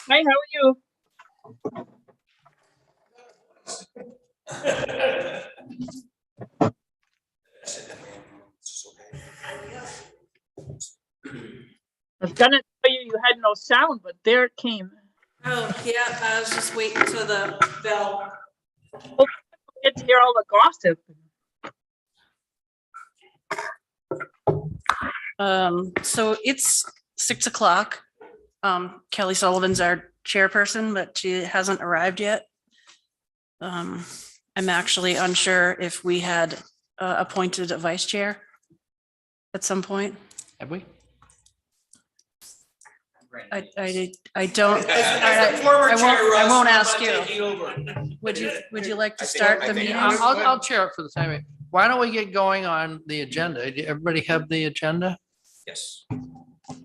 Hi, how are you? I was gonna tell you you had no sound, but there it came. Oh, yeah, I was just waiting for the bell. Get to hear all the gossip. So it's 6 o'clock. Kelly Sullivan's our chairperson, but she hasn't arrived yet. I'm actually unsure if we had appointed a vice chair at some point. Have we? I don't. I won't ask you. Would you like to start the meeting? I'll chair it for the time being. Why don't we get going on the agenda? Did everybody have the agenda? Yes.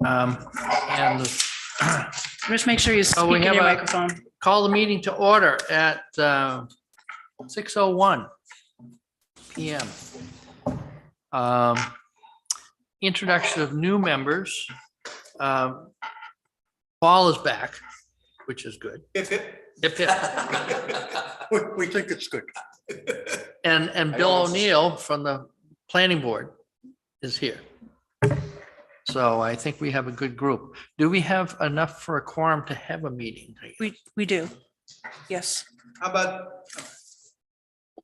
And Just make sure you speak we in have your a- microphone. call the meeting to order at 6:01 PM. Introduction of new members. Paul is back, which is good. Hip, hip. Hip, hip. We think it's good. And Bill O'Neill from the planning board is here. So I think we have a good group. Do we have enough for a quorum to have a meeting? We do. Yes. How about,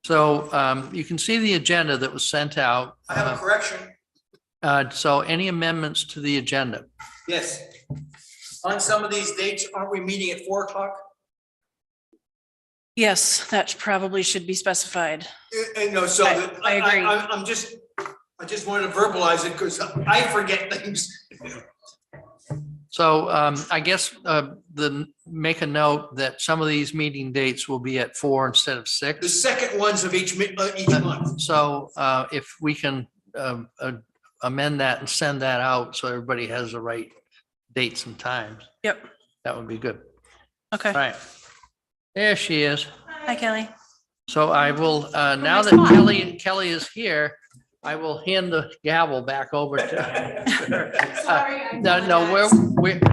So you can see the agenda that was sent out. I have a correction. So any amendments to the agenda? Yes. On some of these dates, aren't we meeting at 4 o'clock? Yes, that probably should be specified. No, so I agree. I just wanted to verbalize it because I forget things. So I guess make a note that some of these meeting dates will be at 4 instead of The 6. second ones of each month. So if we can amend that and send that out so everybody has the right dates and times, Yep. that would be good. Okay. All right. There she is. Hi, Kelly. So I will, now that Kelly is here, I will hand the gavel back over to her. No,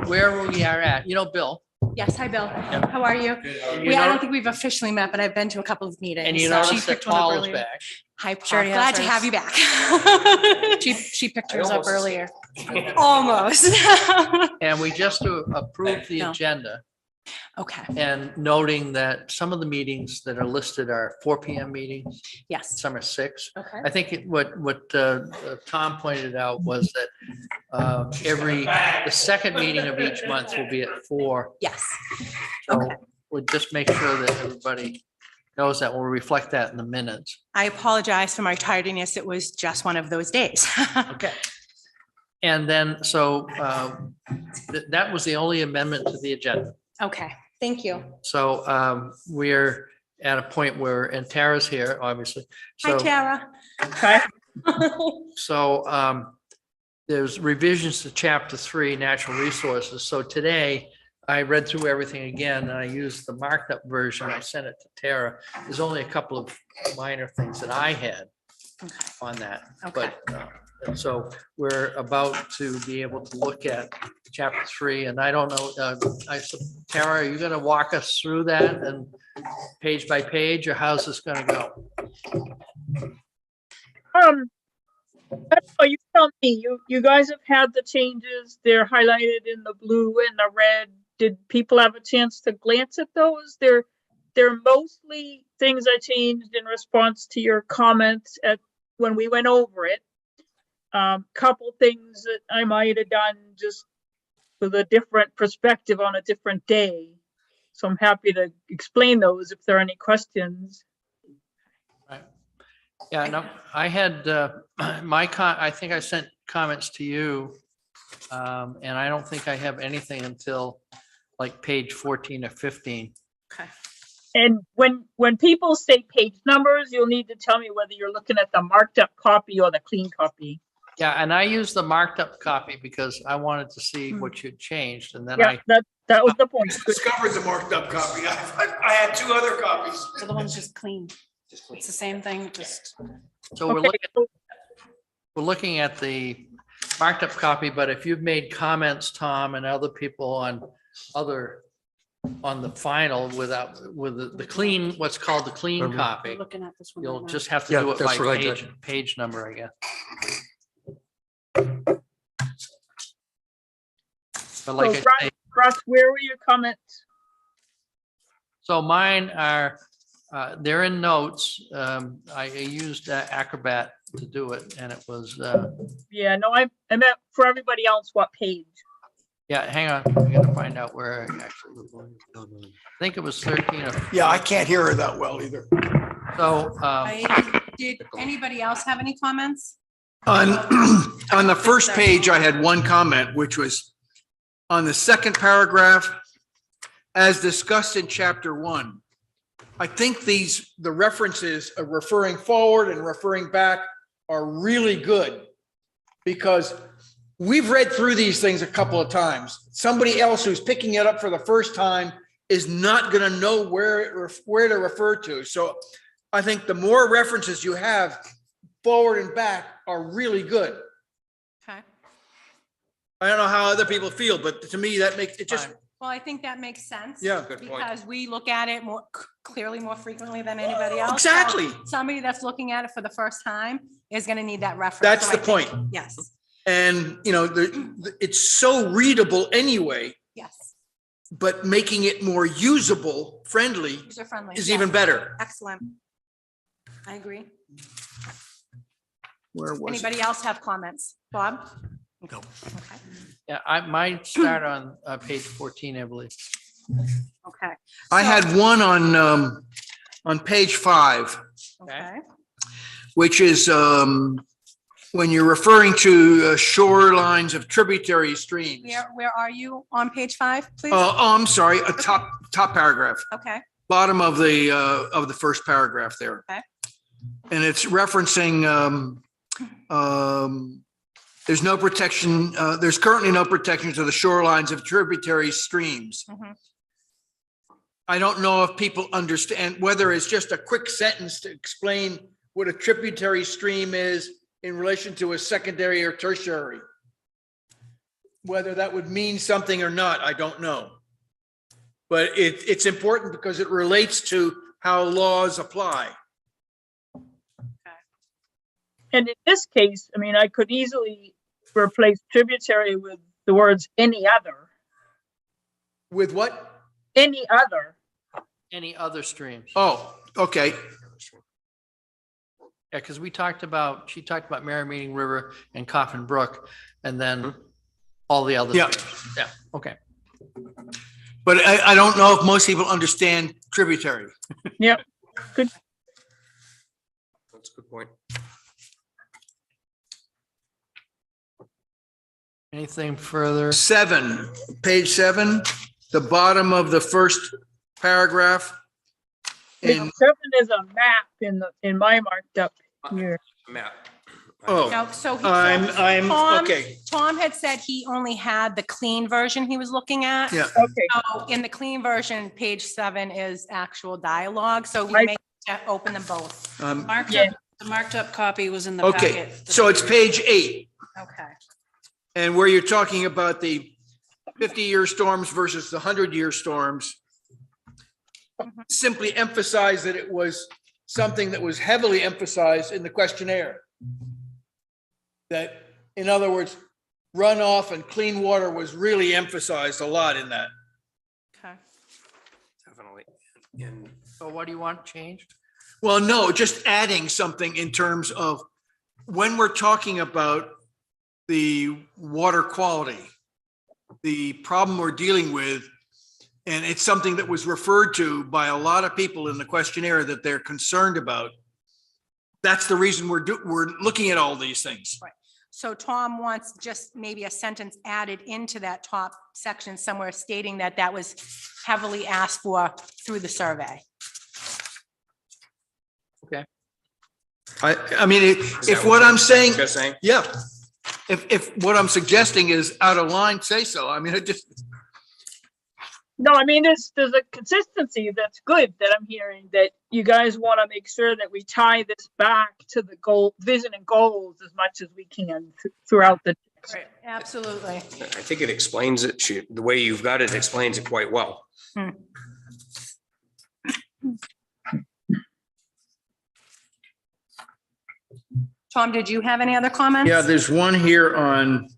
where we are at, Bill. Yes, hi, Bill. Yeah. How are you? and you I know- don't think we've officially met, but I've been to a couple of meetings. And you so- notice that Paul is back. Hi, Paul. Sure, yeah, Glad to sorry. have you back. She picked hers up earlier. Almost. And we just approved the No. agenda Okay, and noting that some of the meetings that are listed are 4 PM meetings, yes. some are 6. Okay. I think what Tom pointed out was that the second meeting of each month will be at 4. Yes. So Okay. we'll just make sure that everybody knows that. We'll reflect that in the minutes. I apologize for my tardiness. It was just one of those days. Okay. And then, so that was the only amendment to the agenda. Okay, thank you. So we're at a point where, and Tara's here, obviously. Hi, So Tara. Okay. So there's revisions to chapter 3, natural resources. So today I read through everything again and I used the marked up version. I sent it to Tara. There's only a couple of minor things that I had on that. Okay. But so we're about to be able to look at chapter 3 and I don't know, Tara, are you going to walk us through that and page by page or how's this going to go? You tell me, you guys have had the changes. They're highlighted in the blue and the red. Did people have a chance to glance at those? They're mostly things I changed in response to your comments when we went over it. Couple things that I might have done just with a different perspective on a different day. So I'm happy to explain those if there are any questions. Right. Yeah, no, I had I think I sent comments to you. And I don't think I have anything until like page 14 or 15. Okay. And when people say page numbers, you'll need to tell me whether you're looking at the marked up copy or the clean copy. Yeah, and I used the marked up copy because I wanted to see what you'd changed and then Yeah, that was the point. Good. Discovered the marked up copy. I had 2 other copies. So the one's just clean. It's the same thing, just. So we're Okay, looking at the marked up copy, but if you've made comments, Tom, and other people on other on the final with the clean, what's called the clean Remember? copy. Looking at this one. You'll right now. just have to Yeah, do it that's by what I did. page number, I guess. But like So, I say, Russ, where were your comments? so mine are, they're in notes. I used Acrobat to do it and it was, Yeah, no, I meant for everybody else, what page? yeah, hang on, I gotta find out where I actually, I think it was 13 or. Yeah, I can't hear her that well either. So, Did anybody else have any comments? On the first page, I had one comment, which was on the second paragraph, as discussed in chapter 1. I think the references of referring forward and referring back are really good because we've read through these things a couple of times. Somebody else who's picking it up for the first time is not going to know where to refer to. So I think the more references you have forward and back are really good. Okay. I don't know how other people feel, but to me, that makes it just, Well, I think that makes sense. Yeah. Good point. Because we look at it more clearly, more frequently than anybody else. So Exactly. Somebody that's looking at it for the first time is going to need that reference. That's So the I think- point. Yes, And, it's so readable anyway, yes. but making it more usable, friendly User friendly. is yes. even better. Excellent. I agree. Where was it? Anybody else have comments? Bob? No. Okay. yeah, I might start on page 14, I believe. Okay. I So- had one on page 5, Okay. which is when you're referring to shorelines of tributary streams. Where are you on page 5, please? Oh, I'm sorry, a top paragraph, Okay, bottom of the first paragraph there. Okay. And it's referencing, there's no protection, there's currently no protection to the shorelines of tributary streams. Mhm. I don't know if people understand whether it's just a quick sentence to explain what a tributary stream is in relation to a secondary or tertiary. Whether that would mean something or not, I don't know. But it's important because it relates to how laws apply. And in this case, I mean, I could easily replace tributary with the words any other, With what? any other. Any other streams? Oh, okay. Yeah, because she talked about Merrimack River and Coffin Brook, and then all the other. Yeah. streams. Yeah, okay. But I don't know if most people understand tributary. Yep. Good. That's a good point. Anything further? 7, page 7, the bottom of the first paragraph. Page And, 7 is a map in my marked up here. Map. oh, no, so he. I'm, Tom- okay, Tom had said he only had the clean version he was looking at. yeah. Okay, So in the clean version, page 7 is actual dialogue, so we Right. may have to open them both. Marked Yeah. up, the marked up copy was in the Okay, packet. so it's page 8, Okay. and where you're talking about the 50-year storms versus the 100-year storms, simply emphasize that it was something that was heavily emphasized in the questionnaire. That, in other words, runoff and clean water was really emphasized a lot in that. Okay. Definitely. And So what do you want changed? Well, no, just adding something in terms of when we're talking about the water quality, the problem we're dealing with, and it's something that was referred to by a lot of people in the questionnaire that they're concerned about. That's the reason we're looking at all these things. So Tom wants just maybe a sentence added into that top section somewhere stating that that was heavily asked for through the survey. I mean, Is if that what I'm saying, just saying, yeah, if what I'm suggesting is out of line, say so. I mean, it just, no, I mean, there's a consistency that's good that I'm hearing, that you guys want to make sure that we tie this back to the goal, vision and goals as much as we can throughout the. Absolutely. I think it explains it. The way you've got it explains it quite well. Tom, did you have any other comments? Yeah, there's one here on,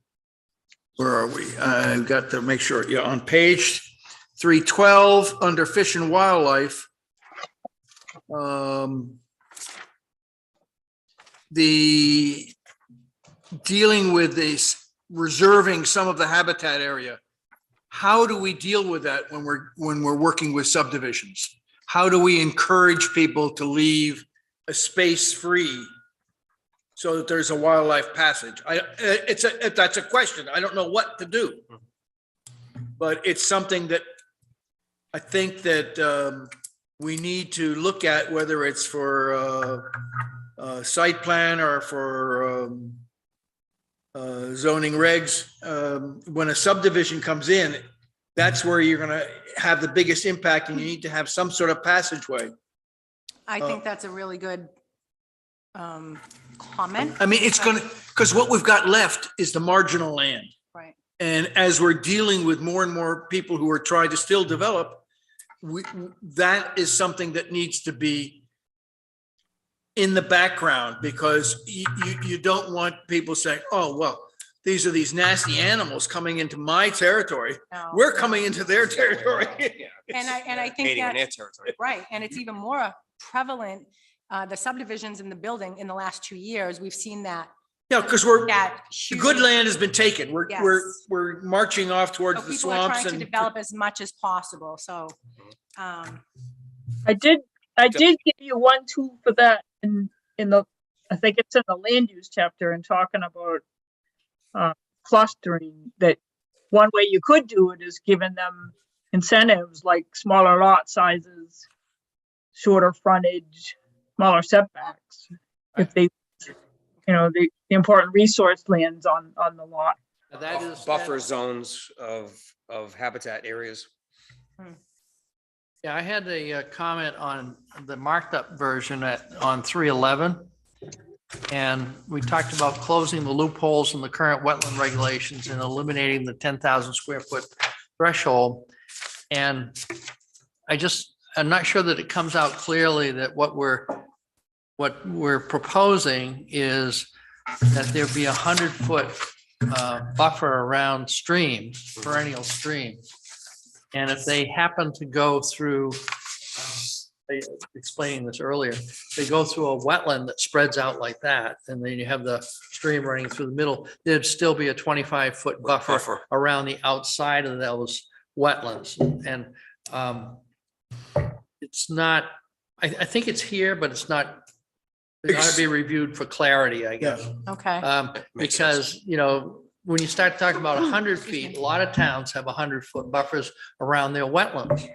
where are we? I've got to make sure, yeah, on page 312, under Fish and Wildlife. The dealing with this, reserving some of the habitat area. How do we deal with that when we're working with subdivisions? How do we encourage people to leave a space free so that there's a wildlife passage? That's a question. I don't know what to do. But it's something that I think that we need to look at, whether it's for site plan or for zoning regs. When a subdivision comes in, that's where you're going to have the biggest impact, and you need to have some sort of passageway. I think that's a really good comment. I mean, it's going to, because what we've got left is the marginal land. Right. And as we're dealing with more and more people who are trying to still develop, that is something that needs to be in the background, because you don't want people saying, oh, well, these are these nasty animals coming into my territory. No. We're coming into their territory. And I think Invading that, their territory. right, and it's even more prevalent, the subdivisions in the building in the last 2 years, we've seen that. Yeah, because That the good huge- land has been taken. We're Yes. marching off So towards the people are swamps trying to and. develop as much as possible, so. I did give you one tool for that in the, I think it's in the land use chapter, and talking about clustering, that one way you could do it is giving them incentives like smaller lot sizes, shorter frontage, smaller setbacks. If they, the important resource lands on the lot. That is. Buffer zones of habitat areas. Yeah, I had a comment on the marked up version on 311. And we talked about closing the loopholes in the current wetland regulations and eliminating the 10,000 square foot threshold. And I'm not sure that it comes out clearly that what we're proposing is that there be 100-foot buffer around streams, perennial streams. And if they happen to go through, explaining this earlier, they go through a wetland that spreads out like that, and then you have the stream running through the middle, there'd still be a 25-foot buffer around the outside of those wetlands. And it's not, I think it's here, but it's not, it ought to be reviewed for clarity, I guess. Okay, Makes Because, when you start talking about 100 feet, a lot of towns have 100-foot buffers around their wetlands.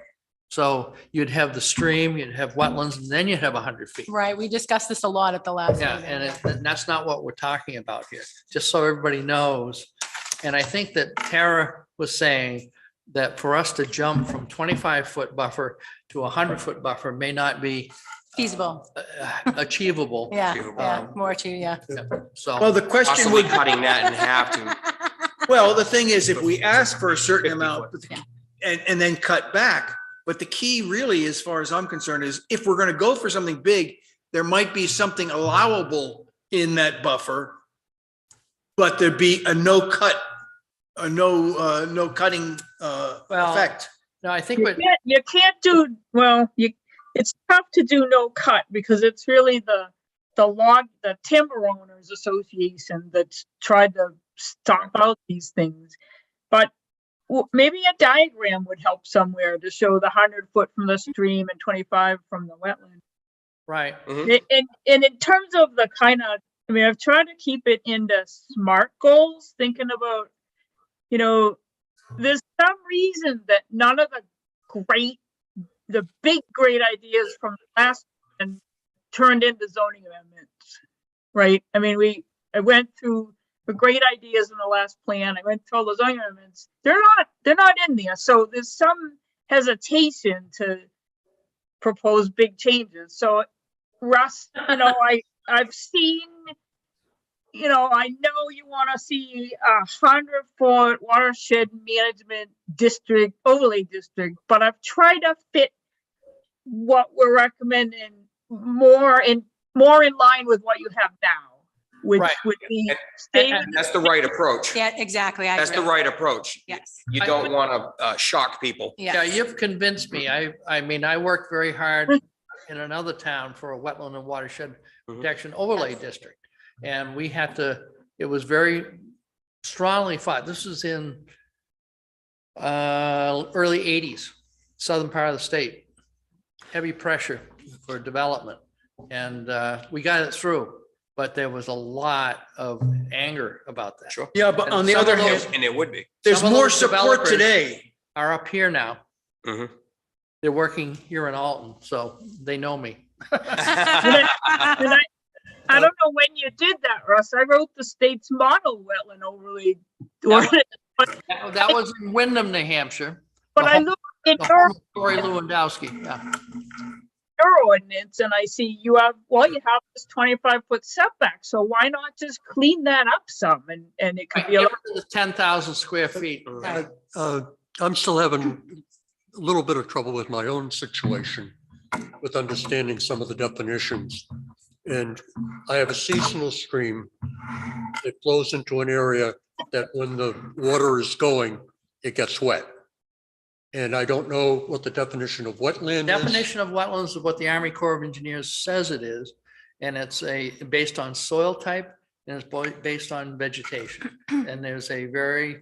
So you'd have the stream, you'd have wetlands, and then you'd have 100 feet. right, we discussed this a lot at the last Yeah, meeting. and that's not what we're talking about here, just so everybody knows. And I think that Tara was saying that for us to jump from 25-foot buffer to a 100-foot buffer may not be Feasible, achievable. yeah, Achievable. more to, yeah. So. Well, the question Possibly would, cutting that in half to. well, the thing is, if we ask for a certain amount and then cut back, but the key really, as far as I'm concerned, is if we're going to go for something big, there might be something allowable in that buffer, but there'd be a no cut, a no cutting effect. No, I think You what, can't do, it's tough to do no cut, because it's really the timber owners association that's tried to stomp out these things. But maybe a diagram would help somewhere to show the 100-foot from the stream and 25 from the wetland. right, And in terms of the kind of, I've tried to keep it into SMART goals, thinking about, there's some reason that none of the big great ideas from the last and turned into zoning amendments, right? I went through the great ideas in the last plan. I went through all the zoning amendments. They're not in there. So there's some hesitation to propose big changes. So Russ, I've seen you know, I know you want to see 100-foot watershed management district, overlay district, but I've tried to fit what we're recommending more in line with what you have now, which Right. would be And- stay And that's the right approach. Yeah, exactly. I That's the agree. right approach. Yes. You don't want to shock people. Yeah, Yes. you've convinced me. I mean, I worked very hard in another town for a wetland and watershed protection overlay district. And we had to, it was very strongly fought. This was in early 80s, southern part of the state. Heavy pressure for development. And we got it through, but there was a lot of anger about that. Sure. Yeah, but And on the some other of those- hand, And it would be. there's some of more those support developers- today. Are up here now. Mhm. They're working here in Alton, so they know me. And I don't know when you did that, Russ. I wrote the state's model wetland overlay ordinance, That was in Wyndham, New Hampshire. but I looked at The your home of Cory Lewandowski, yeah. ordinance and I see you have this 25-foot setback. So why not just clean that up some and it could be a lot. 10,000 square feet. I'm still having a little bit of trouble with my own situation with understanding some of the definitions. And I have a seasonal stream that flows into an area that when the water is going, it gets wet. And I don't know what the definition of wetland is. Definition of wetlands is what the Army Corps of Engineers says it is. And it's based on soil type and it's based on vegetation. And there's the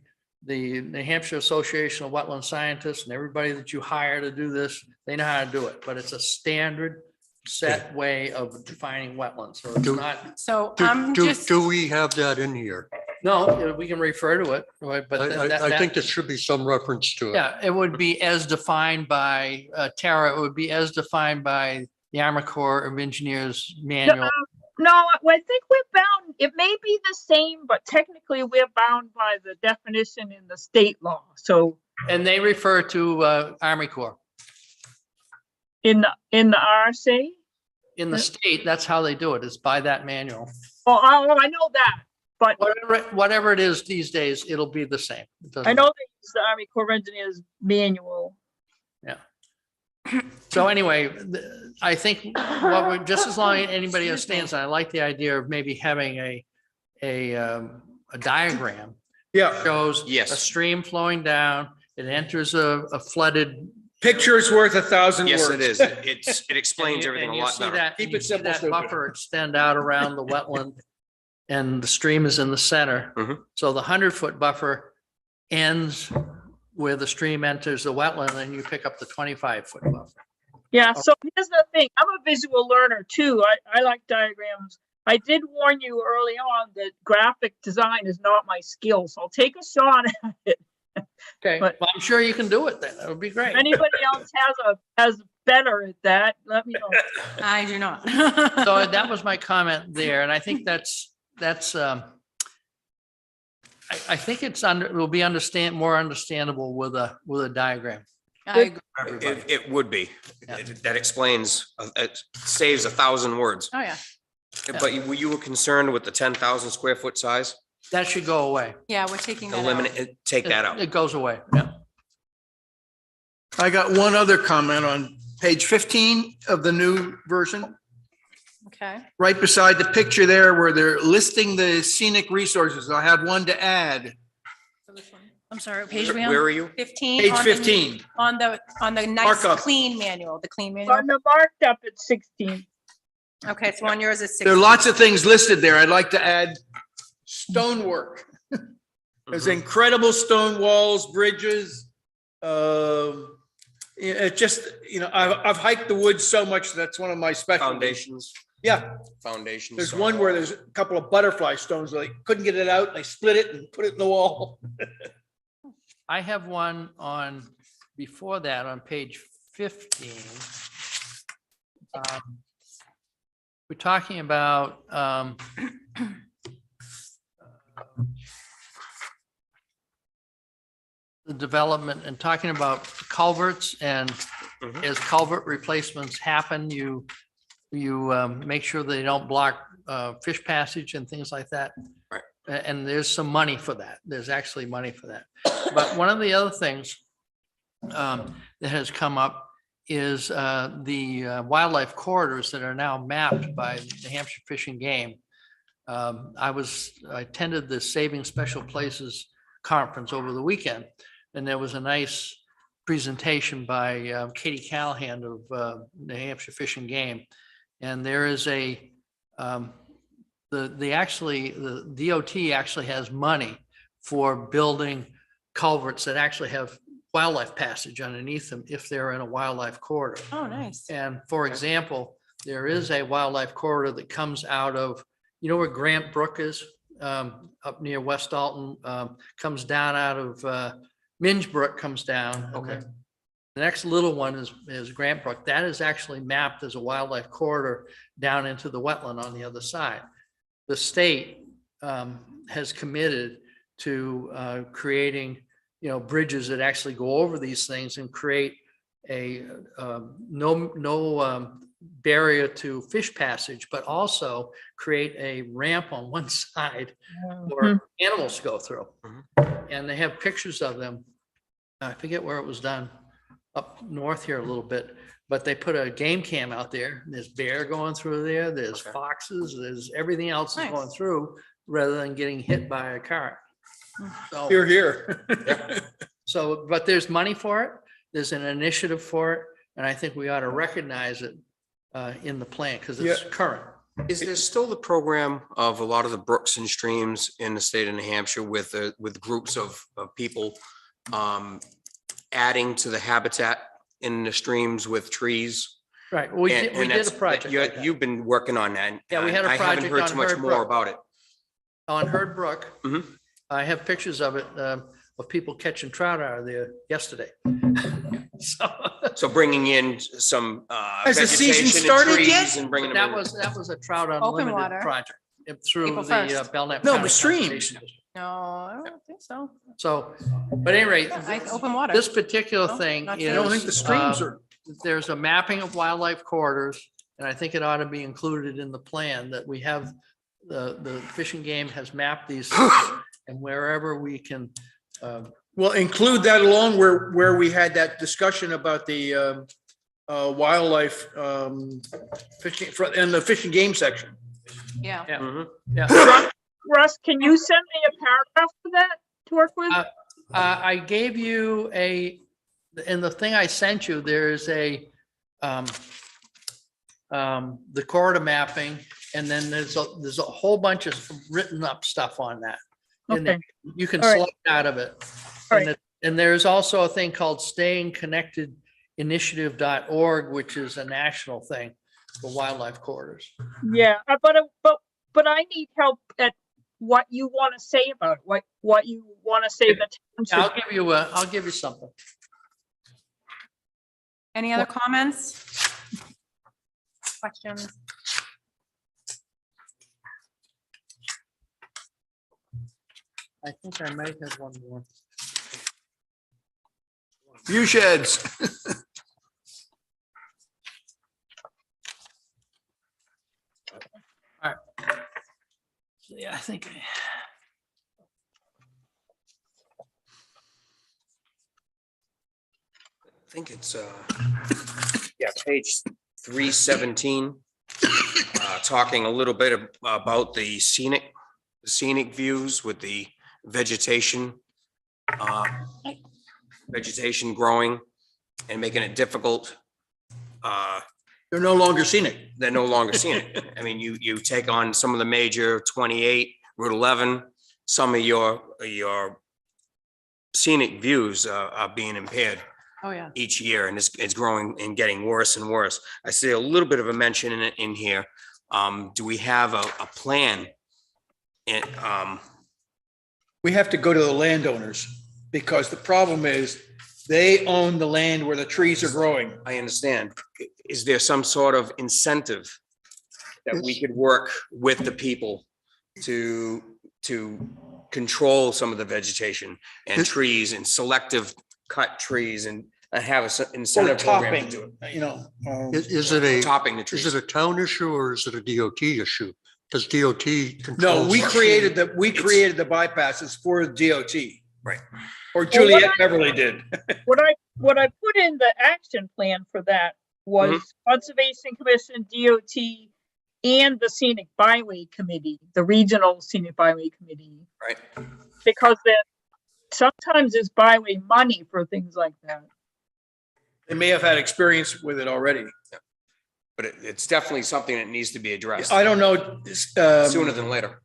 New Hampshire Association of Wetland Scientists and everybody that you hire to do this, they know how to do it, but it's a standard set way of defining wetlands. So it's not, So I'm just. Do we have that in here? no, we can refer to it, right, but I think there should be some reference to it. yeah, it would be as defined by Tara, it would be as defined by the Army Corps of Engineers manual. No, I think we're bound. It may be the same, but technically we're bound by the definition in the state law. So And they refer to Army Corps. in the RSA. In the state, that's how they do it, is by that manual. Oh, I know that, but Whatever it is these days, it'll be the same. It doesn't I know they use the Army Corps of Engineers manual. So anyway, I think what we're, just as long as anybody understands, I like the idea of maybe having a diagram. Yeah, Shows Yes. a stream flowing down, it enters a flooded. picture's worth 1,000 words. Yes, it is. It explains and everything a you lot see better. that- Keep and you it see simple, that stupid. Buffer extend out around the wetland and the stream is in the center. Mhm. So the 100-foot buffer ends where the stream enters the wetland and you pick up the 25-foot buffer. Yeah, so here's the thing. I'm a visual learner too. I like diagrams. I did warn you early on that graphic design is not my skill, so I'll take a shot at it. Okay, But- well, I'm sure you can do it then. That would be great. If anybody else has better at that, let me know. I do not. So that was my comment there, and I think that's, I think it will be more understandable with a diagram. I agree. It would be. Yeah. That explains, it saves 1,000 words. Oh, yeah. But you were concerned with the 10,000 square foot size? That should go away. Yeah, we're taking that out. Eliminate, take that out. It goes away, yeah. I got one other comment on page 15 of the new version, Okay. right beside the picture there where they're listing the scenic resources. I had one to add. I'm sorry, what page are we Where on? are you? 15. Page on the- 15. On the nice Markup. clean manual, the clean manual. On the marked up at 16. Okay, so on yours is 16. There are lots of things listed there. I'd like to add stonework. There's incredible stone walls, bridges. It just, I've hiked the woods so much. That's one of my specialties. Foundations, Yeah, foundations. there's one where there's a couple of butterfly stones. They couldn't get it out. They split it and put it in the wall. I have one on, before that, on page 15. We're talking about the development and talking about culverts, and Mhm. as culvert replacements happen, make sure they don't block fish passage and things like that. Right. And there's some money for that. There's actually money for that. But one of the other things that has come up is the wildlife corridors that are now mapped by the Hampshire Fish and Game. I attended the Saving Special Places conference over the weekend, and there was a nice presentation by Katie Callahan of New Hampshire Fish and Game. And there is the DOT actually has money for building culverts that actually have wildlife passage underneath them if they're in a wildlife corridor. Oh, nice. And for example, there is a wildlife corridor that comes out of, you know where Grant Brook is, up near West Dalton, comes down out of Minge Brook, comes down. Okay. The next little one is Grant Brook. That is actually mapped as a wildlife corridor down into the wetland on the other side. The state has committed to creating, bridges that actually go over these things and create a no barrier to fish passage, but also create a ramp on one side for animals to go through. And they have pictures of them. I forget where it was done, up north here a little bit, but they put a game cam out there. There's bear going through there. There's foxes. There's everything else is going through rather than getting hit by a car. So, Here. so, but there's money for it. There's an initiative for it. And I think we ought to recognize it in the plan because it's current. Is there still the program of a lot of the brooks and streams in the state of New Hampshire with groups of people adding to the habitat in the streams with trees? Right. We did a that's- project. like that. You've been working on that. Yeah, we had a I haven't project heard on too much Herd more Brook. about it. On Herd Brook. Mhm. I have pictures of it, of people catching trout out of there yesterday. So bringing in some Has the season vegetation and started trees yet? and bringing them That in. was a trout Open unlimited water. project through April the 1st. Belknap. No, County but streams. Conservation District. No, I don't think so. So, but at any rate, Open water. this particular No, thing not is. I don't think the streams uh, are- There's a mapping of wildlife corridors, and I think it ought to be included in the plan that we have, the Fish and Game has mapped these, and wherever we can, Well, include that along where we had that discussion about the wildlife fishing in the Fish and Game section. Yeah. yeah, Mhm. yeah. Russ, can you send me a paragraph for that to work with? I gave you in the thing I sent you, there's the corridor mapping, and then there's a whole bunch of written up stuff on that. And Okay. you can All right. select out of it. All And there's also a thing called stayingconnectedinitiative.org, which is a national thing for wildlife corridors. Yeah, but I need help at what you want to say about it, what you want to say the town Yeah, should. I'll give you something. Any other comments? Questions? I think I might have one more. View sheds. Yeah, I think. I think it's, page 317, talking a little bit about the scenic views with the vegetation, vegetation growing and making it difficult. They're no longer scenic. They're no longer scenic. I mean, you take on some of the major 28, Route 11, some of your scenic views are being impaired Oh, yeah. each year, and it's growing and getting worse and worse. I see a little bit of a mention in here. Do we have a plan? And We have to go to the landowners because the problem is they own the land where the trees are growing. I understand. Is there some sort of incentive that we could work with the people to control some of the vegetation and trees and selective cut trees and have a Or incentive program to do topping, it. you know. Is it a, Topping the is trees. it a town issue or is it a DOT issue? Does DOT No, control? we created the bypasses for DOT. Right. Or what Juliet I- Beverly did. What I put in the action plan for that was Conservation Commission, DOT, and the Scenic Byway Committee, the Regional Scenic Byway Committee, Right. because that sometimes there's byway money for things like that. They may have had experience with it already. But it's definitely something that needs to be addressed I don't know, sooner than later.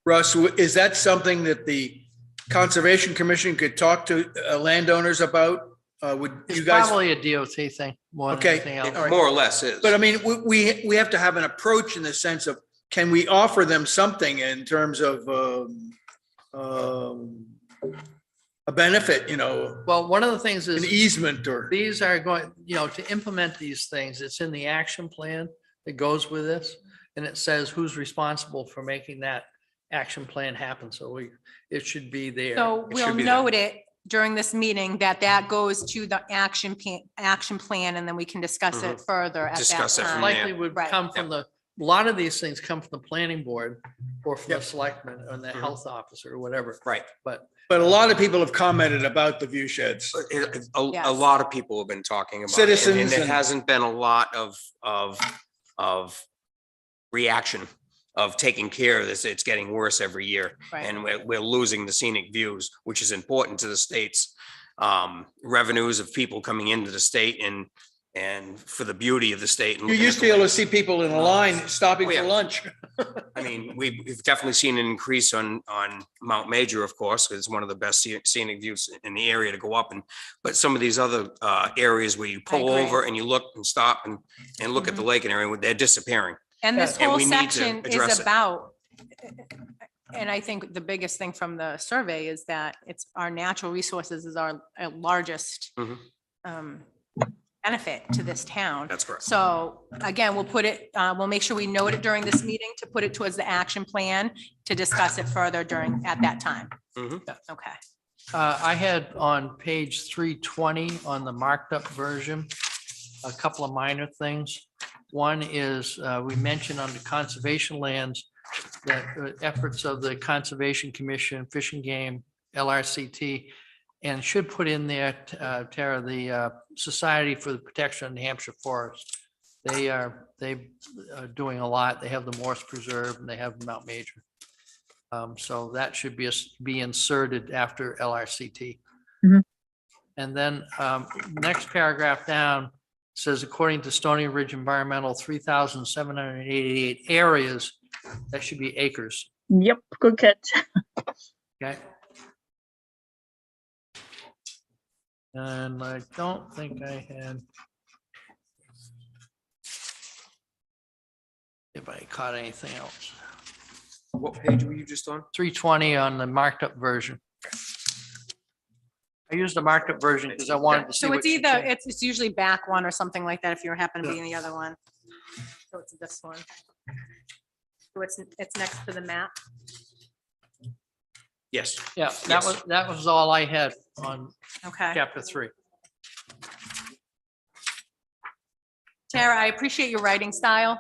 Russ, is that something that the Conservation Commission could talk to landowners about? Would It's you guys? probably a DOT thing more than Okay. anything else. All right. More or less is. But I mean, we have to have an approach in the sense of, can we offer them something in terms of a benefit, you know, Well, one of the things an is easement or? these are going, to implement these things, it's in the action plan that goes with this. And it says who's responsible for making that action plan happen. So it should be there. So It we'll should be there. note it during this meeting that goes to the action plan, and then we can discuss it further at that Discuss it from time. there. Likely would Right. come from a lot of these things come from the planning board or from the selectman and the health officer or whatever. Right. But But a lot of people have commented about the view sheds. A Yes. lot of people have been talking about it. And Citizens there and- hasn't been a lot of reaction of taking care of this. It's getting worse every year. Right. And we're losing the scenic views, which is important to the state's revenues of people coming into the state and for the beauty of the state. and You looking used at to be the able to lakes. see people in a line stopping Oh, yeah. for lunch. I mean, we've definitely seen an increase on Mount Major, of course, 'cause it's one of the best scenic views in the area to go up and, but some of these other areas where you pull agree. over and you look and stop and look at the lake and area, they're disappearing. And this And whole we need to section address is it. about, and I think the biggest thing from the survey is that it's our natural resources is our largest Mhm. benefit to this town. That's correct. So again, we'll put it, we'll make sure we note it during this meeting to put it towards the action plan to discuss it further at that time. Mhm. Okay. I had on page 320 on the marked up version, a couple of minor things. One is, we mentioned under conservation lands that efforts of the Conservation Commission, Fish and Game, LRCT, and should put in there, Tara, the Society for the Protection of New Hampshire Forest. They are doing a lot. They have the Morse Preserve and they have Mount Major. So that should be inserted after LRCT. Mhm. And then next paragraph down says, according to Stony Ridge Environmental, 3,788 areas, that should be acres. Yep, good catch. Okay. And I don't think I had. If I caught anything else. What page were you just on? 320 on the marked up version. I used the marked up version because I wanted to see. So what it's she either, said. it's usually back one or something like that if you happen to be in the other one. So it's this one. So it's next to the map. Yes. Yeah, Yes. that was all I had on Okay. chapter 3. Tara, I appreciate your writing style.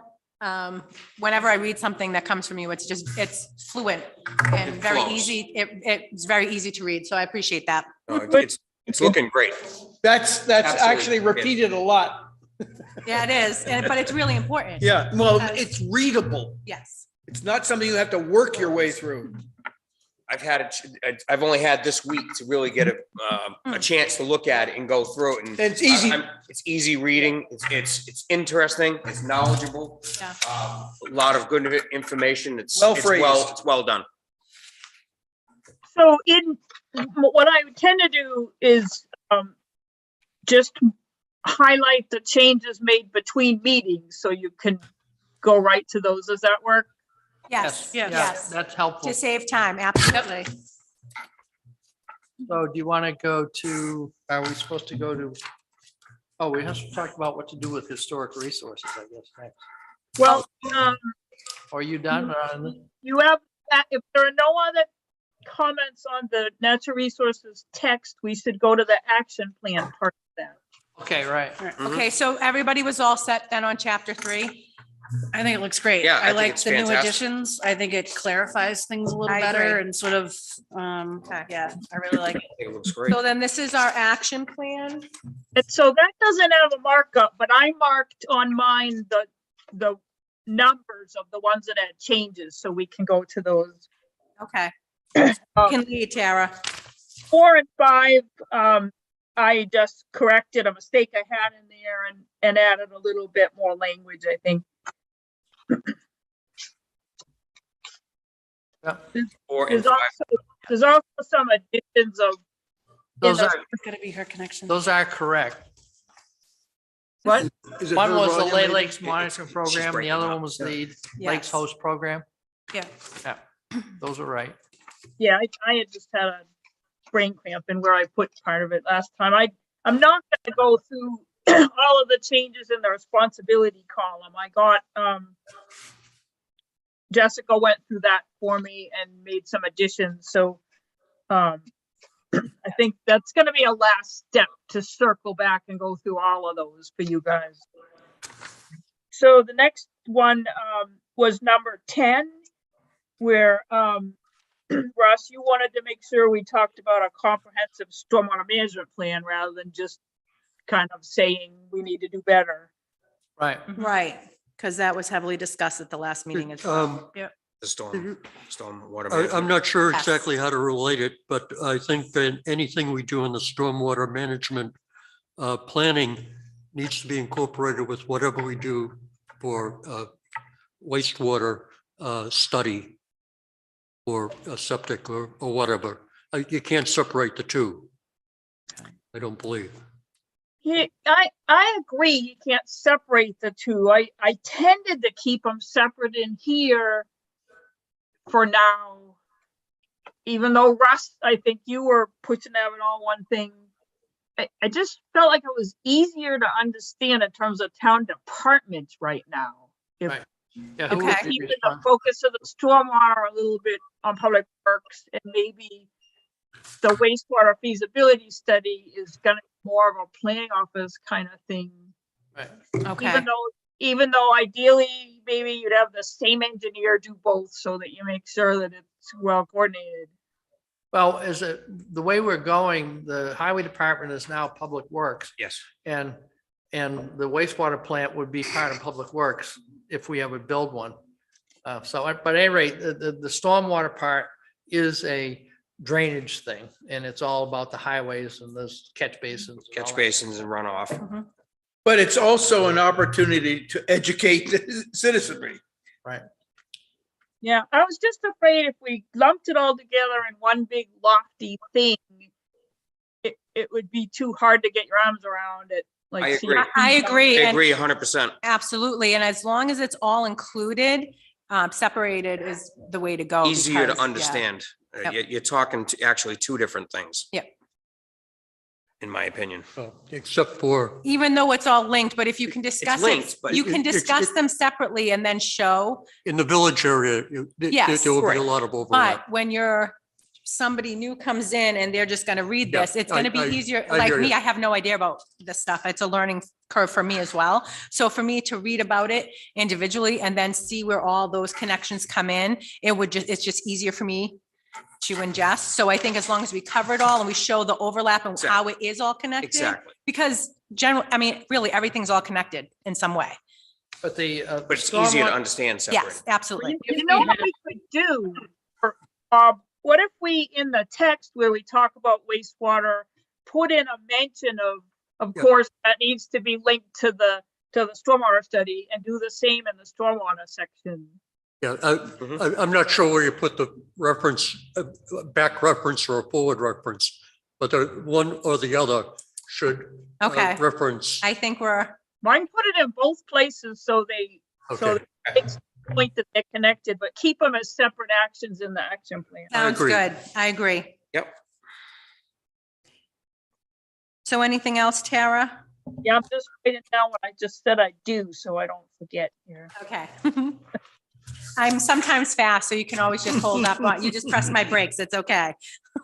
Whenever I read something that comes from you, it's fluent and It very flows. easy. It's very easy to read. So I appreciate that. No, it's looking great. That's Absolutely. actually repeated a lot. Yeah, it is. But it's really important. Yeah, well, it's readable. Yes. It's not something you have to work your way through. I've only had this week to really get a chance to look at it and go through it. And It's easy. It's easy reading. It's interesting. It's knowledgeable. Yeah. A lot of good information. Well phrased. It's well done. So what I tend to do is just highlight the changes made between meetings so you can go right to those. Does that work? Yes. Yeah, Yes. that's helpful. To save time. Absolutely. So do you want to go to, are we supposed to go to? Oh, we have to talk about what to do with historic resources, I guess, next. Well, Are you done? you have, if there are no other comments on the natural resources text, we should go to the action plan part of that. Okay, right. Okay, so everybody was all set then on chapter 3? I think it looks great. Yeah, I I think like it's the new fantastic. additions. I think it clarifies things a little I better agree. and sort of, yeah, I really like it. I think it looks great. So then this is our action plan. And so that doesn't have a markup, but I marked on mine the numbers of the ones that had changes, so we can go to those. Okay. Um, Can lead, Tara. 4 and 5, I just corrected a mistake I had in there and added a little bit more language, I think. 4 and There's 5. there's also some additions of. Those in are, the- It's gonna be her connection. those are correct. What? Is it One her was the volume, Lay maybe? Lakes Monitoring she's Program, the breaking other up. one was the Lakes Yes. Host Program. Yeah. Yeah, those are right. Yeah, I had just had a brain cramp in where I put part of it last time. I'm not gonna go through all of the changes in the responsibility column. I got, Jessica went through that for me and made some additions, so, I think that's gonna be a last step to circle back and go through all of those for you guys. So the next one, was number 10, where, Russ, you wanted to make sure we talked about a comprehensive stormwater management plan rather than just kind of saying we need to do better. Right. Right, because that was heavily discussed at the last meeting as well. The stormwater. I'm management. not sure Yes. exactly how to relate it, but I think that anything we do in the stormwater management planning needs to be incorporated with whatever we do for wastewater study or a septic or whatever. You can't separate the two. I don't believe. Yeah, I agree. You can't separate the two. I tended to keep them separate in here for now. Even though Russ, I think you were pushing them in all one thing. I just felt like it was easier to understand in terms of town departments right now. If Right. Yeah, if who we're would be keeping the responsible? focus of the stormwater a little bit on public works, and maybe the wastewater feasibility study is gonna be more of a planning office kind of thing. Right. Okay, Even though ideally, maybe you'd have the same engineer do both so that you make sure that it's well coordinated. Well, the way we're going, the highway department is now Public Works, Yes. and the wastewater plant would be part of Public Works if we ever build one. So, but at any rate, the stormwater part is a drainage thing, and it's all about the highways and those catch basins. and all Catch that. basins and runoff. But it's also an opportunity to educate the citizenry. Right. Yeah, I was just afraid if we lumped it all together in one big lofty thing, it would be too hard to get your arms around it. Like, I see, agree. I agree. I and- agree 100%. Absolutely, and as long as it's all included, separated is the way to go. Easier to because, yeah. understand. Yep. You're talking to actually two different things. Yep. In my opinion. Except for, Even though it's all linked, but if you can discuss linked, it, but you can it's- discuss them separately and then show. in the village area, Yes. there will be a Right. lot of overlap. But when somebody new comes in and they're just gonna read Yeah, this, it's gonna be I easier. I Like hear me, you. I have no idea about this stuff. It's a learning curve for me as well. So for me to read about it individually and then see where all those connections come in, it's just easier for me to ingest. So I think as long as we cover it all and we show the overlap and how it is all connected. Exactly. Because really, everything's all connected in some way. But But it's easier to understand separate. Yes, absolutely. you know what we could do? What if we, in the text where we talk about wastewater, put in a mention of Yeah. course, that needs to be linked to the stormwater study, and do the same in the stormwater section? Yeah, Mhm. I'm not sure where you put the reference, back reference or a forward reference, but the one or the other should Okay. reference. I think Mine put it in both places so Okay, it makes the point that they're connected, but keep them as separate actions in the action plan. sounds agree. good. I agree. Yep. So anything else, Tara? Yeah, I'm just writing down what I just said I do, so I don't forget here. Okay. I'm sometimes fast, so you can always just hold up. You just press my brakes. It's okay.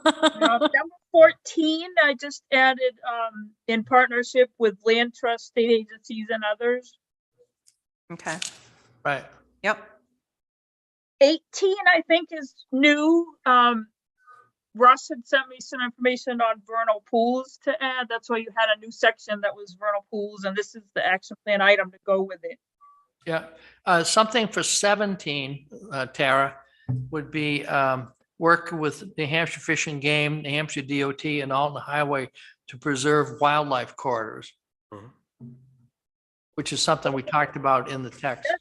Number 14, I just added, in partnership with land trust, state agencies and others. Okay. Right. Yep. 18, I think, is new. Russ had sent me some information on vernal pools to add. That's why you had a new section that was vernal pools, and this is the action plan item to go with it. Yeah, something for 17, Tara, would be work with New Hampshire Fish and Game, New Hampshire DOT, and Alton Highway to preserve wildlife corridors, Mhm. which is something we talked about in the text.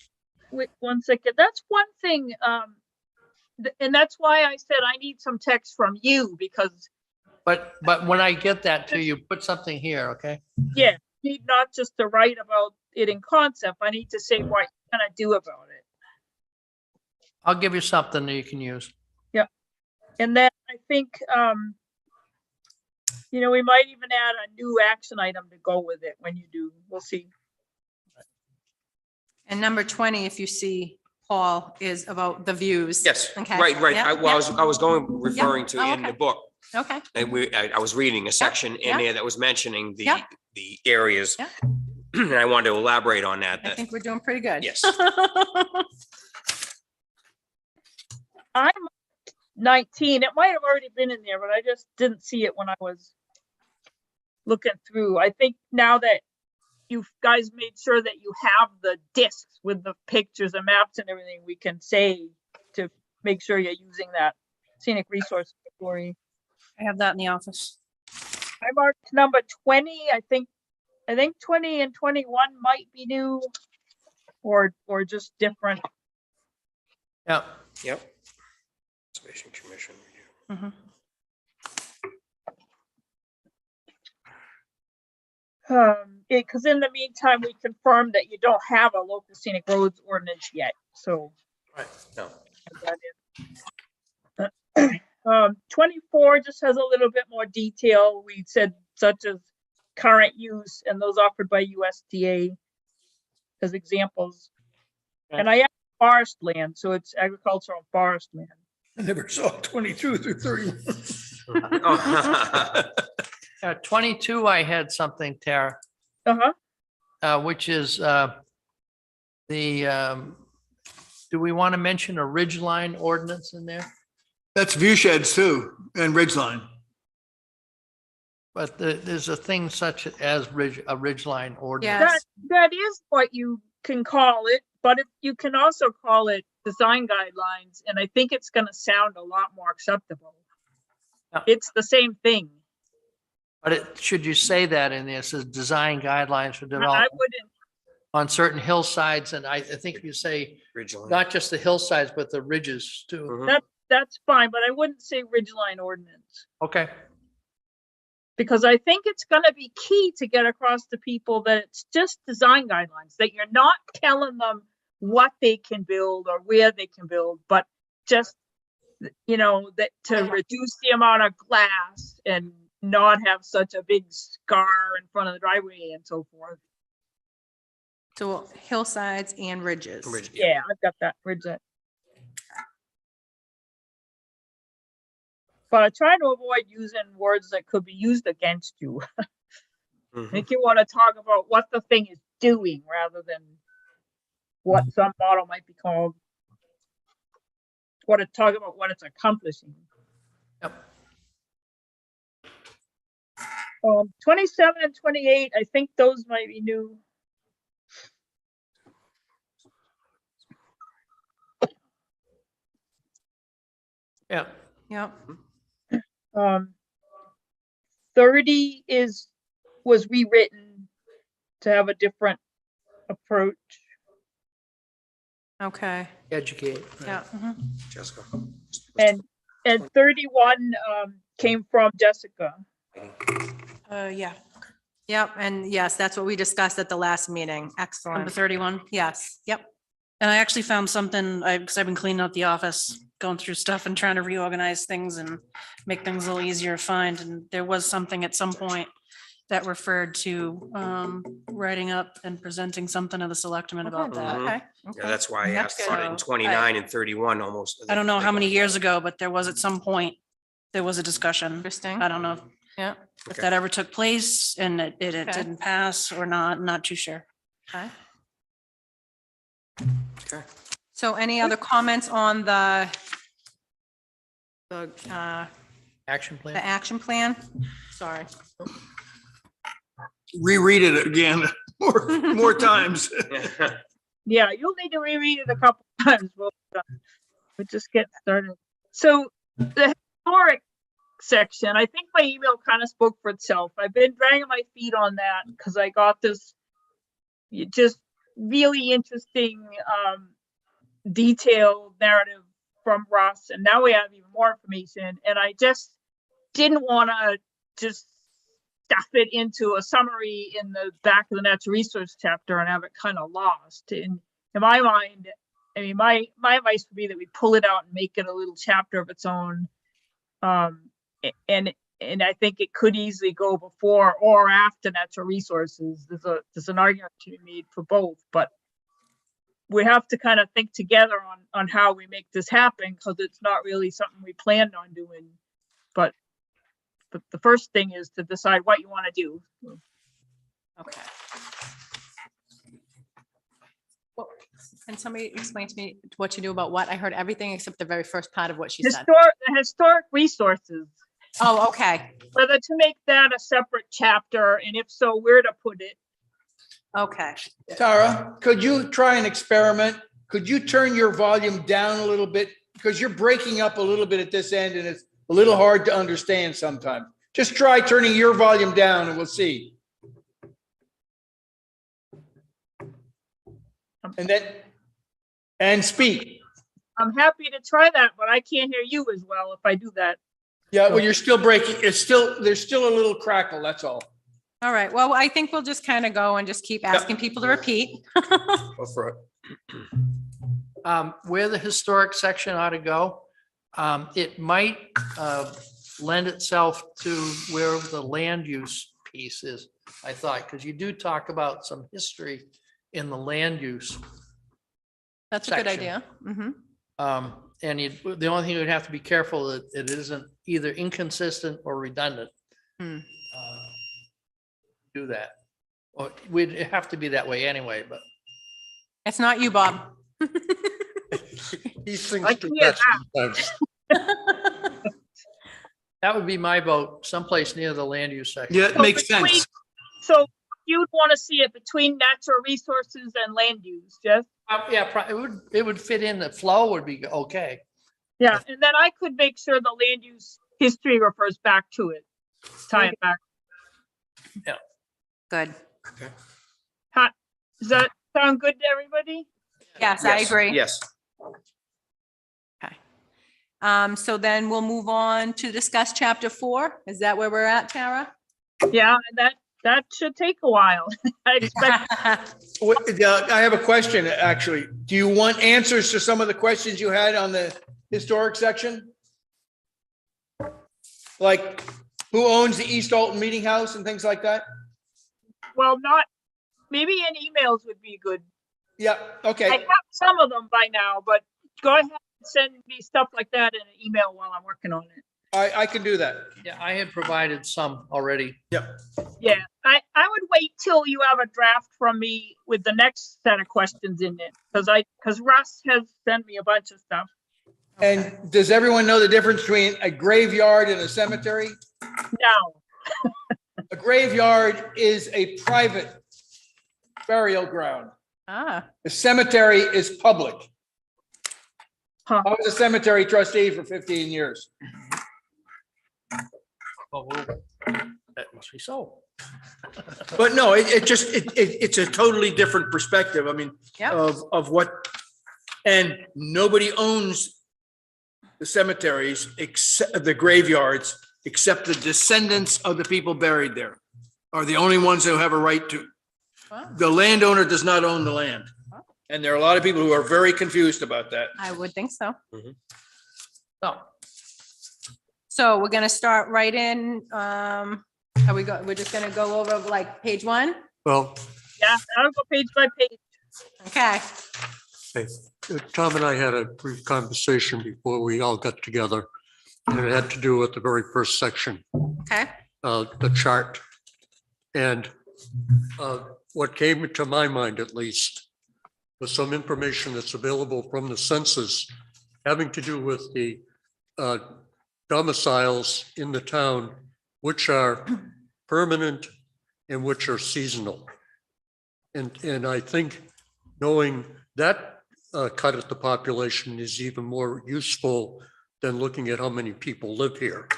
Wait 1 second. That's one thing. And that's why I said I need some text from you, because But when I get that to you, put something here, okay? yeah, you need not just to write about it in concept. I need to say what you're gonna do about it. I'll give you something that you can use. And then I think, we might even add a new action item to go with it when you do. We'll see. And number 20, if you see, Paul, is about the views. Yes, Okay. right. Yep, I was referring to Oh, in the okay. book. Okay. And I was reading a section in yeah. there that was mentioning Yeah. the areas. Yeah. And I wanted to elaborate on that. I think we're doing pretty good. Yes. I'm 19. It might have already been in there, but I just didn't see it when I was looking through. I think now that you guys made sure that you have the discs with the pictures and maps and everything, we can say to make sure you're using that scenic resource category. I have that in the office. I marked number 20. I think 20 and 21 might be new or just different. Yeah, Yep. Conservation Commission review. Mhm. Because in the meantime, we confirmed that you don't have a local scenic roads ordinance yet, so. Right, no. add that in. 24 just has a little bit more detail. We said such as current use and those offered by USDA as examples. Okay. And I have forest land, so it's agricultural and forest land. I never saw 22 through 31. 22, I had something, Tara, Uh-huh. which is do we want to mention a ridgeline ordinance in there? That's view sheds too, and Ridgeline. But there's a thing such as a ridgeline ordinance. Yes. That is what you can call it, but you can also call it design guidelines, and I think it's gonna sound a lot more acceptable. Yeah. It's the same thing. But should you say that in there? It says design guidelines for I development wouldn't, on certain hillsides, and I think you say Ridgeline. not just the hillsides, but the ridges too. Mhm. that's fine, but I wouldn't say ridgeline ordinance. Okay, Because I think it's gonna be key to get across to people that it's just design guidelines, that you're not telling them what they can build or where they can build, but just, that to reduce the amount of glass and not have such a big scar in front of the driveway and so forth. So hillsides and ridges. Yeah, I've got that ridge. But I try to avoid using words that could be used against you. I Mhm. think you want to talk about what the thing is doing rather than what some model might be called. Talk about what it's accomplishing. Yep. 27 and 28, I think those might be new. yeah, Yep. 30 was rewritten to have a different approach. Okay. educate. right. Yeah. Jessica. And 31 came from Jessica. Yeah, Yep. And yes, that's what we discussed at the last meeting. number Excellent. 31. Yes. Yep. And I actually found something, because I've been cleaning out the office, going through stuff and trying to reorganize things and make things a little easier to find. And there was something at some point that referred to writing up and presenting something to the selectmen about Okay, that. okay. Yeah, okay. that's why I That's asked about it in good. 29 and 31 almost. I don't know how many They- years ago, but there was at some point, there was a discussion. Interesting. I don't know Yeah. if Okay. that ever took place and it Okay. didn't pass or not, not too sure. Okay. Okay. So any other comments on the Action plan. the action plan? Sorry. Reread it again more times. Yeah, you'll need to reread it a couple times. We'll just get started. So the historic section, I think my email kind of spoke for itself. I've been dragging my feet on that because I got this just really interesting detailed narrative from Russ, and now we have even more information, and I just didn't want to just stuff it into a summary in the back of the natural resource chapter and have it kind of lost. In my mind, I mean, my advice would be that we pull it out and make it a little chapter of its own. And I think it could easily go before or after natural resources. There's an argument to be made for both, but we have to kind of think together on how we make this happen, because it's not really something we planned on doing. But the first thing is to decide what you want to do. Okay. Well, can somebody explain to me what to do about what? I heard everything except the very first part of what she said. Historic resources, Oh, okay. whether to make that a separate chapter, and if so, where to put it. Okay. Tara, could you try an experiment? Could you turn your volume down a little bit? Because you're breaking up a little bit at this end and it's a little hard to understand sometimes. Just try turning your volume down and we'll see. And speak. I'm happy to try that, but I can't hear you as well if I do that. Yeah, well, you're still breaking. There's still a little crackle, that's all. All right. Well, I think we'll just kind of go and just keep asking people to repeat. Go for it. Where the historic section ought to go, it might lend itself to where the land use piece is, I thought, because you do talk about some history in the land use. That's a good Section. idea. Mhm. And the only thing you'd have to be careful that it isn't either inconsistent or redundant. Hmm. Do that. Or we'd have to be that way anyway, but. It's not you, Bob. These things I do can hear that sometimes. That would be my vote, someplace near the land use section. Yeah, it So makes between- sense. So you'd want to see it between natural resources and land use, Jeff? Yeah, it would fit in, the flow would be okay. Yeah, and then I could make sure the land use history refers back to it. Tie it back. Good. Does that sound good to everybody? Yes, I Yes, agree. Yes. So then we'll move on to discuss chapter 4. Is that where we're at, Tara? Yeah, that should take a while. I expect, I have a question, actually. Do you want answers to some of the questions you had on the historic section? Like, who owns the East Alton Meeting House and things like that? well, maybe in emails would be good. Yeah, I okay. have some of them by now, but go ahead and send me stuff like that in an email while I'm working on it. I can do that. Yeah, I had provided some already. Yeah, I would wait till you have a draft from me with the next set of questions in it, because Russ has sent me a bunch of stuff. And does everyone know the difference between a graveyard and a cemetery? Now, A graveyard is a private burial ground. Ah, A cemetery is public. Huh. I was a cemetery trustee for 15 years. Oh, well, that must be so. But no, it's a totally different perspective. I mean, Yep. of what, and nobody owns the cemeteries, except the graveyards, except the descendants of the people buried there are the only ones who have a right to. Wow. The landowner does not own the land. And there are a lot of people who are very confused about that. I would think so. No, So we're gonna start right in, we're just gonna go over like page 1? Well, Yeah, I'll go page by page. Okay. hey, Tom and I had a brief conversation before we all got together. And it had to do with the very first section, Okay. the chart. And what came to my mind, at least, was some information that's available from the census having to do with the domiciles in the town, which are permanent and which are seasonal. And I think knowing that cut at the population is even more useful than looking at how many people live here.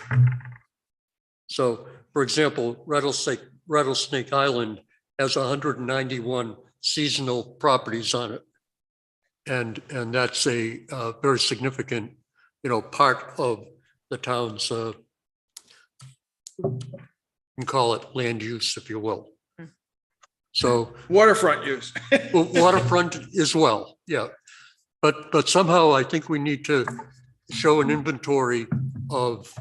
So, for example, Rattlesnake Island has 191 seasonal properties on it. And that's a very significant, part of the town's, you can call it land use, if you will. So Waterfront use. waterfront as well, yeah. But somehow I think we need to show an inventory of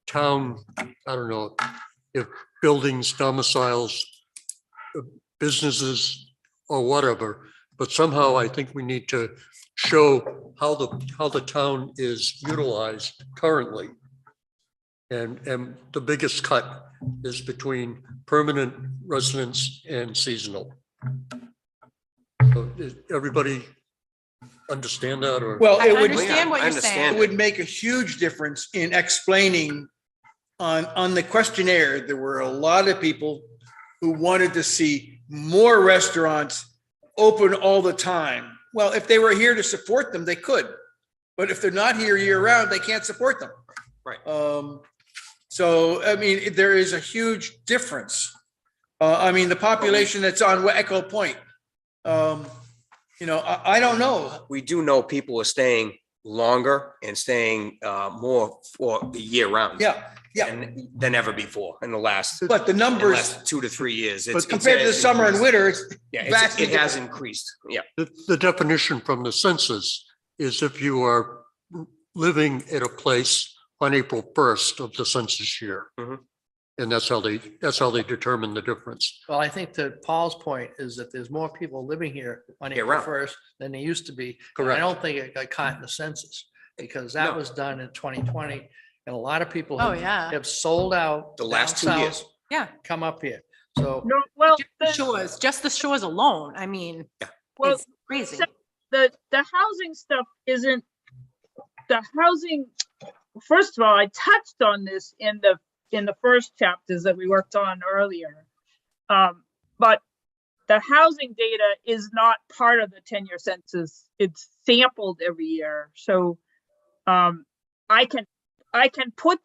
town, I don't know, if buildings, domiciles, businesses or whatever, but somehow I think we need to show how the town is utilized currently. And the biggest cut is between permanent residents and seasonal. So does everybody understand that, or? Well, I it would, understand what I you're understand saying. it would make a huge difference in explaining on the questionnaire. There were a lot of people who wanted to see more restaurants open all the time. Well, if they were here to support them, they could. But if they're not here year round, they can't support them. Right. So, I mean, there is a huge difference. I mean, the population that's on Echo Point, I don't know. We do know people are staying longer and staying more for the year round. Yeah, yeah. Than ever before in the last, But the in the numbers, last 2 to 3 years. but compared to the summer and winter, it's Yeah, vastly it has different. increased. Yeah. The definition from the census is if you are living at a place on April 1st of the census year. Mhm. And that's how they determine the difference. Well, I think to Paul's point is that there's more people living here on Year April round. 1st than there used to be. And I Correct. don't think it got caught in the census because that No. was done in 2020. And a lot of people Oh, have yeah. have sold out. The last down 2 years. south, Yeah. Come up here. So No, well, Just the shores alone. I mean, well, it's crazy. the housing stuff isn't, the housing, first of all, I touched on this in the first chapters that we worked on earlier. But the housing data is not part of the 10-year census. It's sampled every year. So I can put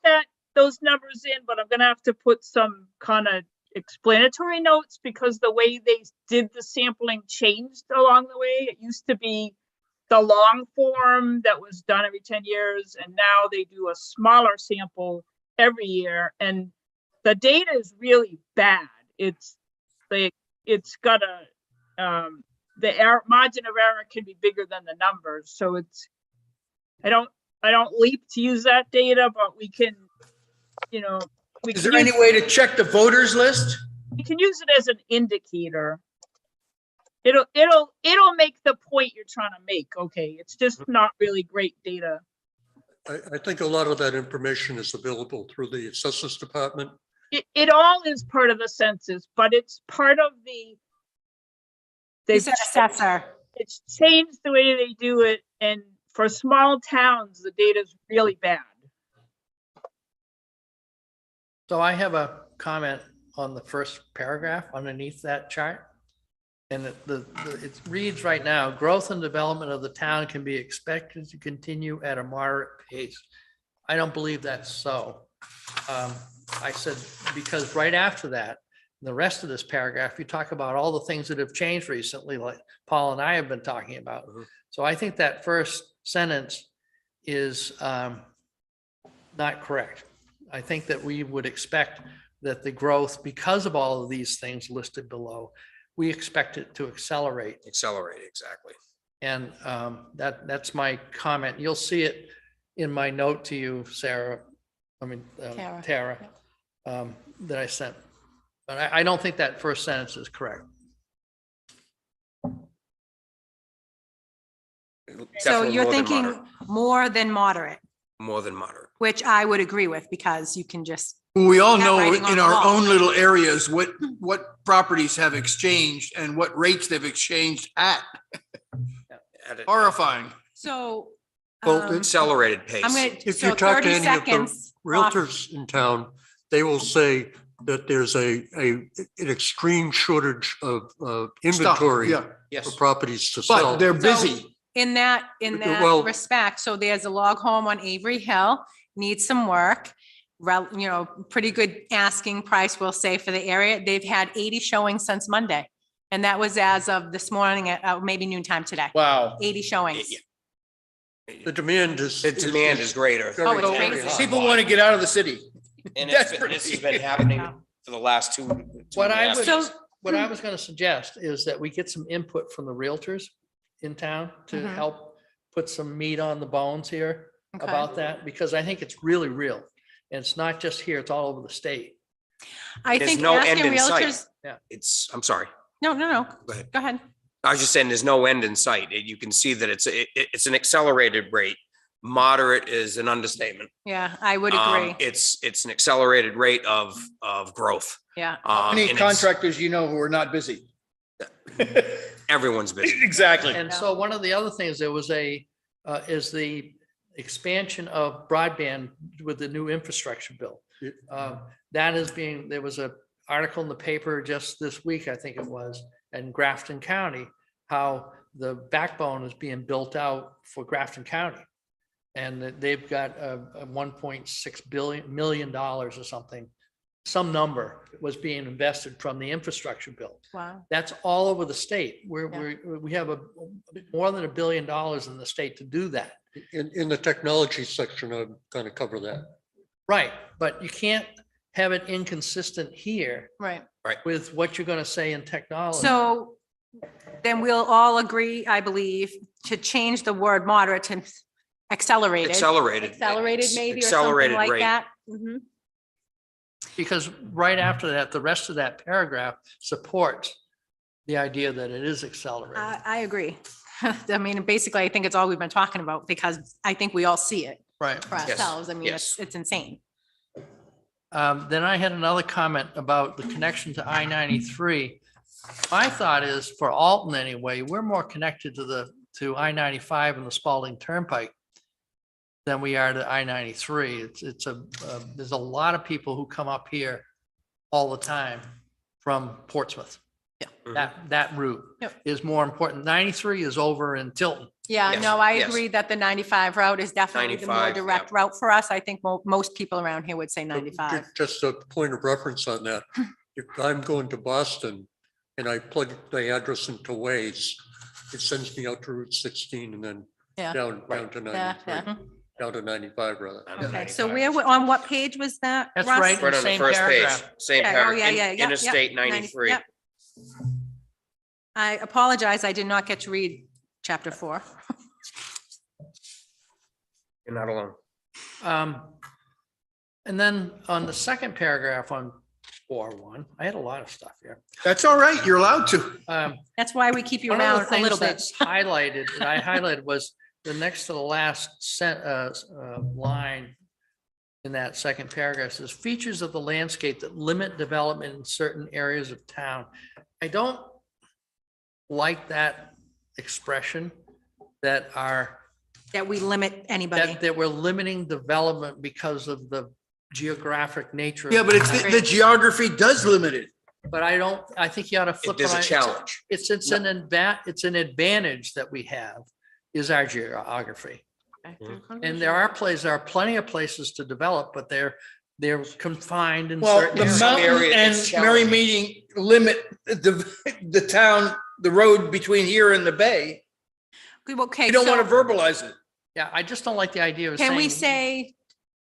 those numbers in, but I'm gonna have to put some kind of explanatory notes because the way they did the sampling changed along the way. It used to be the long form that was done every 10 years, and now they do a smaller sample every year. And the data is really bad. It's got the margin of error can be bigger than the numbers. So I don't leap to use that data, but we can, Is there any way to check the voters list? we can use it as an indicator. It'll make the point you're trying to make. Okay, it's just not really great data. I think a lot of that information is available through the Assessors Department. It all is part of the census, but it's part of He's an assessor. it's changed the way they do it, and for small towns, the data is really bad. So I have a comment on the first paragraph underneath that chart. And it reads right now, growth and development of the town can be expected to continue at a moderate pace. I don't believe that's so. I said, because right after that, the rest of this paragraph, you talk about all the things that have changed recently, like Paul and I have been talking about. Mhm. So I think that first sentence is not correct. I think that we would expect that the growth, because of all of these things listed below, we expect it to accelerate. Accelerate, exactly. And that's my comment. You'll see it in my note to you, Sarah. I mean, Tara. Tara. that I sent. But I don't think that first sentence is correct. So Definitely you're more than thinking moderate. more than moderate, More than moderate. which I would agree with because you can just, We all That know writing on in the our wall. own little areas, what properties have exchanged and what rates they've exchanged at. At a Horrifying. so. Well, um, accelerated pace. I'm gonna, If so you talk to 30 any of the seconds. off- realtors in town, they will say that there's an extreme shortage of inventory Yeah, for Yes. properties to but sell. they're busy. In that Well- respect, so there's a log home on Avery Hill, needs some work. Pretty good asking price, we'll say, for the area. They've had 80 showings since Monday. And that was as of this morning at maybe noontime today. Wow. 80 showings. Yeah. The demand is. The demand is greater. very, Oh, it's very crazy. high. People want to get out of the city. And Desperately. this has been happening for the last two. What I would, So- what I was going to suggest is that we get some input from the realtors in town to Mhm. help put some meat on the bones here Okay. about that, because I think it's really real. And it's not just here, it's all over the state. I There's think no end asking in sight. realtors, I'm sorry. no, Go ahead. go ahead. I was just saying, there's no end in sight. You can see that it's an accelerated rate. Moderate is an understatement. Yeah, I would agree. It's an accelerated rate of growth. Yeah. How many And it's- contractors you know who are not busy? Everyone's busy. Exactly. And so one of the other things, there was is the expansion of broadband with the new infrastructure bill. That is there was an article in the paper just this week, I think it was, in Grafton County, how the backbone is being built out for Grafton County. And that they've got a $1.6 million or something, some number was being invested from the infrastructure bill. Wow. That's all over the state. We have more than $1 billion in the state to do that. In the technology section, I'm going to cover that. Right, but you can't have it inconsistent here Right. with what you're gonna say in technology. So then we'll all agree, I believe, to change the word moderate to accelerated. Accelerated. Accelerated maybe or something Accelerated like rate. that. Mhm. Because right after that, the rest of that paragraph supports the idea that it is accelerated. I agree. I mean, basically, I think it's all we've been talking about because I think we all see it Right. for ourselves. I mean, yes. it's insane. Then I had another comment about the connection to I-93. My thought is, for Alton anyway, we're more connected to I-95 and the Spalding Turnpike than we are to I-93. There's a lot of people who come up here all the time from Portsmouth. Yeah. That route Yep. is more important. 93 is over in Tilton. Yeah, Yes, no, I yes. agree that the 95 route is definitely the more 95, direct yeah. route for us. I think most people around here would say 95. Just a point of reference on that. If I'm going to Boston and I plug the address into Waze, it sends me out to Route 16 and then Yeah. down to Yeah, 93, yeah. down to 95 rather. Okay, so on what page was that? That's Russ? right. Right on the Same first page, paragraph. same Okay, oh, paragraph, yeah, yeah, yep, yep, Interstate 93. Yep. I apologize, I did not get to read chapter 4. You're not alone. And then on the second paragraph on 4.1, I had a lot of stuff here. That's all right. You're allowed to. That's why we keep you One of around the a little things bit. that's highlighted, that I highlighted was the next to the last line in that second paragraph says features of the landscape that limit development in certain areas of town. I don't like that expression that That we limit anybody. that we're limiting development because of the geographic nature. of Yeah, but the it's town. the geography does limit it. But I think you ought to flip. There's it a on. challenge. It's an advantage that we have is our geography. And there are plenty of places to develop, but they're confined in Well, certain the areas. Some mountain area and it's Merry challenging. Meeting limit the town, the road between here and the bay. Okay, You don't want so to verbalize it. Yeah, I just don't like the idea of can we saying. say,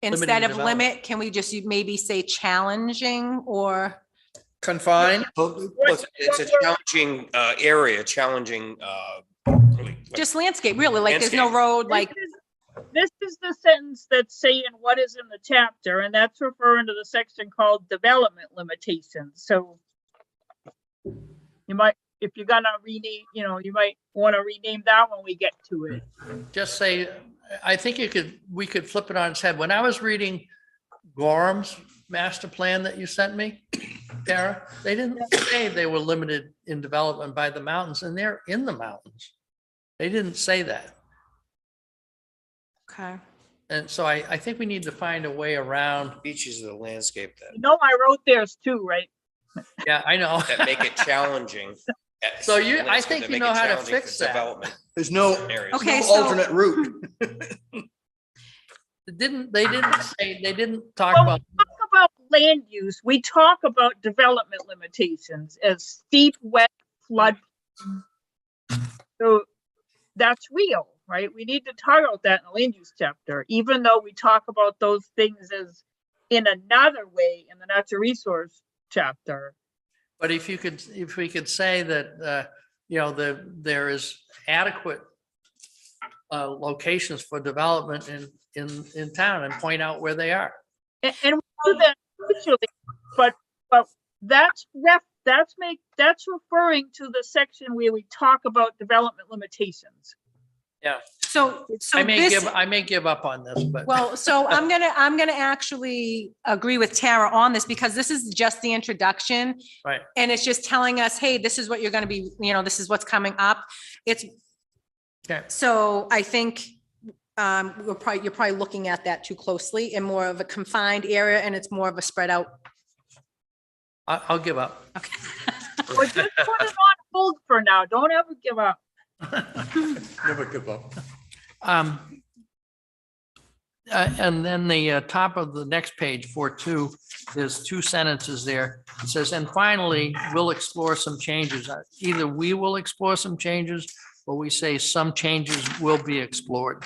instead of development. limit, can we just maybe say challenging or? Confine. It's a challenging area, challenging. Just landscape, really, like there's no Landscape. road, like, this is the sentence that's saying what is in the chapter, and that's referring to the section called development limitations. So you might, if you're gonna rename, you might want to rename that when we get to it. Just say, I think we could flip it on its head. When I was reading Gorham's master plan that you sent me, Tara, they didn't say they were limited in development by the mountains, and they're in the mountains. They didn't say that. Okay. And so I think we need to find a way around. Beaches are the landscape I wrote theirs too, right? Yeah, I know. that make it challenging. So I Landscape think that you make know it how to challenging for fix that. development There's no areas. Okay, no so- alternate route. They didn't talk Well, about, we talk about land use. We talk about development limitations as steep, wet, flood. So that's real, right? We need to talk about that in the land use chapter, even though we talk about those things as in another way in the natural resource chapter. but if we could say that, there is adequate locations for development in town and point out where they are. And we do that usually, but that's referring to the section where we talk about development limitations. So I this. may give up on this, but. Well, so I'm gonna actually agree with Tara on this because this is just the introduction. Right. And it's just telling us, hey, this is what you're gonna be, this is what's coming up. Okay. So I think you're probably looking at that too closely in more of a confined area and it's more of a spread out. I'll give up. Or just put it on hold for now. Don't ever give up. Never give up. And then the top of the next page, 4.2, there's two sentences there. It says, and finally, we'll explore some changes. Either we will explore some changes or we say some changes will be explored.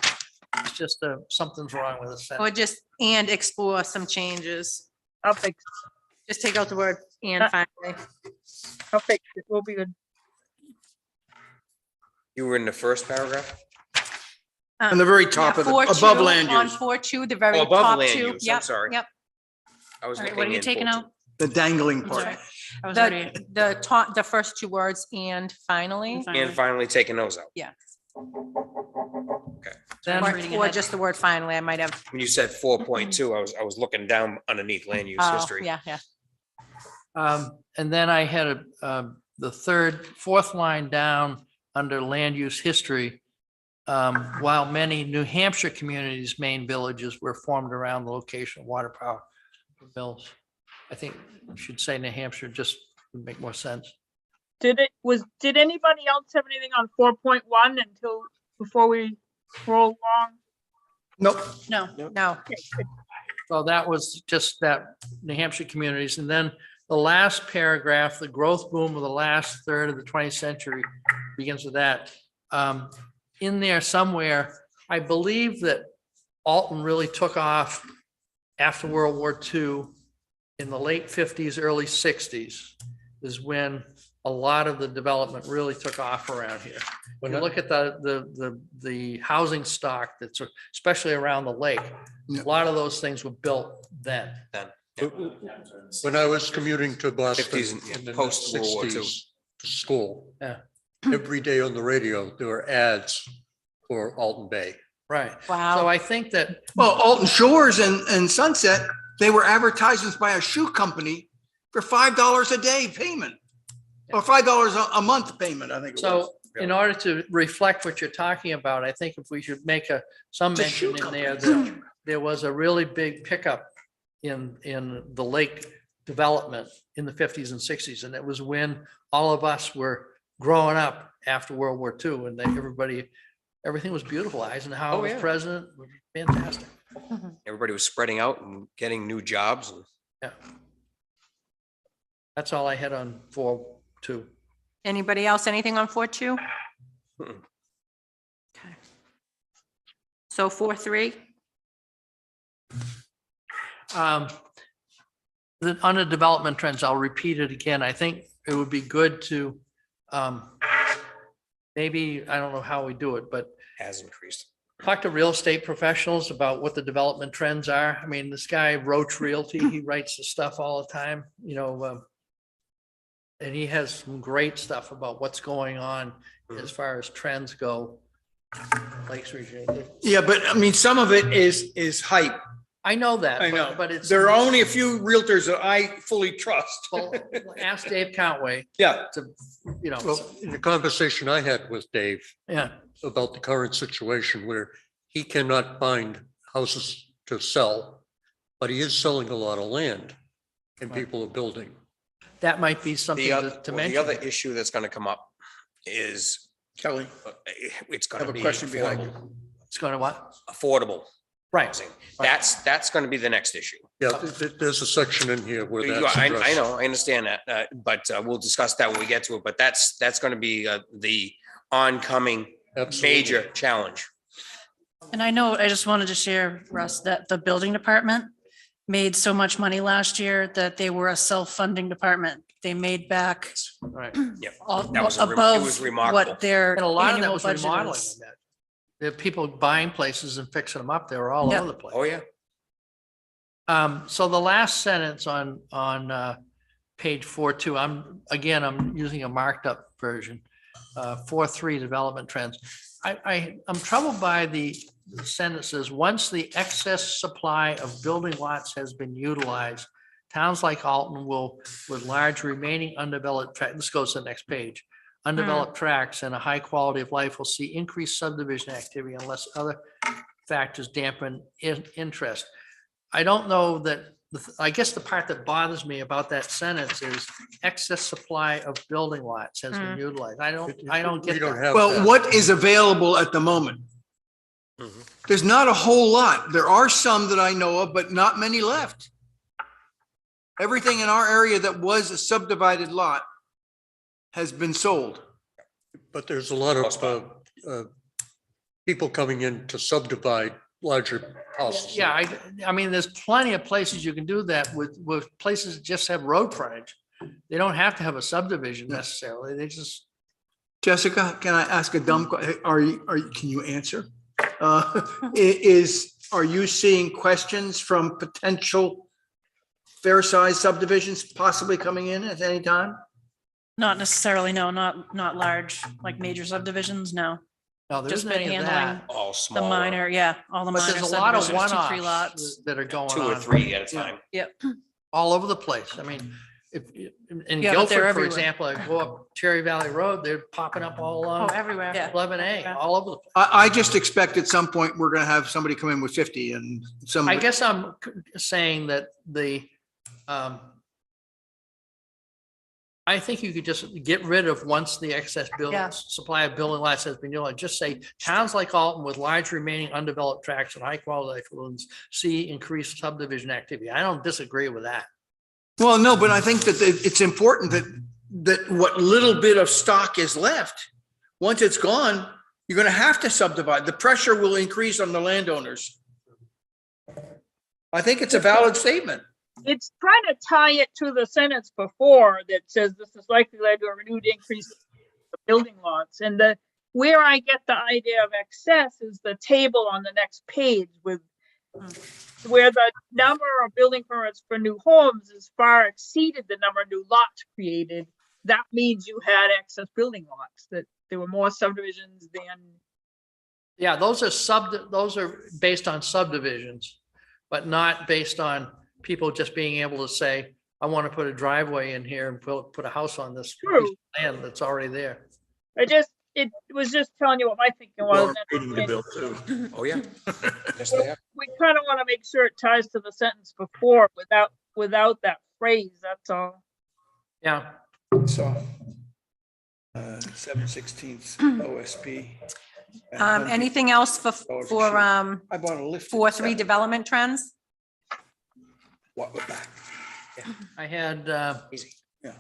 It's just something's wrong with the Or sentence. just, and explore some changes. I'll fix Just take out the word and finally. it. We'll be good. You were in the first paragraph? On the very top of the, above land On use, 4.2, the very Oh, above top land two. use, I'm Yep, sorry. Yep. I was All right, looking what are you in taking 14. out? the dangling I'm part. sorry. I was already. The top, the first two words and finally, And finally taking those out. yeah. Then- I'm reading Or ahead. just the word finally, I might have. When you said 4.2, I was looking down underneath land use Oh, history. yeah, yeah. And then I had the fourth line down under land use history. While many New Hampshire communities' main villages were formed around the location of water power mills. I think you should say New Hampshire, just would make more sense. Did anybody else have anything on 4.1 before we roll along? Nope. No, No, Well, that was just that New Hampshire communities. And then the last paragraph, the growth boom of the last third of the 20th century begins with that. In there somewhere, I believe that Alton really took off after World War II in the late 50s, early 60s is when a lot of the development really took off around here. When you look at the housing stock that's especially around the lake, a lot of those things were built then. When I was commuting to Boston 50s and, yeah, in the post World War II. 60s to school, Yeah. every day on the radio, there were ads for Alton Bay. Right. wow. So I think that, Well, Alton Shores and Sunset, they were advertisements by a shoe company for $5 a day payment. Or $5 a month payment, I think it was. so in order to reflect what you're talking about, I think if we should make some It's a mention shoe in there company. that there was a really big pickup in the lake development in the 50s and 60s. And it was when all of us were growing up after World War II and everything was beautiful. Eisenhower Oh, was yeah. president, fantastic. Everybody was spreading out and getting new jobs. Yeah. That's all I had on 4.2. Anybody else, anything on 4.2? Mm-mm. Okay. So 4.3, On the development trends, I'll repeat it again. I think it would be good to maybe, I don't know how we do it, but Has increased. talk to real estate professionals about what the development trends are. I mean, this guy Roach Realty, he writes the stuff all the time, and he has some great stuff about what's going on as far as trends go. Lakes region. Yeah, but I mean, some of it is hype. I know that. I know, But it's. there are only a few realtors that I fully trust. Well, ask Dave Countway Yeah. to, Well, in the conversation I had with Dave yeah, about the current situation where he cannot find houses to sell, but he is selling a lot of land and people are building. that might be something The to other, to the mention. other issue that's gonna come up is Kelly, it's I have gonna a be question behind affordable. you. It's going to what? Affordable Right. housing. That's gonna be the next issue. Yeah, there's a section in here where that's I addressed. know, I understand that, but we'll discuss that when we get to it, but that's gonna be the oncoming Absolutely. major challenge. And I know, I just wanted to share, Russ, that the building department made so much money last year that they were a self-funding department. They made back Right. Yep. all That was it was above remarkable. what their And a lot of that annual was budget remodeling. is. I bet. There are people buying places and fixing them up. They were all Yeah. over the place. Oh, yeah. So the last sentence on page 4.2, I'm using a marked up version. 4.3 development trends. I'm troubled by the sentences, once the excess supply of building lots has been utilized, towns like Alton will, with large remaining undeveloped tract, this goes to the next page. Undeveloped tracts and a high quality of life will see increased subdivision activity unless other factors dampen interest. I don't know that, I guess the part that bothers me about that sentence is excess supply of building lots has been utilized. I don't We get don't that. have well, that. what is available at the moment? There's not a whole lot. There are some that I know of, but not many left. Everything in our area that was a subdivided lot has been sold. But there's a lot Most of people coming in to subdivide larger houses. Yeah, I mean, there's plenty of places you can do that with places that just have road frontage. They don't have to have a subdivision necessarily. They just, Jessica, can I ask a dumb question? Can you answer? Are you seeing questions from potential fair size subdivisions possibly coming in at any time? Not necessarily, no, not large, like major subdivisions, no. no, there Just isn't been any of handling that. All the small. minor, yeah, all the But minor there's a lot of subdivisions, 2, 3 one-offs lots. that are going Two or on three at a time. Yep. all over the place. I mean, if, in Yeah, but they're Guilford, for everywhere. example, I go up Cherry Valley Road, they're popping up all Oh, along everywhere. Yeah. 11A, Yeah. all over the place. I just expect at some point we're gonna have somebody come in with 50 and some. I guess I'm saying that I think you could just get rid of once the excess Yeah. supply of building lots has been utilized, just say towns like Alton with large remaining undeveloped tracts and high quality affluents see increased subdivision activity. I don't disagree with that. Well, no, but I think that it's important that what little bit of stock is left, once it's gone, you're gonna have to subdivide. The pressure will increase on the landowners. I think it's a valid statement. It's trying to tie it to the sentence before that says this is likely led to a renewed increase in the building lots. And where I get the idea of excess is the table on the next page with where the number of building permits for new homes is far exceeded the number of new lots created. That means you had excess building lots, that there were more subdivisions than. Yeah, those are based on subdivisions, but not based on people just being able to say, I want to put a driveway in here and put a house on this piece True. of land that's already there. It was just telling you what my thinking was. Oh, yeah. Yes, they are. We kind of want to make sure it ties to the sentence before without that phrase, that's all. Yeah. So. 7/16 OSP. Anything else for I bought a lift. 4.3 development trends? What was that? I had Easy. Yeah.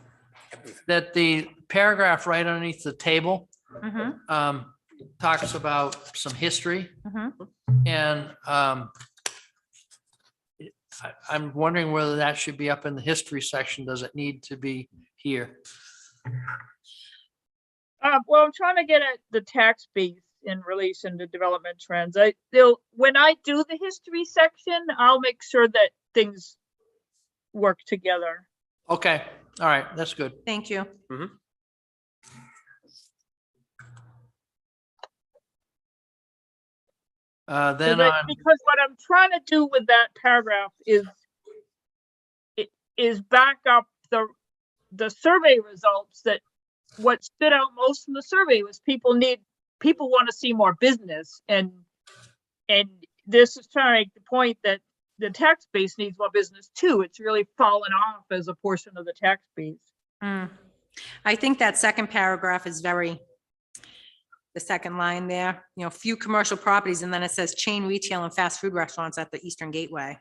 that the paragraph right underneath the table Mhm. talks about some history. Mhm. And I'm wondering whether that should be up in the history section. Does it need to be here? Well, I'm trying to get at the tax base in relation to development trends. When I do the history section, I'll make sure that things work together. Okay, all right, that's good. Thank you. Then on, Because what I'm trying to do with that paragraph is back up the survey results, that what stood out most in the survey was people want to see more business, and this is trying to make the point that the tax base needs more business too. It's really fallen off as a portion of the tax base. I think that second paragraph is the second line there, few commercial properties, and then it says chain retail and fast food restaurants at the Eastern Gateway.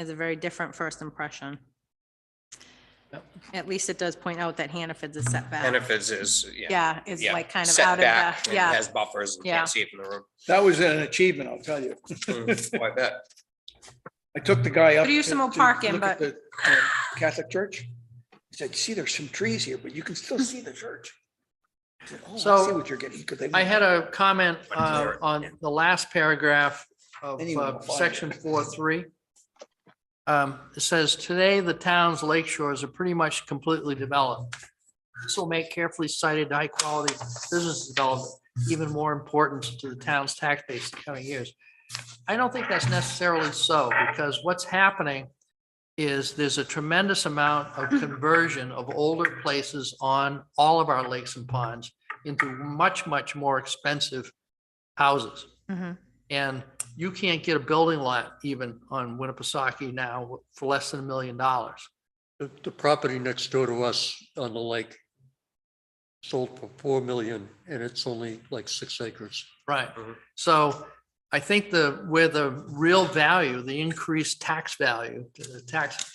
Is a very different first impression. Yep. At least it does point out that Hannaford's is set back. Benefits is, Is yeah, like kind of set out of back the, and has buffers and Yeah. can't see it from the room. That was an achievement, I'll tell you. I bet. I took the guy up. Could use some more to parking, look at but- the, Catholic church. He said, see, there's some trees here, but you can still see the church. I said, oh, I So, see what you're getting. 'cause they I had a comment Clear it. on the last paragraph of Anyone will find section it. 4.3. It says, today, the town's lake shores are pretty much completely developed. This will make carefully cited high-quality business development even more important to the town's tax base in the coming years. I don't think that's necessarily so, because what's happening is there's a tremendous amount of conversion of older places on all of our lakes and ponds into much, much more expensive houses. And you can't get a building lot even on Winnipesaukee now for less than $1 million. The property next door to us on the lake sold for 4 million and it's only like 6 acres. Right. So I think where the real value, the increased tax value, the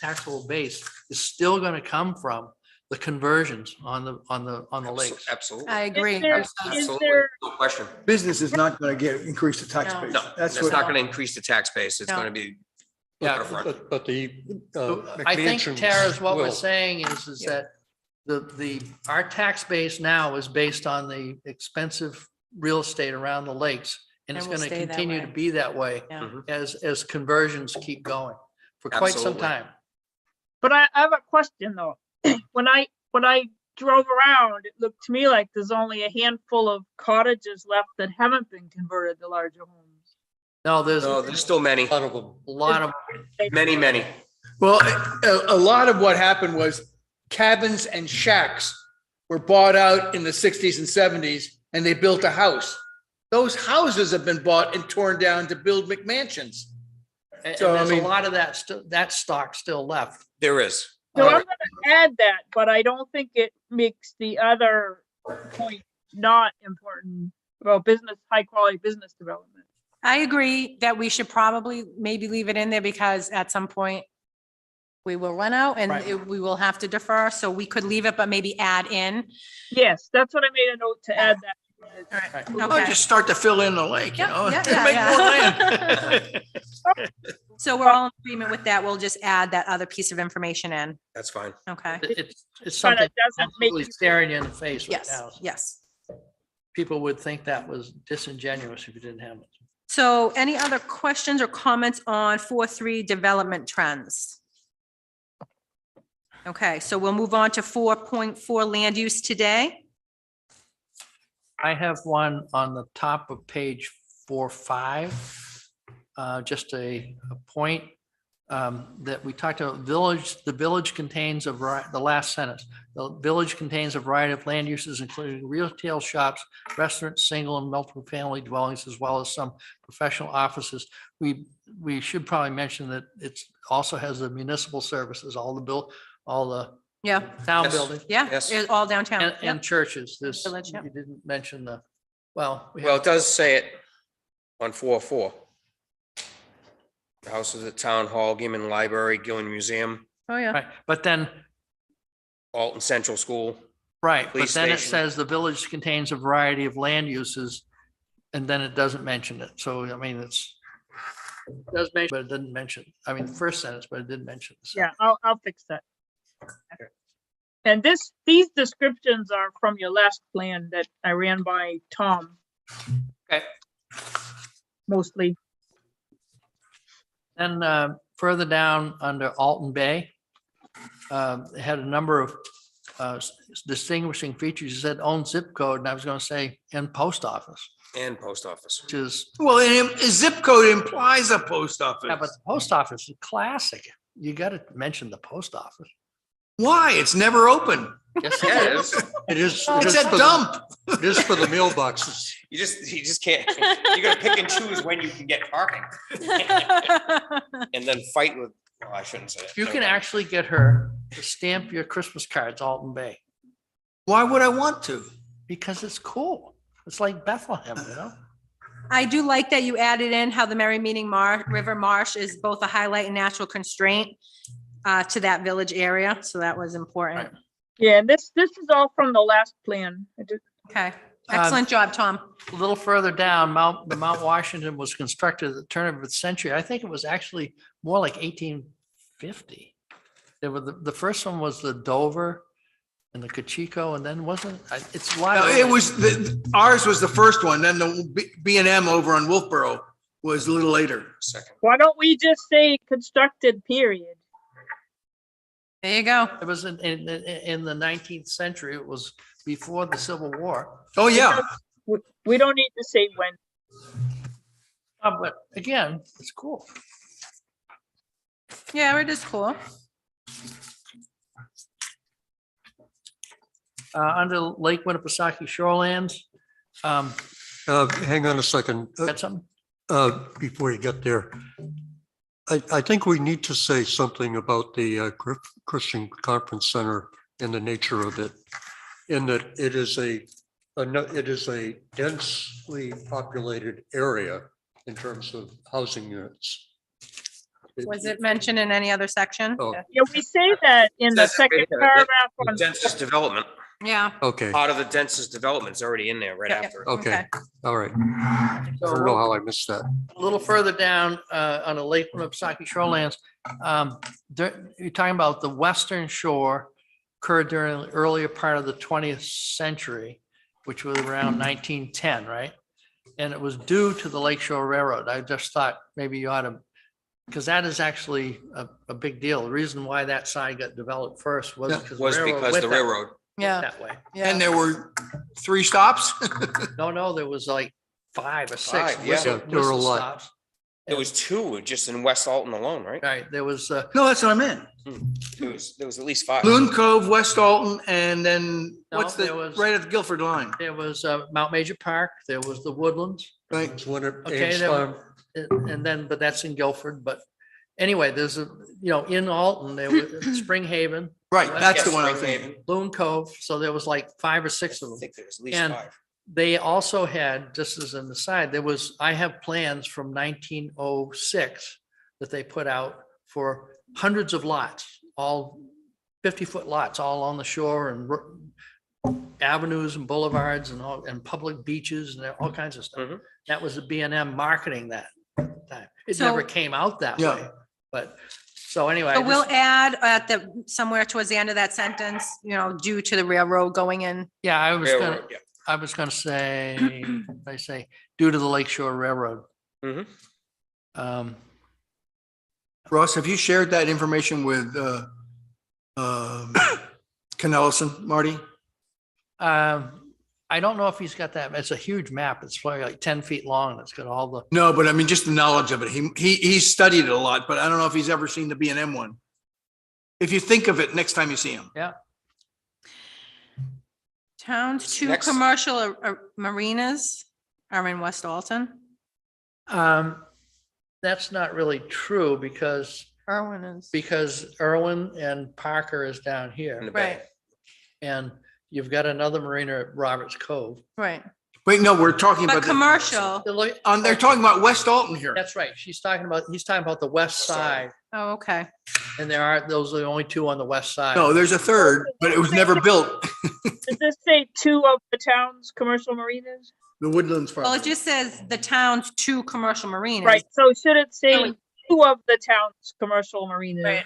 taxable base is still going to come from the conversions on the lakes. Absolutely. I agree. Is there- Absolutely. No question. Business is not going to increase the tax No. base. No, That's it's what, not going to increase the tax base. It's No. going to be. Yeah, But the I think, McMansions Tara's, what we're will. saying is that our tax base now is based on the expensive real estate around the lakes. And it's And will going to stay that continue to way. be that way Yeah. as conversions keep going for quite some Absolutely. time. But I have a question though. When I drove around, it looked to me like there's only a handful of cottages left that haven't been converted to larger homes. No, there's No, there's still many, A lot of them. a lot of, many. well, a lot of what happened was cabins and shacks were bought out in the 60s and 70s and they built a house. Those houses have been bought and torn down to build McMansions. and So, I there's a mean- lot of that stock still left. There is. So All I'm right. gonna add that, but I don't think it makes the other point not important about high quality business development. I agree that we should probably maybe leave it in there because at some point we will run out and Right. we will have to defer. So we could leave it, but maybe add in. Yes, that's what I made a note to add that. Right. Oh, Okay. just start to fill in the lake, you Yep, know? yeah, Make yeah, more yeah. land. So we're all in agreement with that. We'll just add that other piece of information in. That's fine. Okay. It's Kinda something doesn't make absolutely you- staring you in the face right Yes, now. yes. People would think that was disingenuous if you didn't have it. So any other questions or comments on 4.3 development trends? Okay, so we'll move on to 4.4 land use today. I have one on the top of page 4.5. Just a point that we talked about the village contains the last sentence. The village contains a variety of land uses, including retail shops, restaurants, single and multiple family dwellings, as well as some professional offices. We should probably mention that it's also has the municipal services, all the Yeah, town Yes. buildings yeah, Yes. it's all downtown. and Yep. churches. This, Village, yep. you didn't mention well, we Well, have, it does say it on 4.4. The houses at Town Hall, Gilman Library, Gilman Museum, Oh, yeah. right, but then, Alton Central School. right, but Police then it station. says the village contains a variety of land uses, and then it doesn't mention it. So, I mean, it does mention, but it didn't mention, I mean, the first sentence, but it didn't mention. the second. Yeah, I'll fix that. And these descriptions are from your last plan that I ran by Tom. Okay. Mostly. Then further down under Alton Bay, it had a number of distinguishing features. It said own zip code, and I was going to say and post office, And post office. which is, Well, a zip code implies a post office. yeah, but the post office is classic. You got to mention the post office. Why? It's never open. Yes, Yeah, it it is. is. It is. It's a dump. It is for the mailboxes. You just can't, you gotta pick and choose when you can get parking and then fight with, well, I shouldn't say it. You can actually get her to stamp your Christmas cards Alton Bay Why would I want to? because it's cool. It's like Bethlehem, you know? I do like that you added in how the Merry Meeting River Marsh is both a highlight and natural constraint to that village area. So that was important. Right. Yeah, this is all from the last plan. Okay. Excellent job, Tom. A little further down, the Mount Washington was constructed at the turn of the century. I think it was actually more like 1850. There were the first one was the Dover and the Cocheco, and then wasn't, it's a lot. No, it was, ours was the first one, then the B and M over on Wolfboro was a little later. Second. Why don't we just say constructed period? There you go. It was in the 19th century. It was before the Civil War. Oh, yeah. We don't need to say when. But again, it's cool. Yeah, it is cool. Under Lake Winnipesaukee shorelands, Hang on a second. got something? Before you get there. I think we need to say something about the Christian Conference Center and the nature of it. In that it is a densely populated area in terms of housing units. Was it mentioned in any other section? Oh, Yeah, we say that in the That's second right, paragraph The on densest development, Yeah. okay, part of the densest development's already in there right Yeah. after. it. okay, all right. I don't know how I missed that. A little further down on the Lake Winnipesaukee shorelands, you're talking about the western shore occurred during the earlier part of the 20th century, which was around 1910, right? And it was due to the Lakeshore Railroad. I just thought maybe you ought to, because that is actually a big deal. The reason why that side got developed first was Yeah. because Was because the railroad, Yeah. that way. And there were 3 stops? No, there was like 5 or 6. Five, yeah. whistle- There were a whistle lot. stops. there was 2 just in West Alton alone, right? Right, there was, No, that's what I meant. There was at least 5. Loon Cove, West Alton, and then No, what's there was- right at the Guilford line, there was Mount Major Park, there was the Woodlands. right? It's when it- Okay, Ames there- Farm. And then, but that's in Guilford, but anyway, there's in Alton, there was Spring Haven, Right, that's the Yes, one I was Spring thinking. Haven. Loon Cove, so there was like 5 or 6 of I them. think there was at least And 5. They also had, just as an aside, I have plans from 1906 that they put out for hundreds of lots, all 50-foot lots, all on the shore and avenues and boulevards and public beaches and all kinds of stuff. Mhm. That was the B&M marketing that time. It So- never came out that Yeah. way, but, so anyway. So I we'll just- add somewhere towards the end of that sentence, due to the railroad going in. Yeah, Railroad, yeah. I was gonna say, I say, due to the Lakeshore Railroad. Mhm. Um, Ross, have you shared that information with Canellison, Marty? I don't know if he's got that. It's a huge map. It's probably like 10 feet long. and It's got all the, No, but I mean, just the knowledge of it. He's studied it a lot, but I don't know if he's ever seen the B and M one. If you think of it next time you see him. Towns, 2 Next. commercial marinas are in West Alton. that's not really true because Irwin is. Irwin and Parker is down In here. the Right, bay. And you've got another marina at Roberts Cove. right. Wait, no, we're talking But about, commercial, they're talking about West Alton here. That's right. He's talking about the west side. oh, okay. And those are the only 2 on the west side. No, there's a third, but it was never built. Does this say 2 of the town's commercial marinas? The Woodlands Well, Farm. it just says the town's 2 commercial marinas. Right, so should it say Really? 2 of the town's commercial marinas? Right,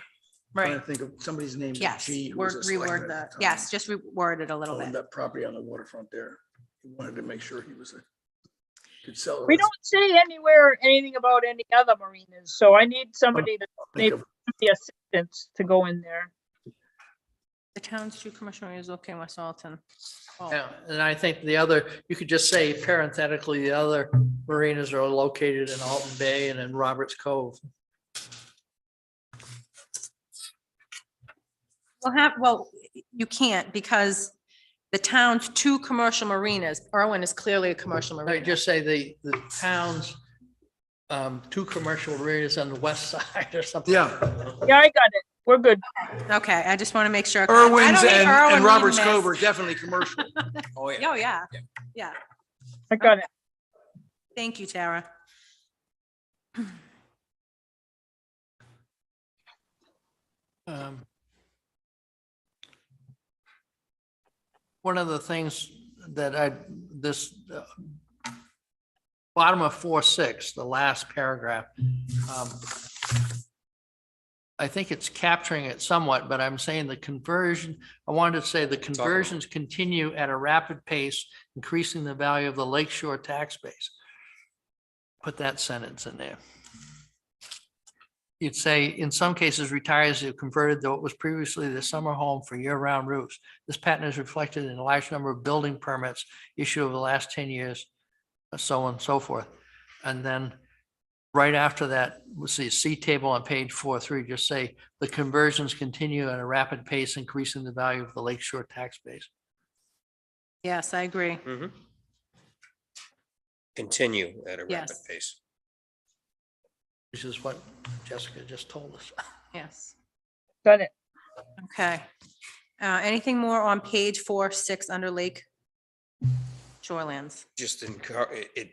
Trying right. to think of somebody's name. Yes, reword that. Yes, just reword it a little Owned bit. that property on the waterfront there. He wanted to make sure he was a Could sell We it. don't say anywhere anything about any other marinas, so I need somebody to Think maybe of- the assistance to go in there. The town's two commercial areas located in West Alton. Oh, Yeah, and I think the other, you could just say parenthetically, the other marinas are located in Alton Bay and in Roberts Cove. Well, you can't because the town's two commercial marinas, Irwin is clearly a commercial I marina. just say the town's two commercial marinas on the west side or something. Yeah, Yeah, I got it. We're good. Okay, I just want to make sure. I Irwin's don't need Irwin and Roberts reading Cove this. are definitely commercial. Oh, yeah. Oh, yeah, yeah. I got it. Thank you, Tara. One of the things that bottom of 4.6, the last paragraph, I think it's capturing it somewhat, but I'm saying the conversion, I wanted to say the conversions continue at a rapid pace, increasing the value of the lakeshore tax base. Put that sentence in there. You'd say, in some cases, retirees have converted though it was previously the summer home for year-round roofs. This pattern is reflected in a large number of building permits issued over the last 10 years, so on and so forth. And then right after that, we'll see a C table on page 4.3, just say the conversions continue at a rapid pace, increasing the value of the lakeshore tax base. Yes, I agree. Mhm. Continue at a rapid Yes. pace. Which is what Jessica just told us. Yes. Got it. Okay. Anything more on page 4.6 under lake shorelands? Just it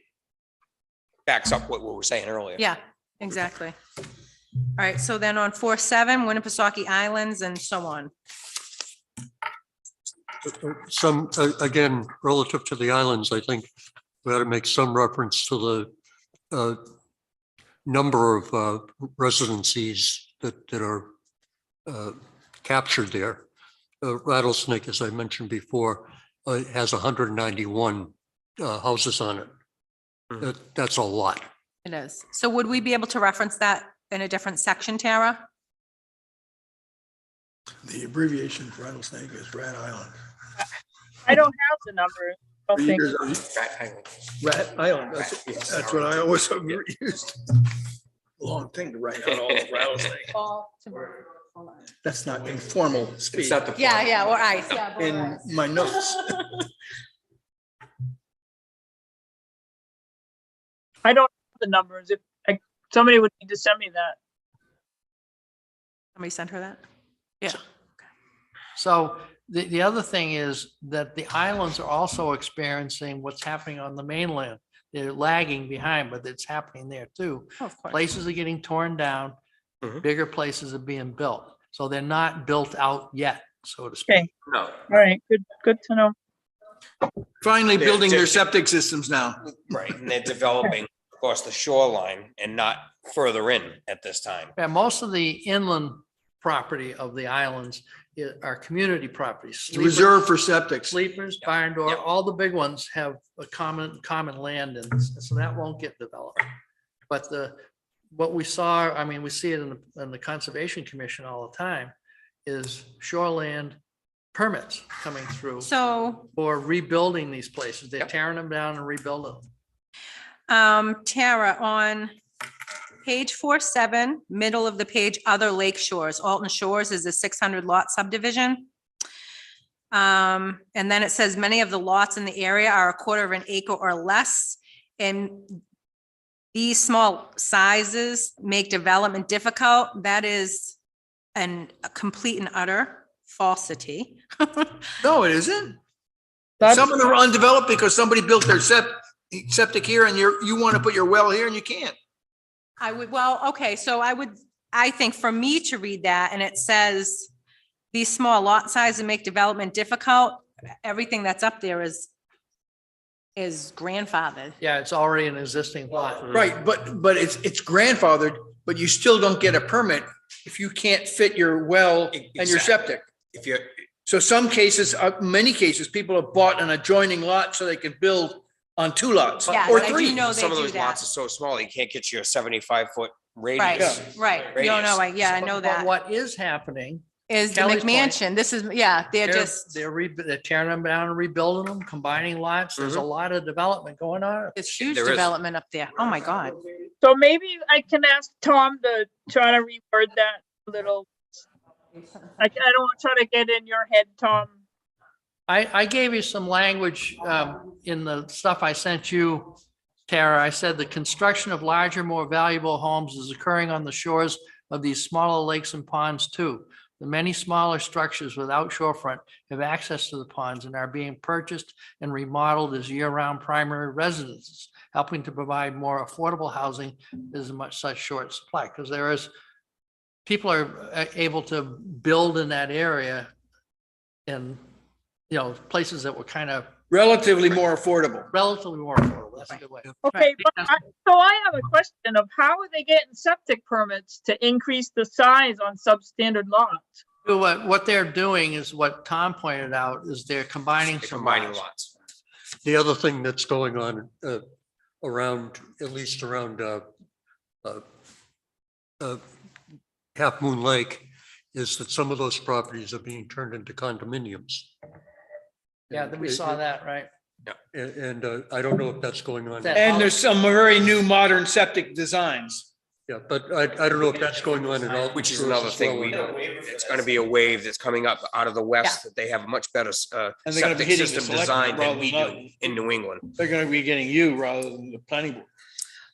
backs up what we were saying earlier. Yeah, exactly. All right, so then on 4.7, Winnipesaukee Islands and so on. Some, again, relative to the islands, I think we ought to make some reference to the number of residencies that are captured there. Rattlesnake, as I mentioned before, has 191 houses on it. Mhm. That's a lot. It is. So would we be able to reference that in a different section, Tara? The abbreviation for rattlesnake is Rat Island. I don't have the number. I don't think. Rat Island, that's what I always used. Long thing to write out all the rattlesnake. That's not informal speech Yeah, or ice. Yeah, both in ice. my notes. I don't have the numbers. If somebody would need to send me that. Somebody sent her that? Yeah. So the other thing is that the islands are also experiencing what's happening on the mainland. They're lagging behind, but it's happening there too. Oh, of course. Places are getting torn down, Mhm. bigger places are being built. So they're not built out yet, so to speak. Okay. No, All right. Good to know. Finally They're building their different. septic systems now. right, and they're developing across the shoreline and not further in at this time. Yeah, most of the inland property of the islands are community properties. Sleepers- Reserved for septics. Sleepers, barn door, Yep. all the big ones have a common land, and so that won't get developed. But what we saw, I mean, we see it in the Conservation Commission all the time, is shoreland permits coming through So, for rebuilding these places. They're Yep. tearing them down and rebuilding them. Tara, on page 4.7, middle of the page, other lake shores, Alton Shores is a 600 lot subdivision. And then it says many of the lots in the area are a quarter of an acre or less. And these small sizes make development difficult. That is a complete and utter falsity. No, it isn't. That's- Some of them are undeveloped because somebody built their septic here and you want to put your well here and you can't. Okay, so I think for me to read that and it says these small lot sizes make development difficult, everything that's up there is grandfathered. Yeah, it's already an existing lot. Right, but it's grandfathered, but you still don't get a permit if you can't fit your well and your Exactly. septic. If you're, So some cases, many cases, people have bought an adjoining lot so they can build on 2 lots Yes, or I do 3. know they Some of do those lots that. are so small, you can't get your 75-foot Right, radius. right. No, no, Radius. I know But that. what is happening, Is the Kelly's point- McMansion. This is, yeah, they're just, they're tearing them down and rebuilding them, combining lots. There's a lot of development going on. it's huge There is. development up there. Oh, my God. So maybe I can ask Tom to try to reword that a little. I don't want to try to get in your head, Tom. I gave you some language in the stuff I sent you, Tara. I said the construction of larger, more valuable homes is occurring on the shores of these smaller lakes and ponds too. The many smaller structures without shorefront have access to the ponds and are being purchased and remodeled as year-round primary residences, helping to provide more affordable housing. There's much such short supply because people are able to build in that area in, places that were kind of Relatively more affordable. relatively more affordable. That's a good way. Okay, but so I have a question of how are they getting septic permits to increase the size on substandard lots? So what they're doing is what Tom pointed out is they're combining They're some combining lots. lots. The other thing that's going on around, at least around Half Moon Lake, is that some of those properties are being turned into condominiums. Yeah, we saw that, right? And I don't know if that's going on. That- And there's some very new modern septic designs. Yeah, but I don't know if that's going on in all. Which is stores another as thing, well. it's gonna be a wave that's coming up out of the west, that they have much better And they're gonna be septic hitting the system select design rather than we than do in New England. They're gonna be getting you rather than the planning board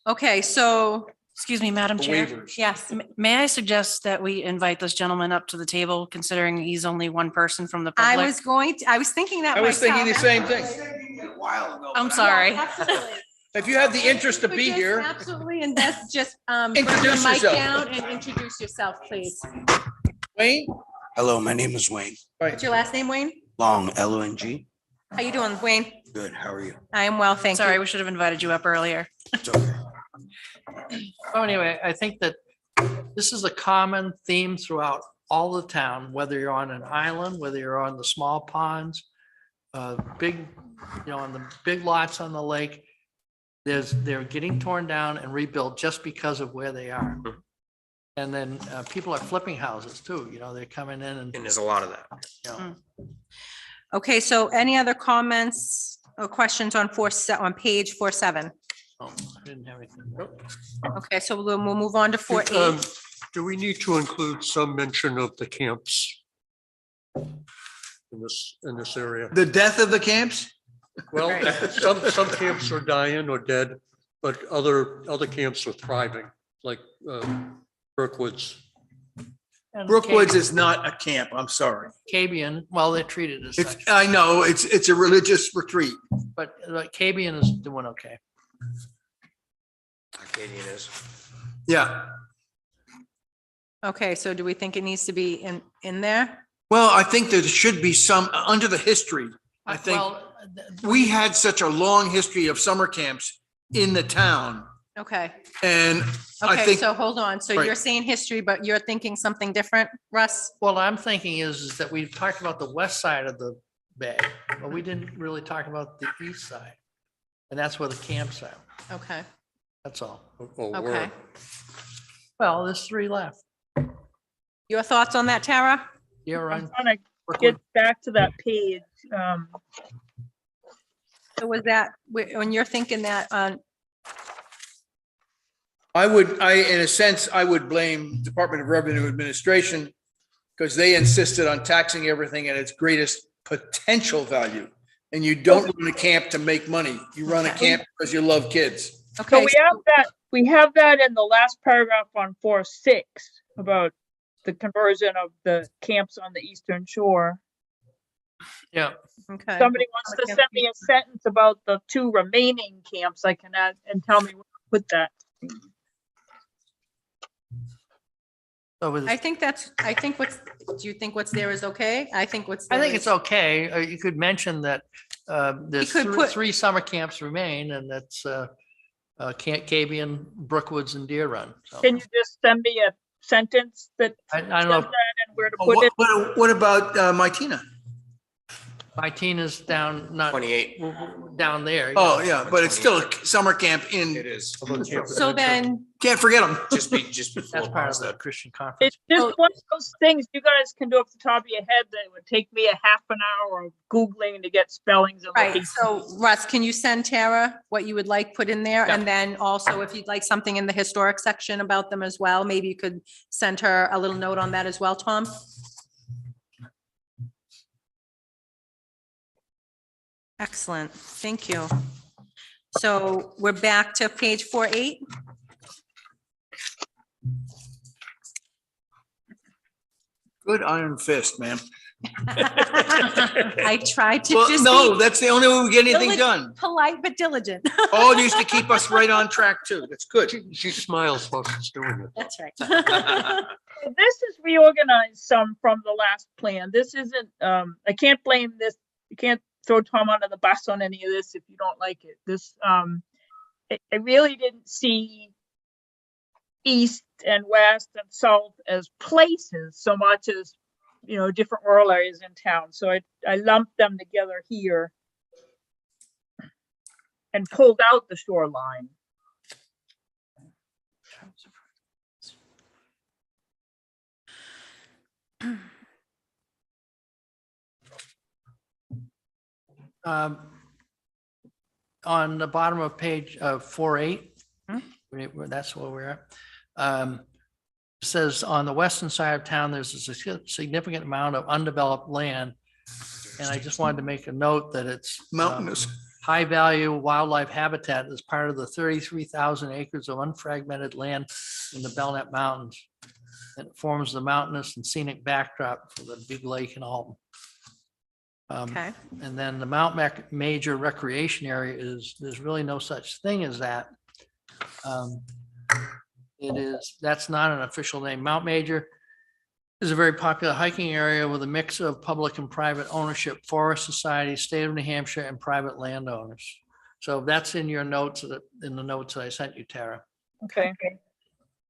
Okay, so, Excuse me, Madam for Chair. waivers. yes. May I suggest that we invite this gentleman up to the table, considering he's only one person from the I public? was thinking that I was thinking the myself. same thing. I'm sorry. Absolutely. If you have the interest to But be just here, Absolutely, and that's just, bring the Introduce mic yourself. down and introduce yourself, please. Wayne, Hello, my name is Wayne What's your last name, Wayne? Long, Long. How you doing, Wayne? Good, how are you? I am well, thank Sorry, you. we should have invited you up earlier. It's okay. So anyway, I think that this is a common theme throughout all the town, whether you're on an island, whether you're on the small ponds, big, on the big lots on the lake. They're getting torn down and rebuilt just because of where they are. And then people are flipping houses too, they're coming in And and, there's a lot of that. Okay, so any other comments or questions on page 4.7? oh, I didn't have anything. Okay, so we'll move on to 4.8. Do we need to include some mention of the camps in this area? The death of the camps? Well, some camps are dying or dead, but other camps are thriving, like Brookwoods. And Brookwoods is not a camp, I'm sorry. Cabian, well, they're treated as It's, such, I know, it's a religious retreat. but Cabian is doing okay. Arcadian is. Yeah. Okay, so do we think it needs to be in there? Well, I think there should be some, under the history, I think Well, we had such a long history of summer camps in the town. Okay, And I okay, think, so hold on. So Right. you're saying history, but you're thinking something different, Russ? What I'm thinking is that we talked about the west side of the bay, but we didn't really talk about the east side. And that's where the camps are. Okay, That's all. okay. Well, there's 3 left. Your thoughts on that, Tara? You're I'm on. trying to get back to that page. So was that, when you're thinking that, in a sense, I would blame Department of Revenue Administration because they insisted on taxing everything at its greatest potential value. And you don't run a camp to make money. You run a camp because you love kids. So okay, we have that in the last paragraph on 4.6 about the conversion of the camps on the eastern shore. Yeah. okay. Somebody wants to send me a sentence about the 2 remaining camps. I can add and tell me where to put that. So with- I think do you think what's there is okay? I think what's. I there think is- it's okay. You could mention that there's could put- 3 summer camps remain, and that's Camp Cabian, Brookwoods, and Deer Run. So Can you just send me a sentence that I says don't that know. and where to put it? what about Mytina? My teen is down, not 28. down there. Oh, yeah, but it's still a summer camp It in, is. So then, can't forget them. Just before That's part of the Homestead. Christian It's conference. just one of those things you guys can do off the top of your head that would take me a half an hour of Googling to get spellings and right, looking. so Russ, can you send Tara what you would like put in there? Yeah. And then also if you'd like something in the historic section about them as well, maybe you could send her a little note on that as well, Tom? Excellent, thank you. So we're back to page 4.8. Good iron fist, man. I tried to Well, just no, be that's the only way we get anything done. polite but diligent. Oh, it used to keep us right on track too. That's good. She smiles while she's doing it. That's right. This is reorganized some from the last plan. This isn't, I can't blame this. You can't throw Tom under the bus on any of this if you don't like it. This, I really didn't see east and west and south as places so much as, you know, different rural areas in town. So I lumped them together here and pulled out the shoreline. On the bottom of page 4.8, Hmm. that's where we're at. Says on the western side of town, there's a significant amount of undeveloped land. And I just wanted to make a note that it's Mountainous. high value wildlife habitat as part of the 33,000 acres of unfragmented land in the Belknap Mountains. It forms the mountainous and scenic backdrop for the big lake in Alton. Okay, And then the Mount Major Recreation Area there's really no such thing as that. That's not an official name. Mount Major is a very popular hiking area with a mix of public and private ownership, forest society, state of New Hampshire, and private landowners. So that's in your notes, in the notes that I sent you, Tara. Okay.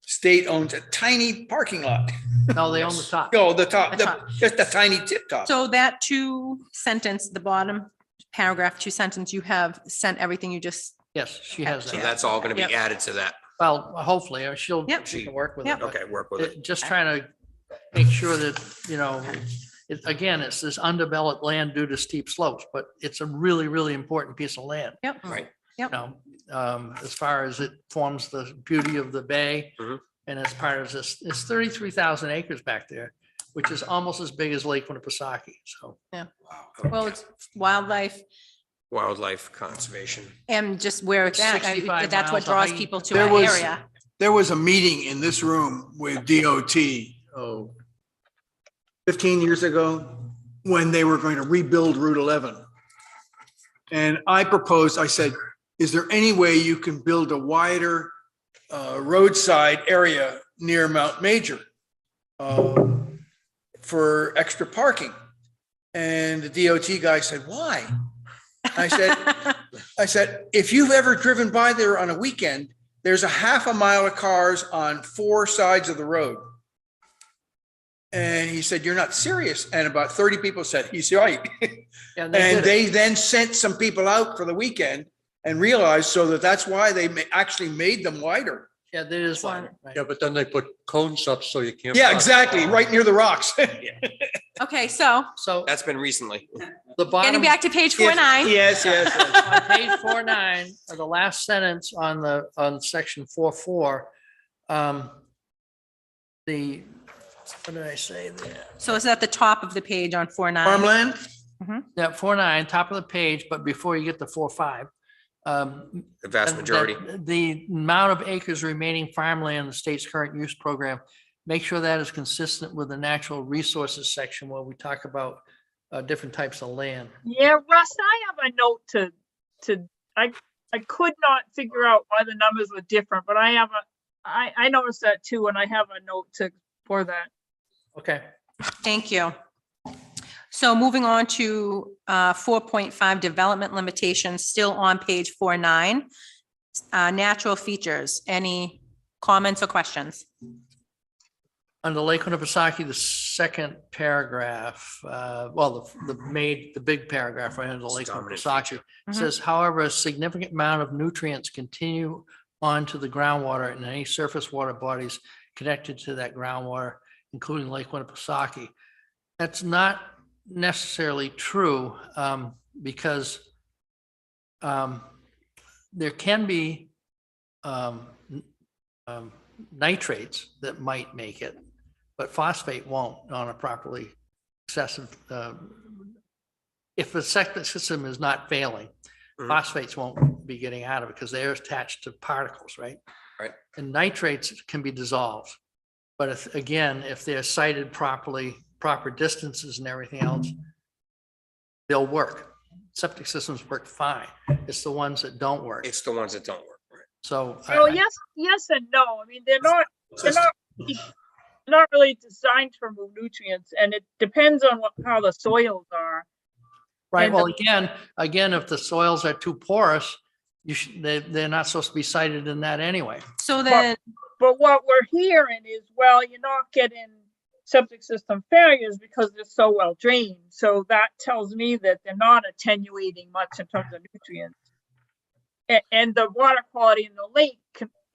State owns a tiny parking lot. No, they own the top. Oh, the top, The top. just a tiny tip top. so that 2 sentence, the bottom paragraph, 2 sentence, you have sent everything you just, Yes, she has So that. that's all going to Yep. be added to that. Well, hopefully, she Yep. can work with it. Yep. but Okay, work with it. Just trying to make sure that, you know, again, it's this undeveloped land due to steep slopes, but it's a really, really important piece of land. yep. Right. You know, as far as it forms the beauty of the bay. Mhm. And as part of this, it's 33,000 acres back there, which is almost as big as Lake Winnipesaukee. So, Wow. Well, Okay. it's wildlife Wildlife conservation. and just where it's at, 65 that's what miles of draws height. people to There our was- area. There was a meeting in this room with DOT, 15 years ago, when they were going to rebuild Route 11. And I proposed, I said, is there any way you can build a wider roadside area near Mount Major for extra parking? And the DOT guy said, why? I said, if you've ever driven by there on a weekend, there's a half a mile of cars on 4 sides of the road. And he said, you're not serious. And about 30 people said, he's right. and And did it. they then sent some people out for the weekend and realized that's why they actually made them wider. Yeah, that is fine. right. Yeah, but then they put cones up so you can't. Yeah, park. exactly, right near the rocks. Okay, so So That's been recently. the bottom. getting back to page 4.9. Yes, yes. On page 4.9, the last sentence on section 4.4, what did I say there? So it's at the top of the page on 4.9. Farmland? Yeah, 4.9, top of the page, but before you get to 4.5. The vast majority. The amount of acres remaining farmland in the state's current use program, make sure that is consistent with the natural resources section where we talk about different types of land. Yeah, Russ, I have a note I could not figure out why the numbers were different, but I noticed that too, and I have a note for that. Okay. Thank you. So moving on to 4.5 development limitations, still on page 4.9. Natural features, any comments or questions? Under Lake Winnipesaukee, the second paragraph, well, the big paragraph right under Lake Dominant Winnipesaukee says, however, a significant amount of nutrients continue onto the groundwater and any surface water bodies connected to that groundwater, including Lake Winnipesaukee. That's not necessarily true, because there can be nitrates that might make it, but phosphate won't on a properly excessive. If the septic system is not failing, phosphates won't be getting out of it because they're attached to particles, right? Right. And nitrates can be dissolved. But if they're sited properly, proper distances and everything else, they'll work. Septic systems work fine. It's the ones that don't work. It's the ones that don't work, right? So. Well, yes and no. I mean, they're not really designed to remove nutrients, and it depends on how the soils are. Right, And well, again, if the soils are too porous, they're not supposed to be sited in that anyway. So then, But what we're hearing is, well, you're not getting septic system failures because they're so well drained. So that tells me that they're not attenuating much in terms of nutrients. And the water quality in the lake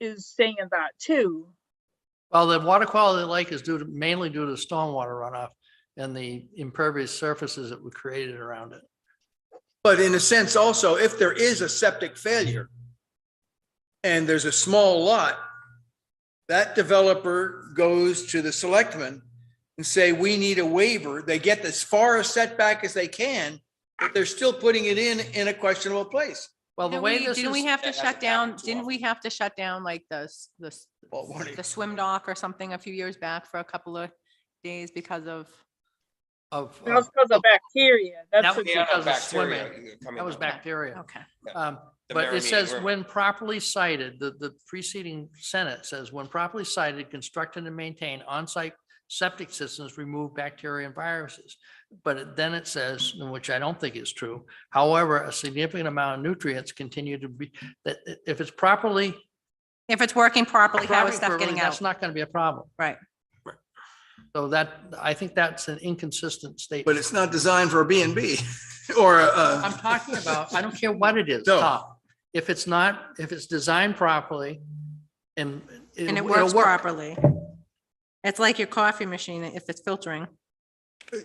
is saying that too. Well, the water quality of the lake is mainly due to stormwater runoff and the impervious surfaces that were created around it. But in a sense also, if there is a septic failure and there's a small lot, that developer goes to the selectmen and say, we need a waiver. They get as far a setback as they can, but they're still putting it in a questionable place. Well, the way this didn't we is, have to that shut hasn't down, happened too didn't we often. have to shut down like the swim dock or something a few years back for a couple of days because of? That's because of bacteria. that That's was what- because of Bacteria swimming. coming That was down. bacteria. Okay. Um, The But it Merrimack says River. when properly cited, the preceding sentence says, when properly cited, constructed and maintained on-site septic systems remove bacteria and viruses. But then it says, which I don't think is true, however, a significant amount of nutrients continue to be, that if it's properly. If it's working properly, how is stuff properly, getting that's out? not going to be a problem. Right. So I think that's an inconsistent But statement. it's not designed for a B and B or I'm talking about, I don't care what it is, No. Tom. If it's designed properly and. And it it'll works work. properly. It's like your coffee machine if it's filtering.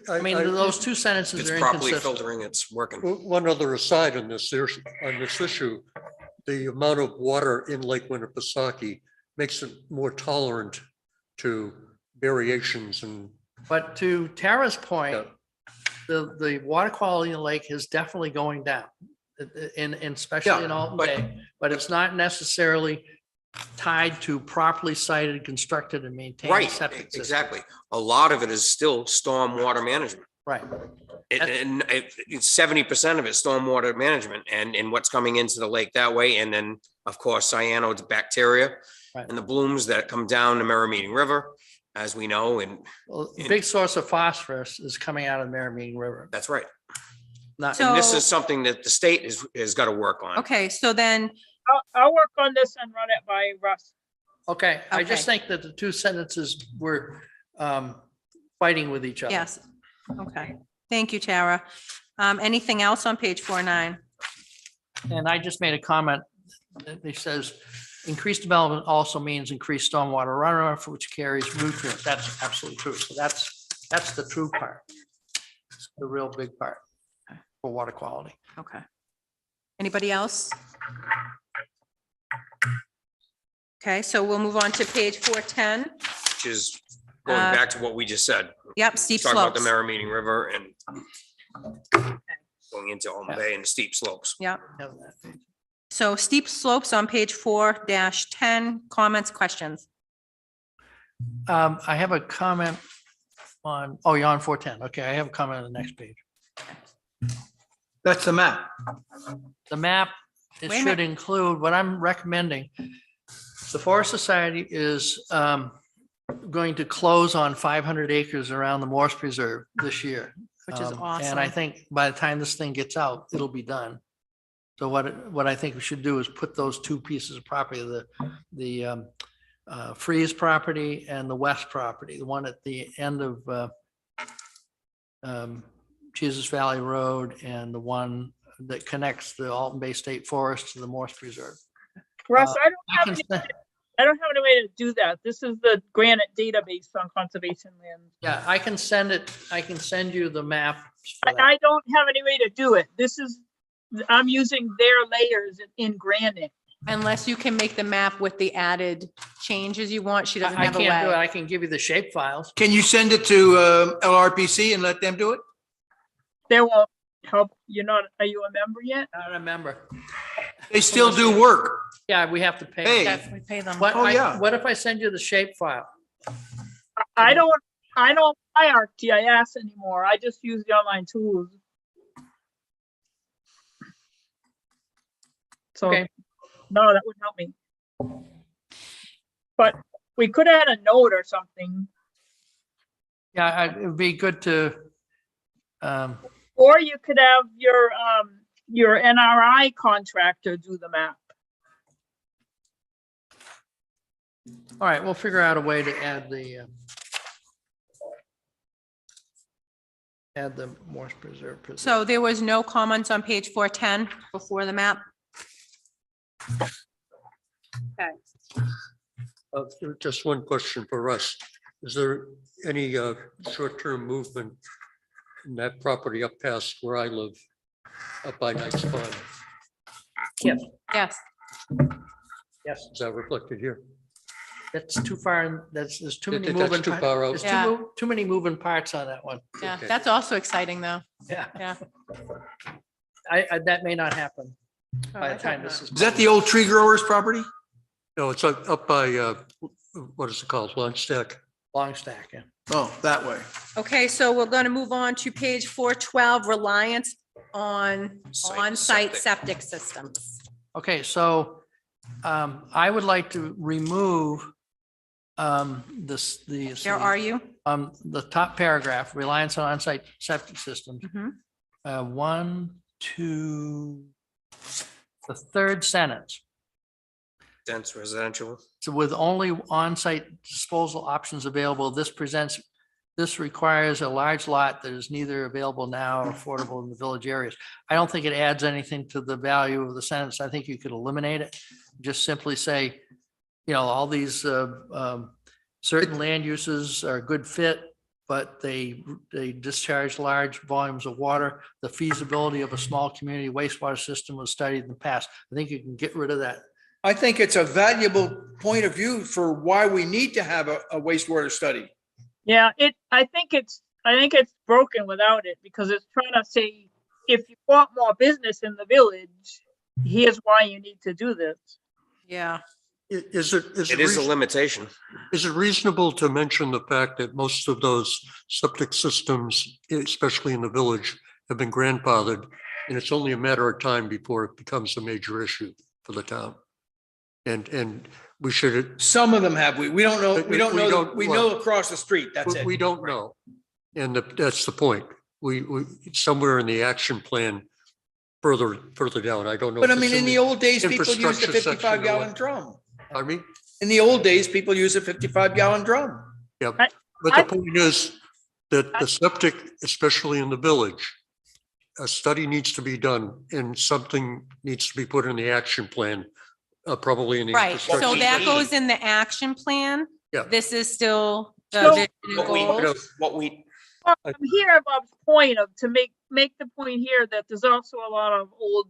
I mean, those two sentences It's are properly inconsistent. filtering, it's working. One other aside on this issue, the amount of water in Lake Winnipesaukee makes it more tolerant to variations and. But to Tara's point, Yeah. the water quality in the lake is definitely going down. And especially in Alton Bay, but it's not necessarily tied to properly sited, constructed and maintained Right, septic systems. exactly. A lot of it is still stormwater management. Right. And it's 70% of it stormwater management and what's coming into the lake that way. And then, of course, cyanobacteria Right. and the blooms that come down the Merrimack River, as we know, and Well, a big source of phosphorus is coming out of the Merrimack River. that's right. Not, So- And this is something that the state has got to work on. Okay, so then, I'll work on this and run it by Russ. okay, I just Okay. think that the two sentences were fighting with each other. yes. Okay. Thank you, Tara. Anything else on page 4.9? And I just made a comment that it says, increased development also means increased stormwater runoff, which carries nutrients. That's absolutely true. So that's the true part. It's the real big part for water quality. Okay. Anybody else? Okay, so we'll move on to page 410. Which is going Uh, back to what we just said. Yep, steep Talking about the slopes. Merrimack River and going into Alton Bay and the steep slopes. Yep. So steep slopes on page 4-10, comments, questions? I have a comment on, oh, you're on 410. Okay, I have a comment on the next page. that's the map. The map, it Wait a should minute. include what I'm recommending. The Forest Society is going to close on 500 acres around the Morse Preserve this year. Which is And awesome. I think by the time this thing gets out, it'll be done. So what I think we should do is put those two pieces of property, the Freeze property and the west property, the one at the end of Jesus Valley Road and the one that connects the Alton Bay State Forest to the Morse Preserve. Russ, I I don't can have send- any way to do that. This is the granite database on conservation land. Yeah, I can send it. I can send you the map. I don't have any way to do it. I'm using their layers in granite. Unless you can make the map with the added changes you want, she doesn't I have a can't do it. way. I can give you the shape files. Can you send it to LRPC and let them do it? They won't help. Are you a member yet? I remember. They still do work. Yeah, we have to pay. Hey. them. Yes, we pay them. What, Oh, yeah. what if I send you the shape file? I don't buy ArcGIS anymore. I just use the online tools. So, Okay. no, that would help me. But we could add a note or something, Yeah, it'd be good to, or you could have your NRI contractor do the map. all right, we'll figure out a way to add the Morse Preserve. So there was no comments on page 410 before the map? Okay. Just one question for Russ. Is there any short-term movement in that property up past where I live, up by Knight's Pond? Yes, Yes. yes, Is that reflected here? that's too far. There's too many That's moving. too par- far out. There's Yeah. too many moving parts on that one. Yeah, Okay. that's also exciting though. Yeah. Yeah. That may not happen Oh, by I the time thought this not. is. Is that the old tree growers property? No, it's up by, what is it called, Launch Stack? Long stack, yeah. Oh, that way. Okay, so we're going to move on to page 412, Reliance on on-site septic systems. Okay, so I would like to remove Where are you? the top paragraph, reliance on onsite septic systems. Mhm. One, two, the third sentence. Dense residential. So with only on-site disposal options available, this requires a large lot that is neither available now or affordable in the village areas. I don't think it adds anything to the value of the sentence. I think you could eliminate it. Just simply say, all these certain land uses are a good fit, but they discharge large volumes of water. The feasibility of a small community wastewater system was studied in the past. I think you can get rid of that. I think it's a valuable point of view for why we need to have a wastewater study. Yeah, I think it's broken without it because it's trying to say, if you want more business in the village, here's why you need to do this. Yeah. Is it It is a limitation. Is it reasonable to mention the fact that most of those septic systems, especially in the village, have been grandfathered? And it's only a matter of time before it becomes a major issue for the town? And we should, Some of them have, we don't know, we know across the street, that's it. we don't know. And that's the point. We, somewhere in the action plan, further down, I don't know. But I if it's mean, in the old days, people used a infrastructure section or 55 gallon what. drum. Pardon me? In the old days, people used a 55 gallon drum. Yeah, I- but the point is that the septic, especially in the village, a study needs to be done and something needs to be put in the action plan, probably in the. Right, so infrastructure that section. goes in the action plan. Yeah. This is still the So- vision and goals. I'm here, Bob's point to make the point here that there's also a lot of old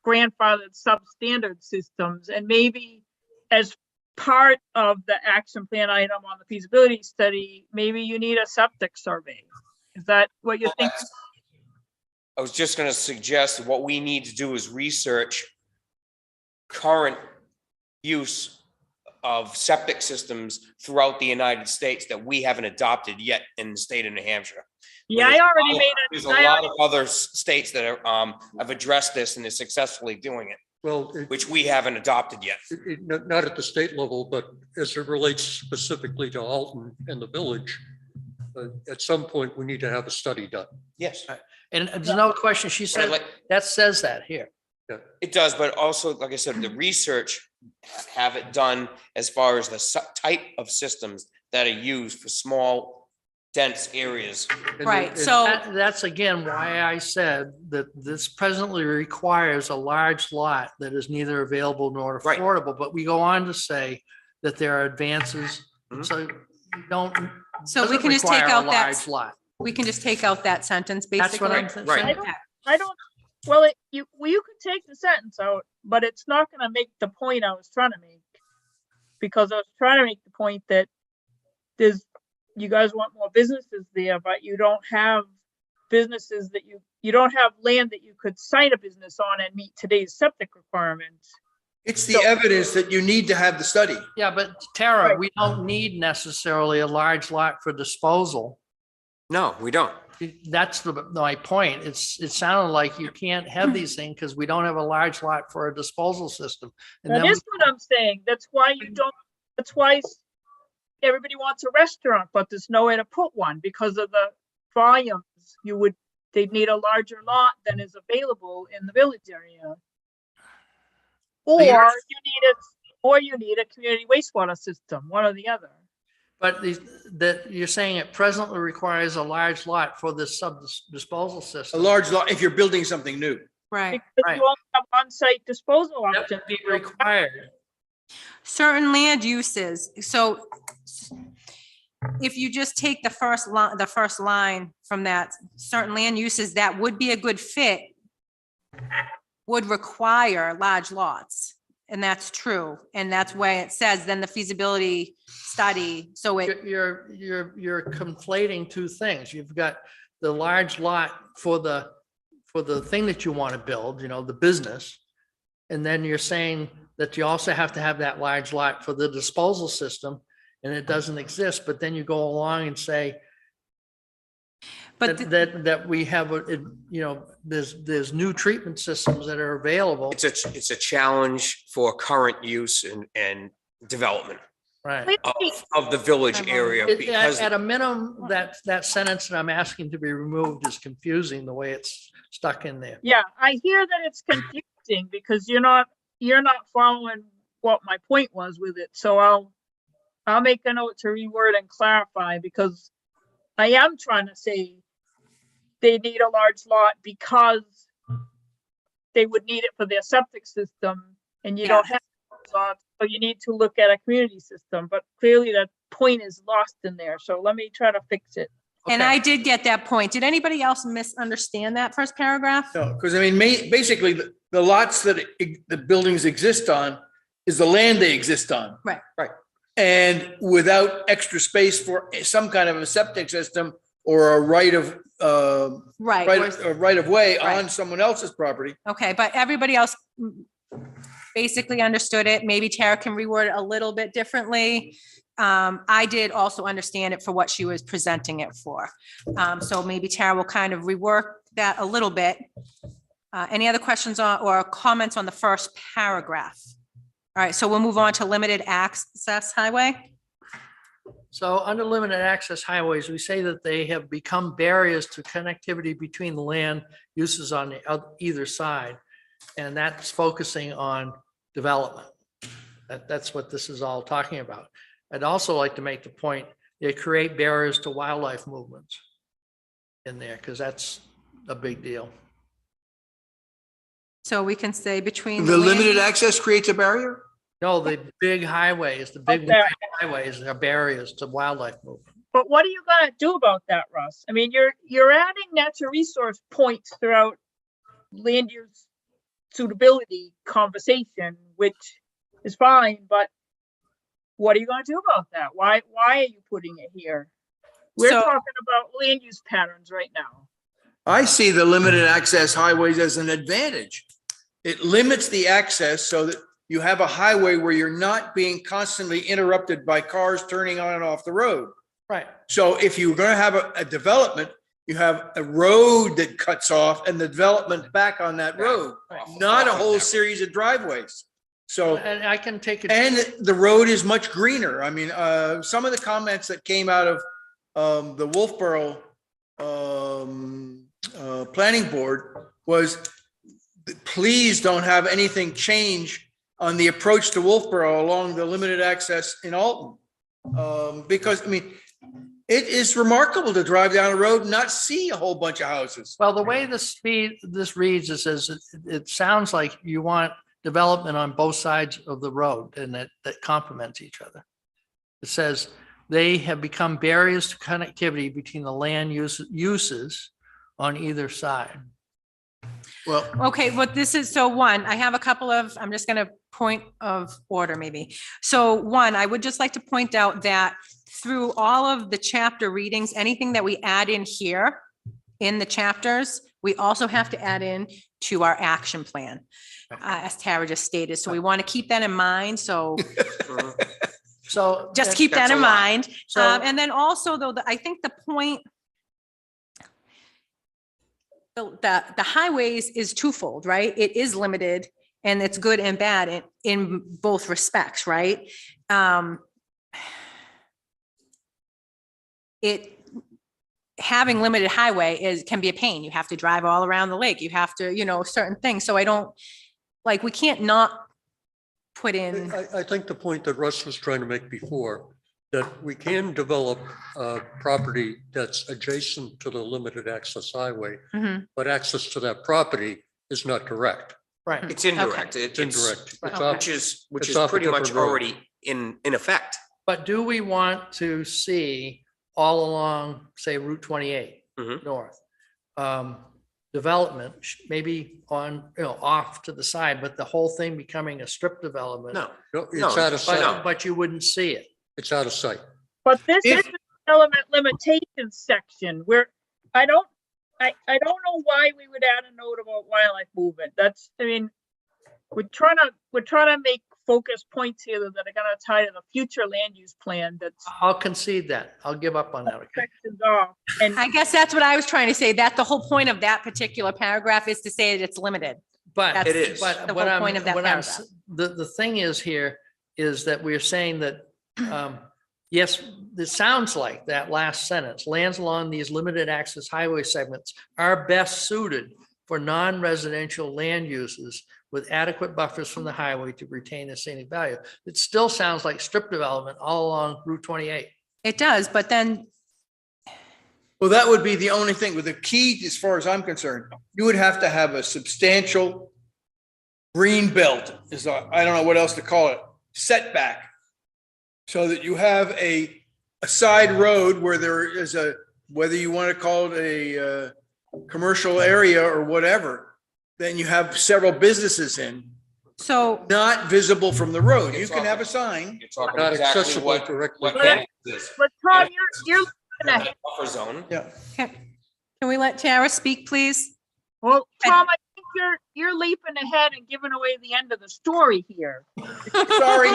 grandfathered substandard systems, and maybe as part of the action plan item on the feasibility study, maybe you need a septic survey. Is that what you think? I was just gonna suggest what we need to do is research current use of septic systems throughout the United States that we haven't adopted yet in the state of New Hampshire. Yeah, I already made There's a, a lot of other states that are, have addressed this and are successfully doing it, Well, which we haven't adopted yet. not at the state level, but as it relates specifically to Alton and the village, at some point, we need to have a study done. Yes. And there's no question, she But said, like, that says that here. it does, but also, like I said, the research have it done as far as the type of systems that are used for small, dense areas. And Right, and so- that's again why I said that this presently requires a large lot that is neither available nor Right. affordable, but we go on to say that there are advances. Mhm. So you don't. So we doesn't can just take require a out that, large lot. we can just take out that sentence, That's what basically. I'm Right. saying. I don't, well, you could take the sentence out, but it's not gonna make the point I was trying to make. Because I was trying to make the point that you guys want more businesses there, but you don't have businesses that you don't have land that you could site a business on and meet today's septic requirements. It's the evidence that you need to have the study. Yeah, but Tara, Right. we don't need necessarily a large lot for disposal. No, we don't. That's my point. It sounded like you can't have these things because we don't have a large lot for a disposal system. And That then is what I'm saying. That's why everybody wants a restaurant, but there's nowhere to put one because of the volumes. They'd need a larger lot than is available in the village area. Or you need a community wastewater system, one or the other. But that you're saying it presently requires a large lot for this disposal A system. large lot, if you're building something new. Right. Because Right. you only have on-site disposal That options. would be required. Certain land uses, so if you just take the first line from that, certain land uses that would be a good fit would require large lots, and that's true, and that's why it says then the feasibility study, so it, You're conflating two things. You've got the large lot for the thing that you want to build, the business. And then you're saying that you also have to have that large lot for the disposal system, and it doesn't exist. But then you go along and say but that we have, there's new treatment systems that are available. It's a challenge for current use and development Right. of the village area because At a minimum, that sentence that I'm asking to be removed is confusing the way it's stuck in there. Yeah, I hear that it's confusing because you're not following what my point was with it. So I'll make a note to reword and clarify because I am trying to say they need a large lot because they would need it for their septic system and you don't have lots, so you need to look at a community system, but clearly that point is lost in there. So let me try to fix it. and I did get that point. Did anybody else misunderstand that first paragraph? No, because I mean, basically, the lots that the buildings exist on is the land they exist on. Right. Right. And without extra space for some kind of a septic system or a right of Right. right of way Right. on someone else's property. Okay, but everybody else basically understood it. Maybe Tara can reword it a little bit differently. I did also understand it for what she was presenting it for. So maybe Tara will kind of rework that a little bit. Any other questions or comments on the first paragraph? All right, so we'll move on to limited access highway. So under limited access highways, we say that they have become barriers to connectivity between the land uses on either side. And that's focusing on development. That's what this is all talking about. I'd also like to make the point, they create barriers to wildlife movements in there, because that's a big deal. So we can say between. The land- limited access creates a barrier? No, the big highways, the big Okay. highways are barriers to wildlife movement. But what are you gonna do about that, Russ? I mean, you're adding natural resource points throughout land use suitability conversation, which is fine, but what are you gonna do about that? Why are you putting it here? We're So- talking about land use patterns right now. I see the limited access highways as an advantage. It limits the access so that you have a highway where you're not being constantly interrupted by cars turning on and off the road. Right. So if you're going to have a development, you have a road that cuts off and the development back on that road, not a whole series of driveways. So, And I can take it. and the road is much greener. I mean, some of the comments that came out of the Wolfboro planning board was, please don't have anything change on the approach to Wolfboro along the limited access in Alton. Because, I mean, it is remarkable to drive down a road and not see a whole bunch of houses. Well, the way this reads, it says, it sounds like you want development on both sides of the road and that complements each other. It says they have become barriers to connectivity between the land uses on either side. Well, Okay, well, this is, so one, I have a couple of, I'm just gonna point of order maybe. So one, I would just like to point out that through all of the chapter readings, anything that we add in here in the chapters, we also have to add in to our action plan, as Tara just stated. So we want to keep that in mind. So So. just keep that That's a in lot. mind. So- And then also though, I think the point, the highways is twofold, right? It is limited and it's good and bad in both respects, right? Having limited highway can be a pain. You have to drive all around the lake. You have to, certain things. So we can't not put in, I think the point that Russ was trying to make before, that we can develop property that's adjacent to the limited access highway, Mhm. but access to that property is not direct. Right. It's indirect. It's indirect. It's Okay. off- Which it's is off a pretty much different road. already in effect. But do we want to see all along, say, Route 28 Mhm. north? Development, maybe on, off to the side, but the whole thing becoming a strip development. No, No, It's No, out of but sight. But you wouldn't see it. It's out of sight. But this is If- the element limitation section where I don't know why we would add a note about wildlife movement. We're trying to make focus points here that are gonna tie to the future land use plan that's I'll concede that. I'll give up on that. Okay. sections off. And I guess that's what I was trying to say, that the whole point of that particular paragraph is to say that it's limited. But That's It is. But the what whole I'm, point of that what I'm, paragraph. the thing is here is that we're saying that, yes, it sounds like that last sentence, lands along these limited access highway segments are best suited for non-residential land uses with adequate buffers from the highway to retain the scenic value. It still sounds like strip development all along Route 28. It does, but then, well, that would be the only thing with the key, as far as I'm concerned, you would have to have a substantial green belt I don't know what else to call it, setback. So that you have a side road where there is whether you want to call it a commercial area or whatever, then you have several businesses in, so, not visible from the road. You It's can all- have a sign. You're talking Not exactly accessible what directly. Kansas is. but Tom, you're looking ahead. Buffer zone. Yeah. can we let Tara speak, please? Well, Tom, I think you're leaping ahead and giving away the end of the story here. Sorry.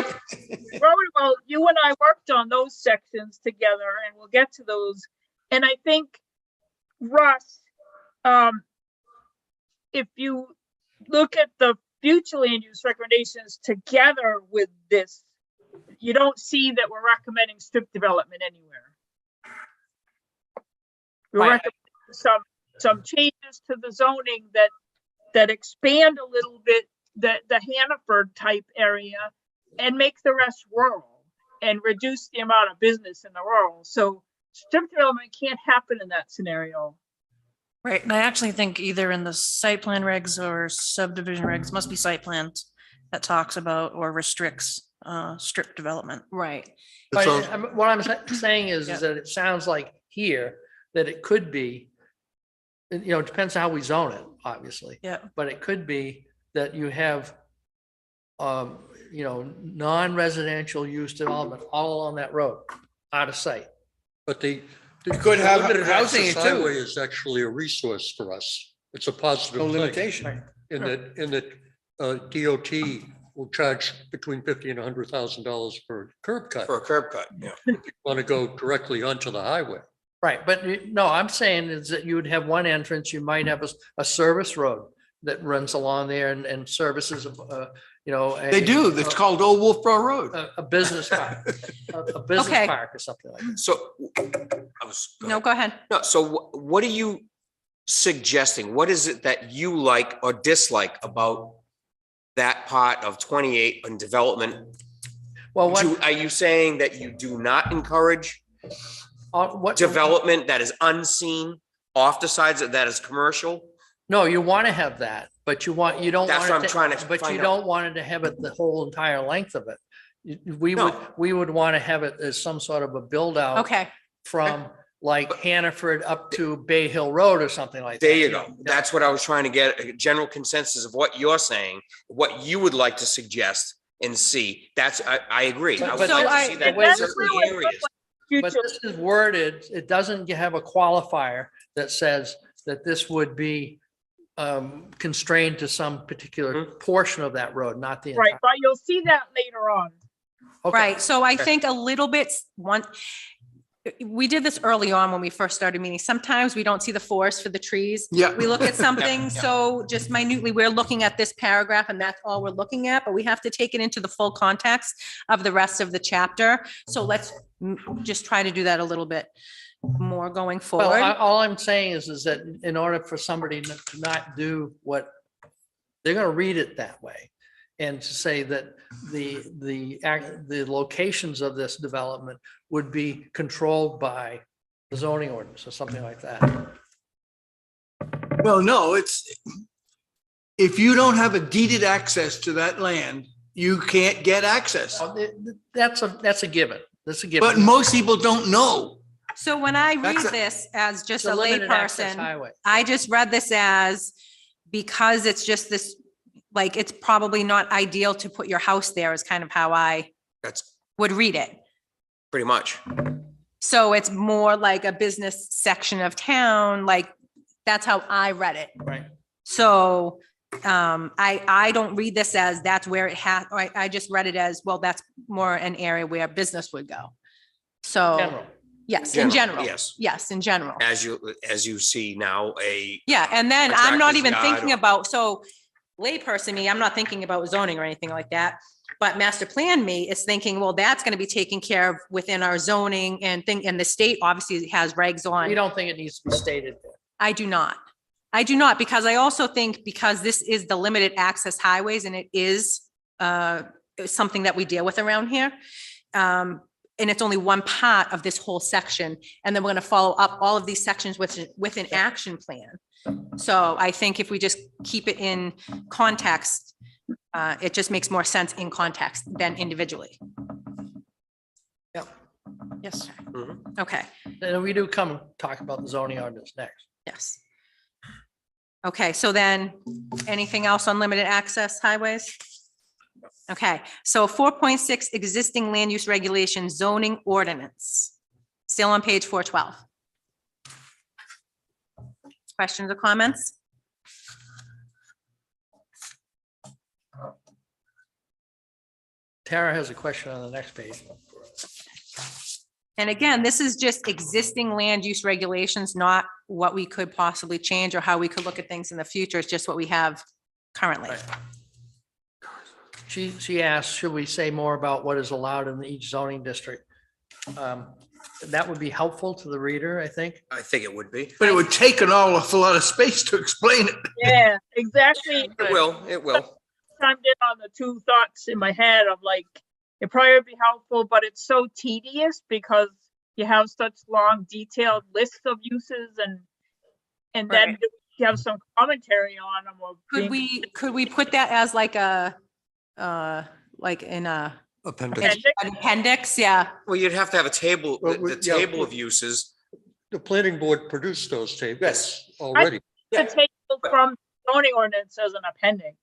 Well, you and I worked on those sections together and we'll get to those. And I think, Russ, if you look at the future land use recommendations together with this, you don't see that we're recommending strip development anywhere. We're Right. recommending some changes to the zoning that expand a little bit the Hannaford type area and make the rest rural and reduce the amount of business in the rural. So strip development can't happen in that scenario. Right, and I actually think either in the site plan regs or subdivision regs, must be site plans that talks about or restricts strip development. Right. But So- what I'm saying is Yeah. that it sounds like here that it could be, it depends how we zone it, obviously. Yeah. But it could be that you have, non-residential use development all along that road, out of sight. But the. You could have limited housing access too. highway is actually a resource for us. It's a positive No thing. limitation. In that DOT will charge between $50,000 and $100,000 for a curb cut. For a curb cut, yeah. Want to go directly onto the highway. Right, but no, I'm saying is that you would have one entrance, you might have a service road that runs along there and services, They do. That's called Old Wolfboro Road. a business park, a business Okay. park or something like that. So No, go ahead. No, so what are you suggesting? What is it that you like or dislike about that part of 28 on development. Well, what, Are you saying that you do not encourage what? development that is unseen off the sides that is commercial? No, you want to have that, but you don't That's want what I'm it trying to to, but find you out. don't want it to have it the whole entire length of it. No. We would want to have it as some sort of a build out. Okay, From like Hannaford up to Bay Hill Road or something like that. There you go. That's what I was trying to get, a general consensus of what you're saying, what you would like to suggest and see. That's, I agree. I would So like to see that in that's certain really areas. But Future, this is worded, it doesn't have a qualifier that says that this would be constrained to some particular portion of that road, not the right, entire. but you'll see that later on. Okay. right. So I think a little bit, we did this early on when we first started meeting. Sometimes we don't see the forest for the trees. Yeah. We look at something, so just minutely, we're looking at this paragraph and that's all we're looking at, but we have to take it into the full context of the rest of the chapter. So let's just try to do that a little bit more going Well, forward. all I'm saying is that in order for somebody to not do what, they're gonna read it that way. And to say that the locations of this development would be controlled by the zoning ordinance or something like that. Well, no, if you don't have a deeded access to that land, you can't get access. That's a given. That's a given. But most people don't know. So when I read That's a- this as just It's a limited access layperson, highway. I just read this as, because it's just this, like, it's probably not ideal to put your house there is kind of how I That's would read it. pretty much. So it's more like a business section of town, like, that's how I read it. Right. So I don't read this as that's where it has, I just read it as, well, that's more an area where business would go. So, General. yes, in general. Yes. Yes, in general. As you see now, Yeah, and then I'm not Contractor's even yard thinking or- about, so layperson me, I'm not thinking about zoning or anything like that. But master plan me is thinking, well, that's gonna be taken care of within our zoning and and the state obviously has regs You on. don't think it needs to be stated there? I do not. I do not, because I also think because this is the limited access highways and it is something that we deal with around here. And it's only one part of this whole section. And then we're gonna follow up all of these sections with an action plan. So I think if we just keep it in context, it just makes more sense in context than individually. Yes. Okay, And we do come talk about the zoning ordinance next. yes. Okay, so then anything else on limited access highways? Okay, so 4.6 existing land use regulation zoning ordinance. Still on page 412. Questions or comments? Tara has a question on the next page. And again, this is just existing land use regulations, not what we could possibly change or how we could look at things in the future. It's just what we have currently. Right. She asked, should we say more about what is allowed in each zoning district? That would be helpful to the reader, I think. I think it would be. But it would take an awful lot of space to explain it. Yeah, exactly. It will, it will. Chimed in on the two thoughts in my head of like, it probably would be helpful, but it's so tedious because you have such long detailed lists of uses and then Right. you have some commentary on them. Or Could we put that as like a, like in a, Appendix. an appendix? Yeah. Well, you'd have to have a table, Well, the yeah. table of uses. The planning board produced those tables Yes. already. the table from zoning ordinance as an appendix.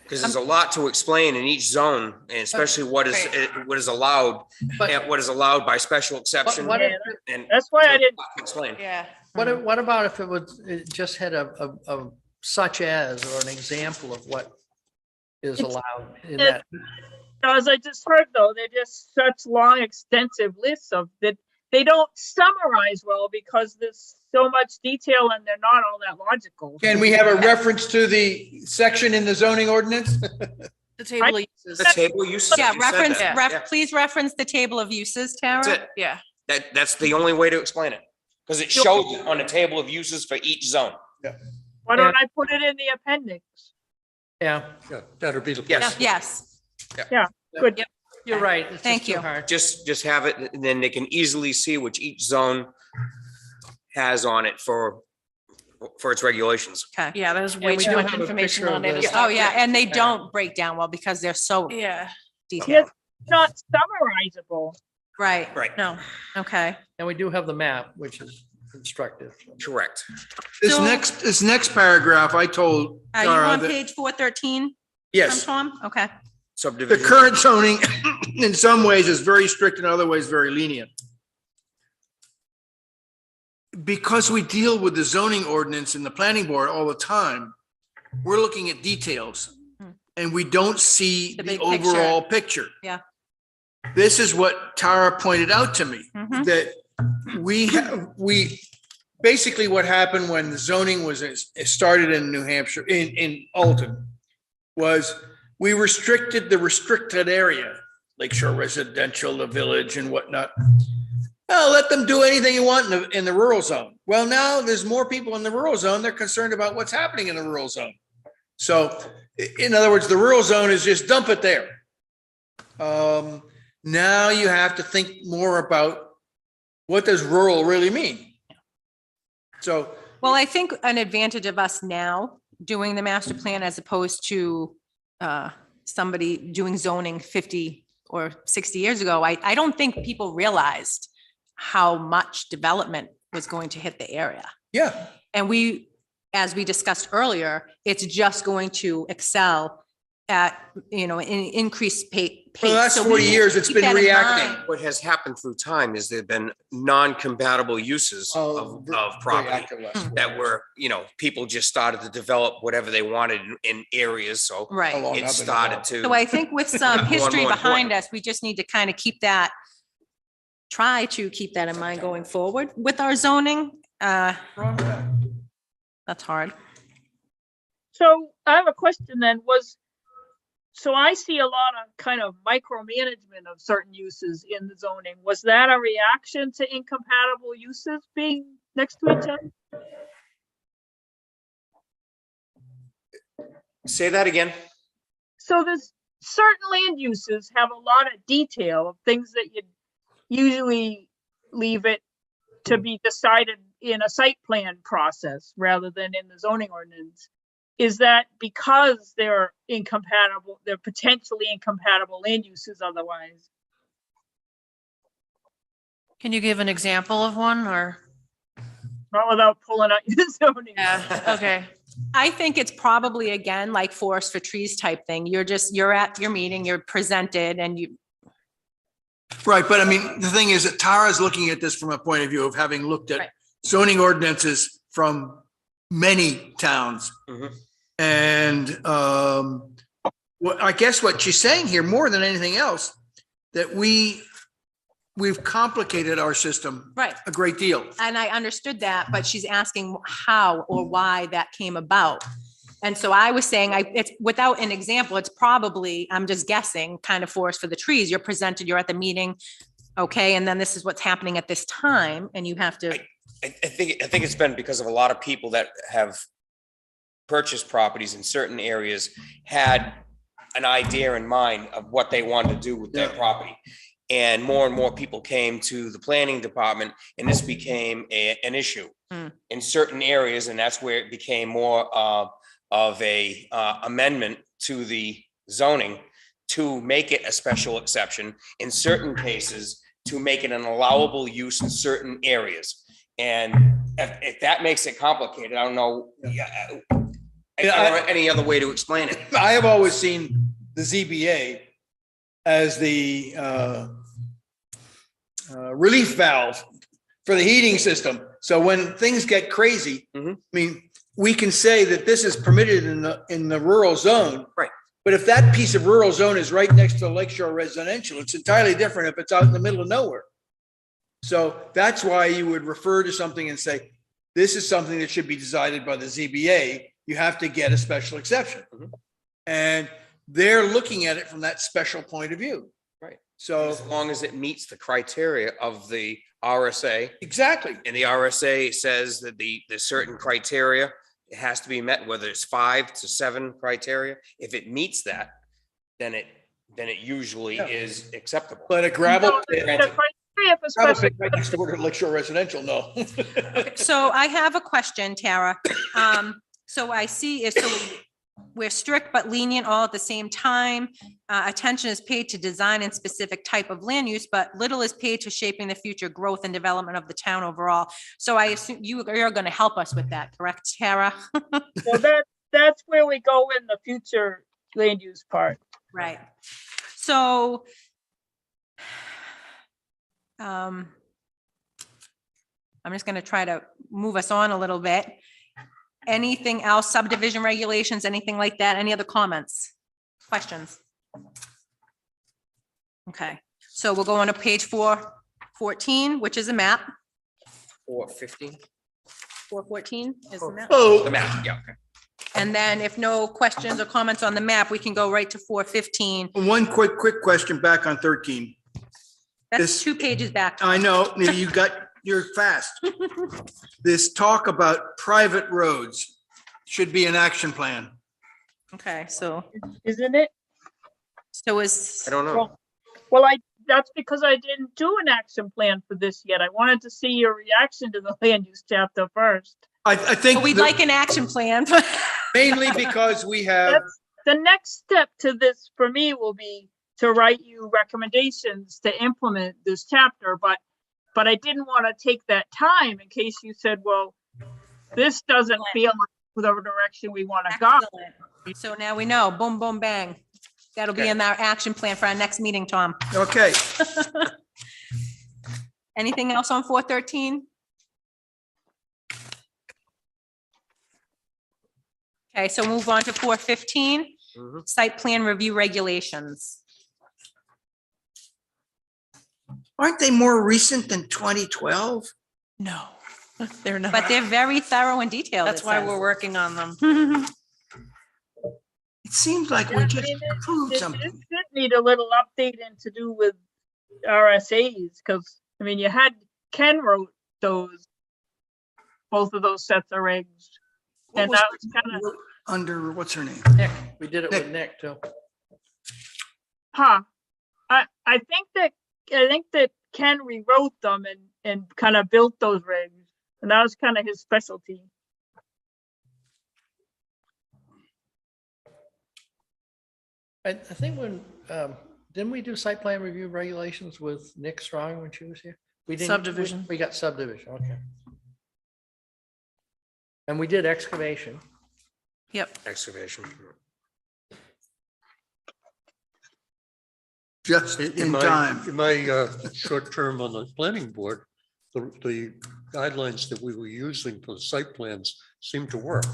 Because there's a lot to explain in each zone, and especially what is allowed, But and what is allowed by special exception. what if, And That's why I didn't, explain. Yeah. what about if it just had a such as or an example of what is allowed in that? as I just heard though, they're just such long, extensive lists of that. They don't summarize well because there's so much detail and they're not all that logical. Can we have a reference to the section in the zoning ordinance? The table of uses. The table of uses. Yeah, you said reference, that. Yeah. please reference the table of uses, Tara. That's it. Yeah. That's the only way to explain it, because it shows it on a table of uses for each zone. Why don't I put it in the appendix? Yeah, Yeah, that'd be the. Yes. Yes, Good. Yep. you're right. It's just Thank too you. hard. Just have it, and then they can easily see which each zone has on it for its regulations. okay. Yeah, there's Yeah, way we too do much have a information picture on of it. the- It's Oh, not yeah, great. and they don't break down well because they're so Yeah, detailed. Not summarizable. Right, Right, no. okay. And we do have the map, which is instructive. correct. This So- next paragraph, I told Are you Tara on that page 413? Yes, Tom? Okay. the Subdivision. current zoning in some ways is very strict and other ways very lenient. Because we deal with the zoning ordinance and the planning board all the time, we're looking at details and we don't see The the big picture. overall picture. Yeah. This is what Tara pointed out to me, Mhm. that we, basically what happened when the zoning was, it started in New Hampshire, in Alton, was we restricted the restricted area, Lakeshore Residential, the village and whatnot. Oh, let them do anything you want in the rural zone. Well, now there's more people in the rural zone. They're concerned about what's happening in the rural zone. So in other words, the rural zone is just dump it there. Now you have to think more about what does rural really mean? So, Well, I think an advantage of us now doing the master plan as opposed to somebody doing zoning 50 or 60 years ago, I don't think people realized how much development was going to hit the area. yeah, And we, as we discussed earlier, it's just going to excel at, an increased pace. for the last So we 40 need to years, it's keep been that in reacting. mind. What has happened through time is there've been non-compatible uses of property that were, people just started to develop whatever they wanted in areas, so Right. it started to. So I think with some More and history more behind important. us, we just need to kind of try to keep that in mind going forward with our zoning. That's hard. So I have a question then, so I see a lot of kind of micromanagement of certain uses in the zoning. Was that a reaction to incompatible uses being next to each other? Say that again. So there's certain land uses have a lot of detail of things that you usually leave it to be decided in a site plan process rather than in the zoning ordinance. Is that because they're incompatible, they're potentially incompatible land uses otherwise? Can you give an example of one or? Not without pulling out your zoning. Yeah, okay. I think it's probably, again, like forest for trees type thing. You're at your meeting, you're presented and you, Right, but I mean, the thing is that Tara's looking at this from a point of view of having looked Right. at zoning ordinances from many towns. Mhm. And I guess what she's saying here, more than anything else, that we've complicated our system right. a great deal. And I understood that, but she's asking how or why that came about. And so I was saying, it's without an example, it's probably, I'm just guessing, kind of forest for the trees. You're presented, you're at the meeting. Okay, and then this is what's happening at this time and you have to, I think it's been because of a lot of people that have purchased properties in certain areas had an idea in mind of what they wanted to do with their property. And more people came to the planning department and this became an issue in certain areas. And that's where it became more of a amendment to the zoning to make it a special exception in certain cases, to make it an allowable use in certain areas. And if that makes it complicated, I don't know. I don't know any other way to explain it. I have always seen the ZBA as the relief valve for the heating system. So when things get crazy, I mean, we can say that this is permitted in the rural zone. Right. But if that piece of rural zone is right next to Lakeshore Residential, it's entirely different if it's out in the middle of nowhere. So that's why you would refer to something and say, this is something that should be decided by the ZBA. You have to get a special exception. And they're looking at it from that special point of view. Right. So As long as it meets the criteria of the RSA, exactly. and the RSA says that the certain criteria it has to be met, whether it's 5 to 7 criteria. If it meets that, then it usually is acceptable. But a gravel No, pit, the criteria for gravel special pit right next door to Lakeshore Residential, no. So I have a question, Tara. So I see is, so we're strict but lenient all at the same time. Attention is paid to design and specific type of land use, but little is paid to shaping the future growth and development of the town overall. So I assume you're going to help us with that, correct, Tara? Well, that's where we go in the future land use part. Right. So I'm just going to try to move us on a little bit. Anything else, subdivision regulations, anything like that? Any other comments, questions? Okay, so we'll go on to page 414, which is a map. 415, 414 is the map. the Oh, map, yeah, okay. And then if no questions or comments on the map, we can go right to 415. One quick question back on 13. That's This- 2 pages back. I know, you're fast. This talk about private roads should be an action plan. Okay, so Isn't it? is, I don't know. Well, that's because I didn't do an action plan for this yet. I wanted to see your reaction to the land use chapter first. I think. we'd like an action plan. mainly because we have, That's the next step to this for me will be to write you recommendations to implement this chapter, but I didn't want to take that time in case you said, well, this doesn't feel like the direction we want to go. Excellent. So now we know, boom, boom, bang. That'll be Okay. in our action plan for our next meeting, Tom. Okay, Anything else on 413? Okay, so move on to 415, Mhm. site plan review regulations. aren't they more recent than 2012? No, they're not. But they're very thorough and detailed. That's it why says. we're working on them. It seems like Yeah, we I just mean, approved It something. did need a little update and to do with RSAs, because, I mean, you had, Ken wrote those, both of those sets of regs. What And was that was kind of, under, what's her name? Nick, we did it with Nick too. I think that Ken rewrote them and kind of built those regs. And that was kind of his specialty. I think when, didn't we do site plan review regulations with Nick Strong when she was here? We didn't. Subdivision. We got subdivision, okay. And we did excavation. Yep. Excavation. Just in time. In my short term on the planning board, the guidelines that we were using for the site plans seem to work.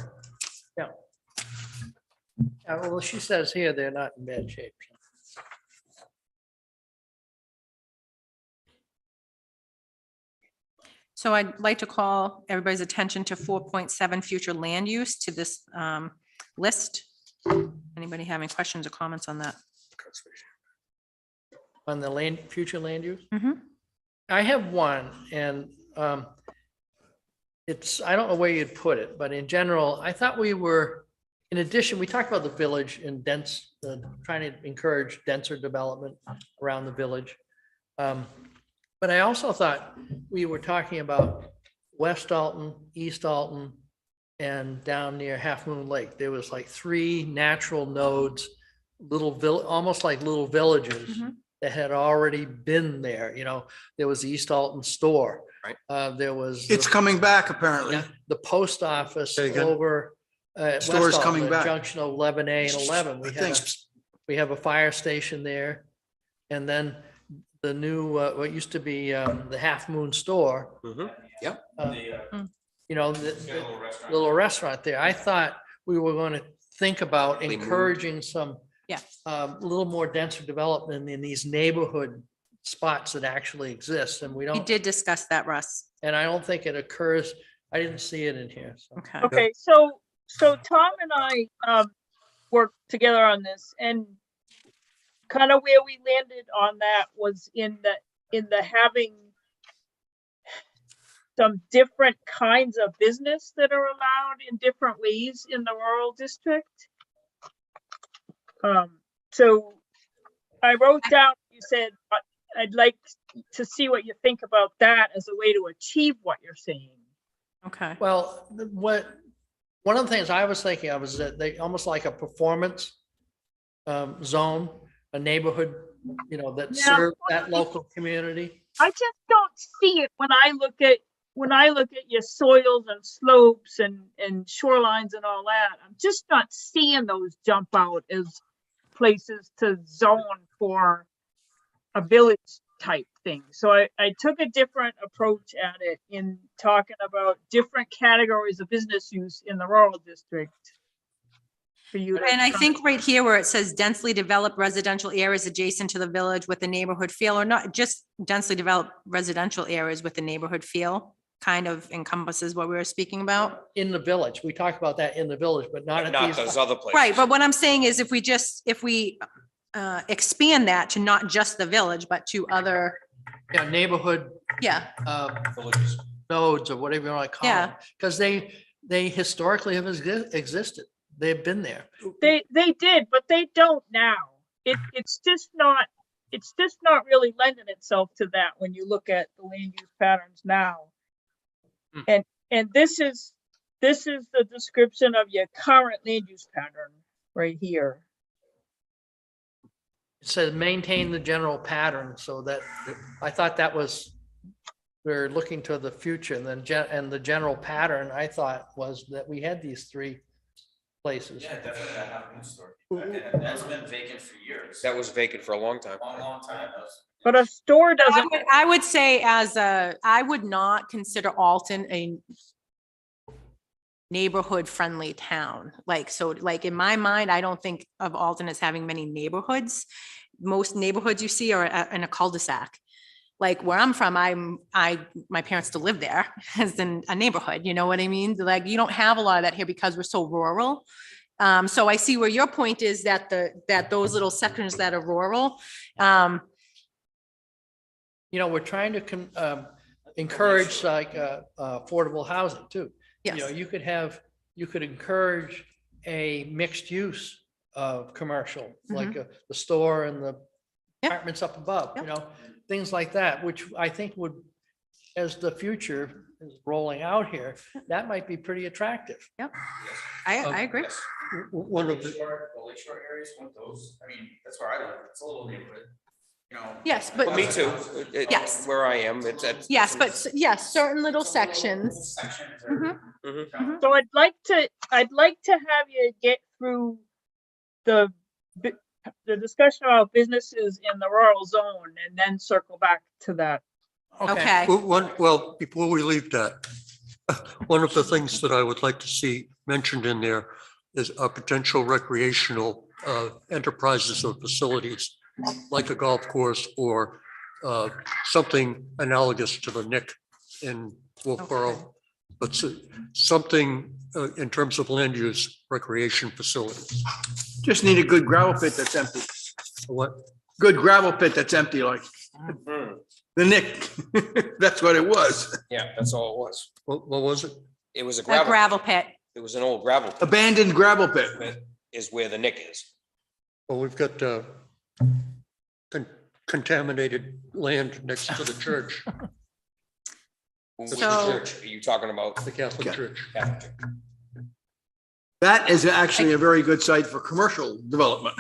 Well, she says here they're not in bad shape. So I'd like to call everybody's attention to 4.7 future land use to this list. Anybody having questions or comments on that? On the future land use? Mhm. I have one, and I don't know where you'd put it, but in general, I thought we were, in addition, we talked about the village and trying to encourage denser development around the village. But I also thought we were talking about West Alton, East Alton, and down near Half Moon Lake. There was like 3 natural nodes, almost like little villages Mhm. that had already been there. You know, there was the East Alton store. Right. There was. It's coming back, apparently. Yeah, the post office Say again? over. at Store's West Alton, coming at back. Junction of 11A and 11. I think. We have a fire station there. And then the new, what used to be the Half Moon store. Mhm. Yep. You know, the little restaurant there. I thought we were going to think about They moved. encouraging some Yeah. a little more denser development in these neighborhood spots that actually exist, and we We don't, did discuss that, Russ. and I don't think it occurs. I didn't see it in here. So. Okay. Okay, so Tom and I worked together on this, and kind of where we landed on that was in the having some different kinds of business that are allowed in different ways in the rural district. So I wrote down, you said, I'd like to see what you think about that as a way to achieve what you're saying. Okay. Well, one of the things I was thinking of is that they almost like a performance zone, a neighborhood, that Yeah. serve that local community. I just don't see it when I look at your soils and slopes and shorelines and all that. I'm just not seeing those jump out as places to zone for a village type thing. So I took a different approach at it in talking about different categories of business use in the rural district. For you to And I think right here where it says densely developed residential areas adjacent to the village with a neighborhood feel, or not just densely developed residential areas with a neighborhood feel, kind of encompasses what we were speaking about. In the village, we talked about that in the village, but not But at not these. those other places. Right, but what I'm saying is if we expand that to not just the village, but to other, Yeah, neighborhood yeah, nodes or whatever you want to call Yeah. them. Because they historically have existed. They've been there. They did, but they don't now. It's just not really lending itself to that when you look at the land use patterns now. Hmm. And this is the description of your current land use pattern right here. It says maintain the general pattern, so that, I thought that was, we're looking to the future, and then the general pattern, I thought, was that we had these three places. Yeah, definitely that happened in Stormwater. And that's been vacant for years. That was vacant for a long time. Long time. But a store doesn't, I would say I would not consider Alton a neighborhood friendly town. Like in my mind, I don't think of Alton as having many neighborhoods. Most neighborhoods you see are in a cul-de-sac. Like where I'm from, my parents still live there as in a neighborhood, you know what I mean? Like you don't have a lot of that here because we're so rural. So I see where your point is that those little sections that are rural, We're trying to encourage like affordable housing too. yes. You could encourage a mixed use of commercial, like the store and the Yep. apartments up above, Yep. things like that, which I think would, as the future is rolling out here, that might be pretty attractive. I agree. One of the, The lakeshore areas, want those, I mean, that's where I live, it's a little neighborhood, Yes, but Well, me too. Yes. Where I am, it's. yes, but yes, certain little sections. Sections Mhm. or. so I'd like to have you get through the discussion about businesses in the rural zone and then circle back to that. Okay. well, before we leave that, one of the things that I would like to see mentioned in there is a potential recreational enterprises or facilities like a golf course or something analogous to the Nick in Wolfboro, but something in terms of land use recreation facilities. Just need a good gravel pit that's empty. What? Good gravel pit that's empty, like the Nick. That's what it was. Yeah, that's all it was. What was it? It was a A gravel pit. It was an old gravel pit, Abandoned gravel pit. is where the Nick is. Well, we've got contaminated land next to the church, Which So- church are you talking about? the Catholic Church. Catholic. That is actually a very good site for commercial development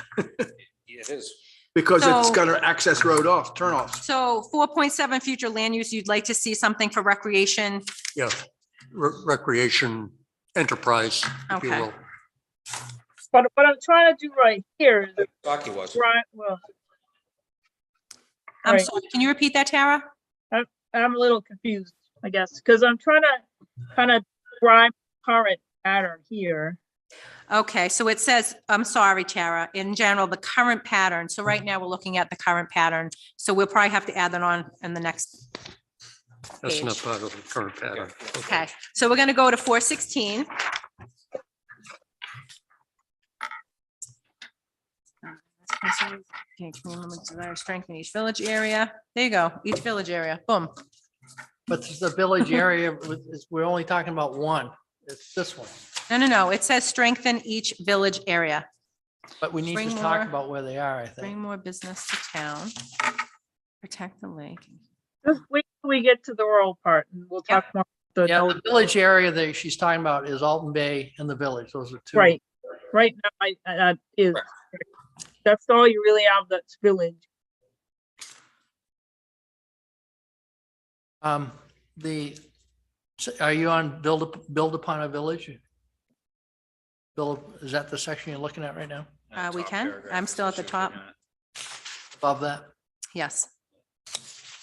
It is. because it's So- got an access road turnoffs. So 4.7 future land use, you'd like to see something for recreation. Yeah, recreation enterprise, if you Okay. will. But what I'm trying to do right here is, Rocky was. right, well, I'm Right. sorry, can you repeat that, Tara? I'm a little confused, I guess, because I'm trying to kind of drive current pattern here. Okay, so it says, I'm sorry, Tara, in general, the current pattern. So right now we're looking at the current pattern. So we'll probably have to add that on in the next. That's not Page. part of the current pattern. Okay, so we're gonna go to 416. Okay, community limits desire strength in each village area. There you go, each village area, boom. But the village area, we're only talking about one. It's this one. No. It says strengthen each village area. But we need Bring to talk more- about where they are, I Bring think. more business to town. Protect the lake. Just wait till we get to the rural part and we'll talk more. The Yeah, note. the village area that she's talking about is Alton Bay and the village. Those are two. Right, right now, that is, that's all you really have, that's village. Are you on build upon a village? Is that the section you're looking at right now? We Top can. paragraph, I'm still at the top. section, Above that? Yes.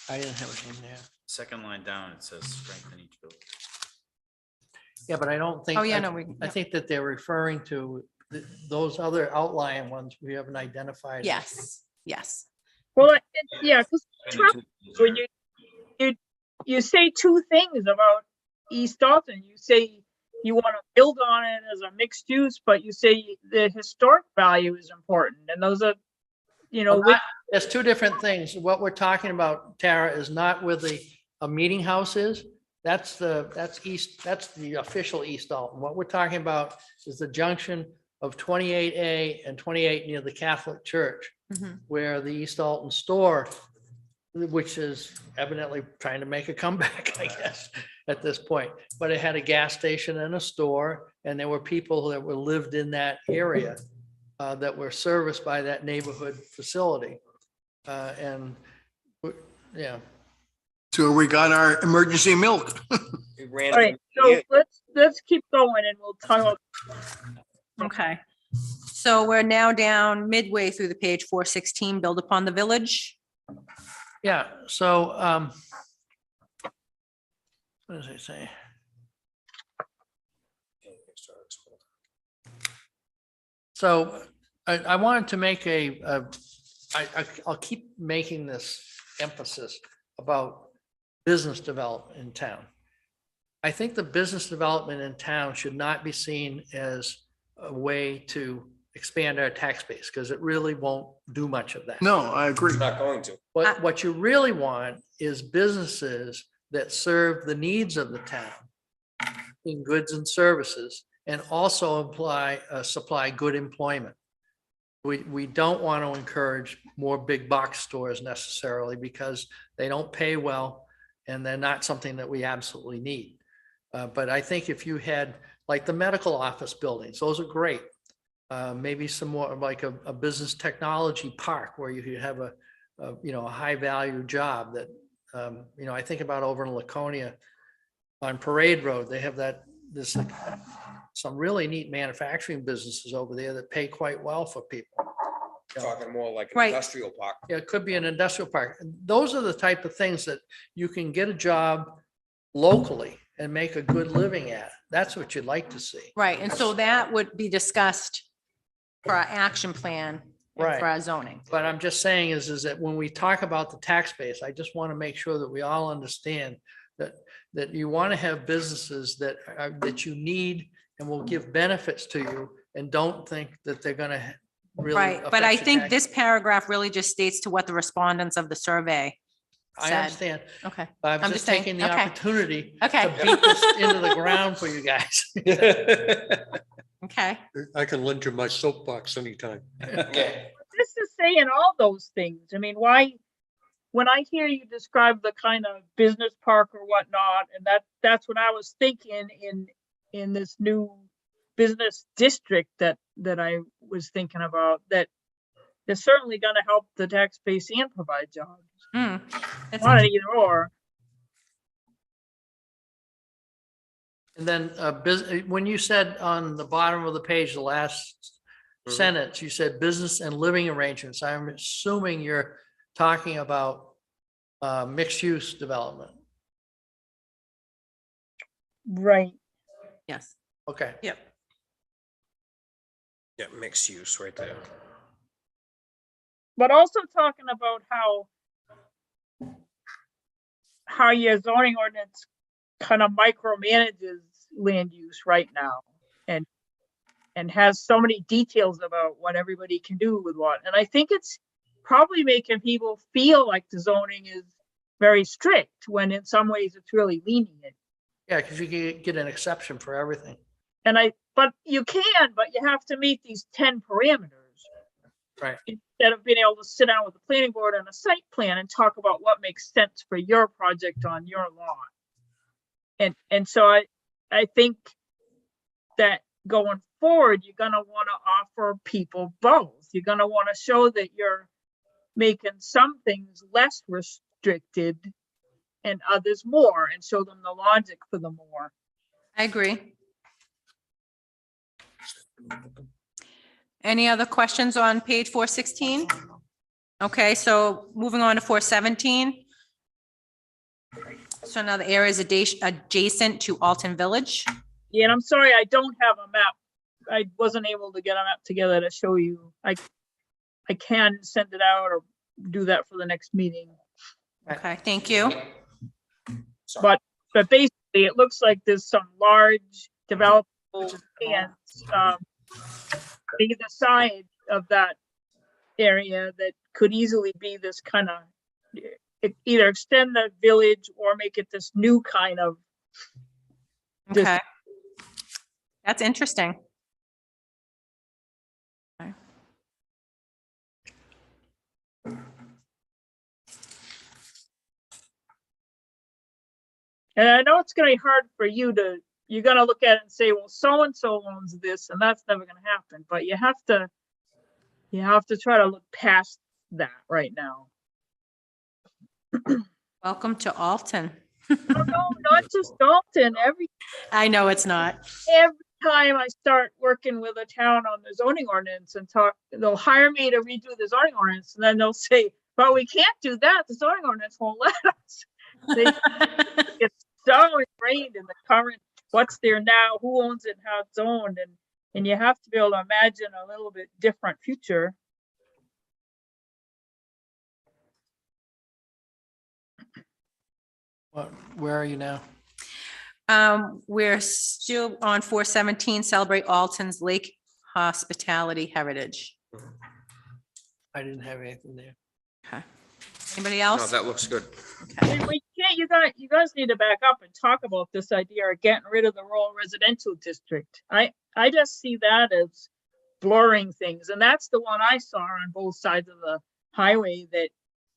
I didn't have it in there. Second line down, it says strengthen each building. Yeah, but I don't think. Oh, yeah, I- no, we, I think that they're referring to those other outlying ones we haven't identified. yes, yes. Well, yeah, because when you say two things about East Alton, you say you want to build on it as a mixed use, but you say the historic value is important, and those are, Well, There's two different things. What we're talking about, Tara, is not where a meeting house is. That's the official East Alton. What we're talking about is the junction of 28A and 28 near the Catholic Church, Mhm. where the East Alton store, which is evidently trying to make a comeback, I guess, at this point. But it had a gas station and a store, and there were people that lived in that area that were serviced by that neighborhood facility. Yeah. So we got our emergency milk. It ran- all right, so let's keep going and we'll talk about. Okay. So we're now down midway through the page 416, build upon the village. Yeah, so, what does it say? So I wanted to make I'll keep making this emphasis about business development in town. I think the business development in town should not be seen as a way to expand our tax base, because it really won't do much of that. No, I agree. It's not going to. What you really want is businesses that serve the needs of the town in goods and services, and also supply good employment. We don't want to encourage more big box stores necessarily, because they don't pay well and they're not something that we absolutely need. But I think if you had, like, the medical office buildings, those are great. Maybe some more like a business technology park where you have a high value job that, I think about over in Laconia on Parade Road, they have some really neat manufacturing businesses over there that pay quite well for people. Talking more like an Right. industrial park. Yeah, it could be an industrial park. Those are the type of things that you can get a job locally and make a good living at. That's what you'd like to see. Right, and so that would be discussed for our action plan and Right. for our zoning. But I'm just saying is that when we talk about the tax base, I just want to make sure that we all understand that you want to have businesses that you need and will give benefits to you, and don't think that they're going to really. Right, but affect I your think tax- this paragraph really just states to what the respondents of the survey I said. understand. Okay, I'm I'm just just saying, taking the okay. opportunity Okay. to beat this into the ground for you guys. okay. I can lend you my soapbox anytime. Yeah. This is saying all those things. I mean, why, when I hear you describe the kind of business park or whatnot, and that's what I was thinking in this new business district that I was thinking about, that is certainly gonna help the tax base and provide jobs. Hmm. That's Not an either or. And then when you said on the bottom of the page, the last sentence, you said business and living arrangements. I'm assuming you're talking about mixed use development. Right. Yes. Okay. Yep. Yeah, mixed use right there. But also talking about how your zoning ordinance kind of micromanages land use right now, and has so many details about what everybody can do with what. And I think it's probably making people feel like the zoning very strict, when in some ways it's really lenient. Yeah, because you can get an exception for everything. But you can, but you have to meet these 10 parameters. Right. Instead of being able to sit down with the planning board on a site plan and talk about what makes sense for your project on your lot. And so I think that going forward, you're gonna want to offer people both. You're gonna want to show that you're making some things less restricted and others more, and show them the logic for the more. I agree. Any other questions on page 416? Okay, so moving on to 417. So now the area is adjacent to Alton Village. Yeah, and I'm sorry, I don't have a map. I wasn't able to get a map together to show you. I can send it out or do that for the next meeting. Okay, thank you. Sorry. But basically, it looks like there's some large developable lands on either side of that area that could easily be this kind of, either extend the village or make it this new kind of. Okay. That's interesting. Okay. And I know it's gonna be hard for you to, you're gonna look at it and say, well, so-and-so owns this, and that's never gonna happen, but you have to try to look past that right now. Welcome to Alton. No, not just Dalton, every I know it's not. time I start working with a town on the zoning ordinance and they'll hire me to redo the zoning ordinance, and then they'll say, well, we can't do that, the zoning ordinance won't let us. It's so ingrained in the current, what's there now, who owns it, how it's owned, and you have to be able to imagine a little bit different future. Where are you now? We're still on 417, celebrate Alton's Lake Hospitality Heritage. I didn't have anything there. Okay. Anybody No, else? that looks good. Okay. We can't, you guys need to back up and talk about this idea of getting rid of the rural residential district. I just see that as blurring things, and that's the one I saw on both sides of the highway that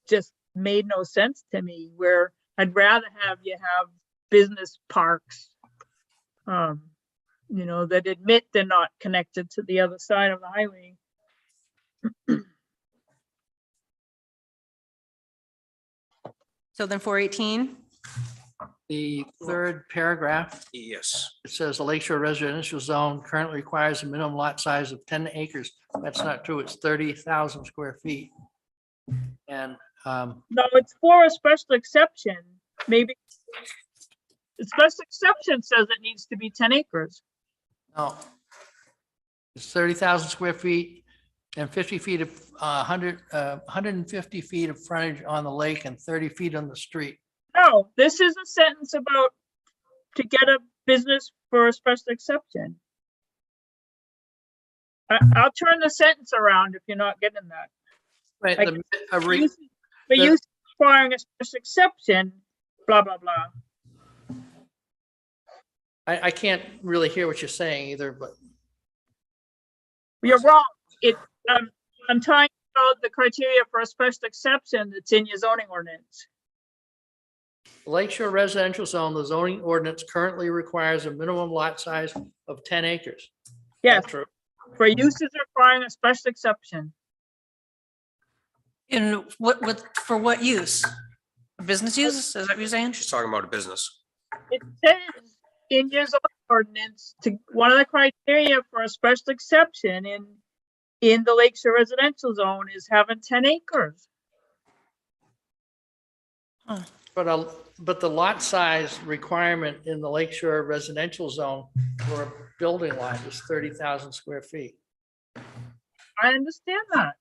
just made no sense to me, where I'd rather have you have business parks, that admit they're not connected to the other side of the highway. So then 418, The third paragraph, Yes. it says the Lakeshore Residential Zone currently requires a minimum lot size of 10 acres. That's not true. It's 30,000 square feet. And No, it's for a special exception, maybe. The special exception says it needs to be 10 acres. no, it's 30,000 square feet and 50 feet of 150 feet of frontage on the lake and 30 feet on the street. No, this is a sentence about to get a business for a special exception. I'll turn the sentence around if you're not getting that. Right. Like, a re- For use requiring a special exception, blah, blah, blah. I can't really hear what you're saying either, but You're wrong. I'm talking about the criteria for a special exception that's in your zoning ordinance. Lakeshore Residential Zone, the zoning ordinance currently requires a minimum lot size of 10 acres. Yes, True. for uses requiring a special exception. In for what use? Business use? Is that what you're saying? She's talking about a business. It says in your zoning ordinance, one of the criteria for a special exception in the Lakeshore Residential Zone is having 10 acres. But the lot size requirement in the Lakeshore Residential Zone for a building lot is 30,000 square feet. I understand that.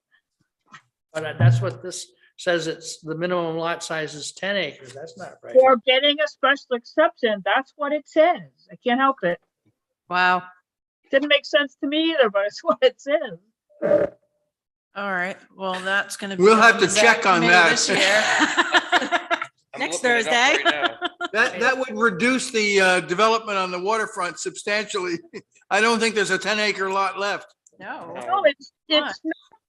But that's what this says. It's the minimum lot size is 10 acres. That's not right. For getting a special exception, that's what it says. I can't help it. wow. Didn't make sense to me either, but it's what it says. All right, well, that's gonna be. We'll have to on the check on committee that. this year. Next looking it up Thursday. right now. That would reduce the development on the waterfront substantially. I don't think there's a 10-acre lot left. No. No, it's not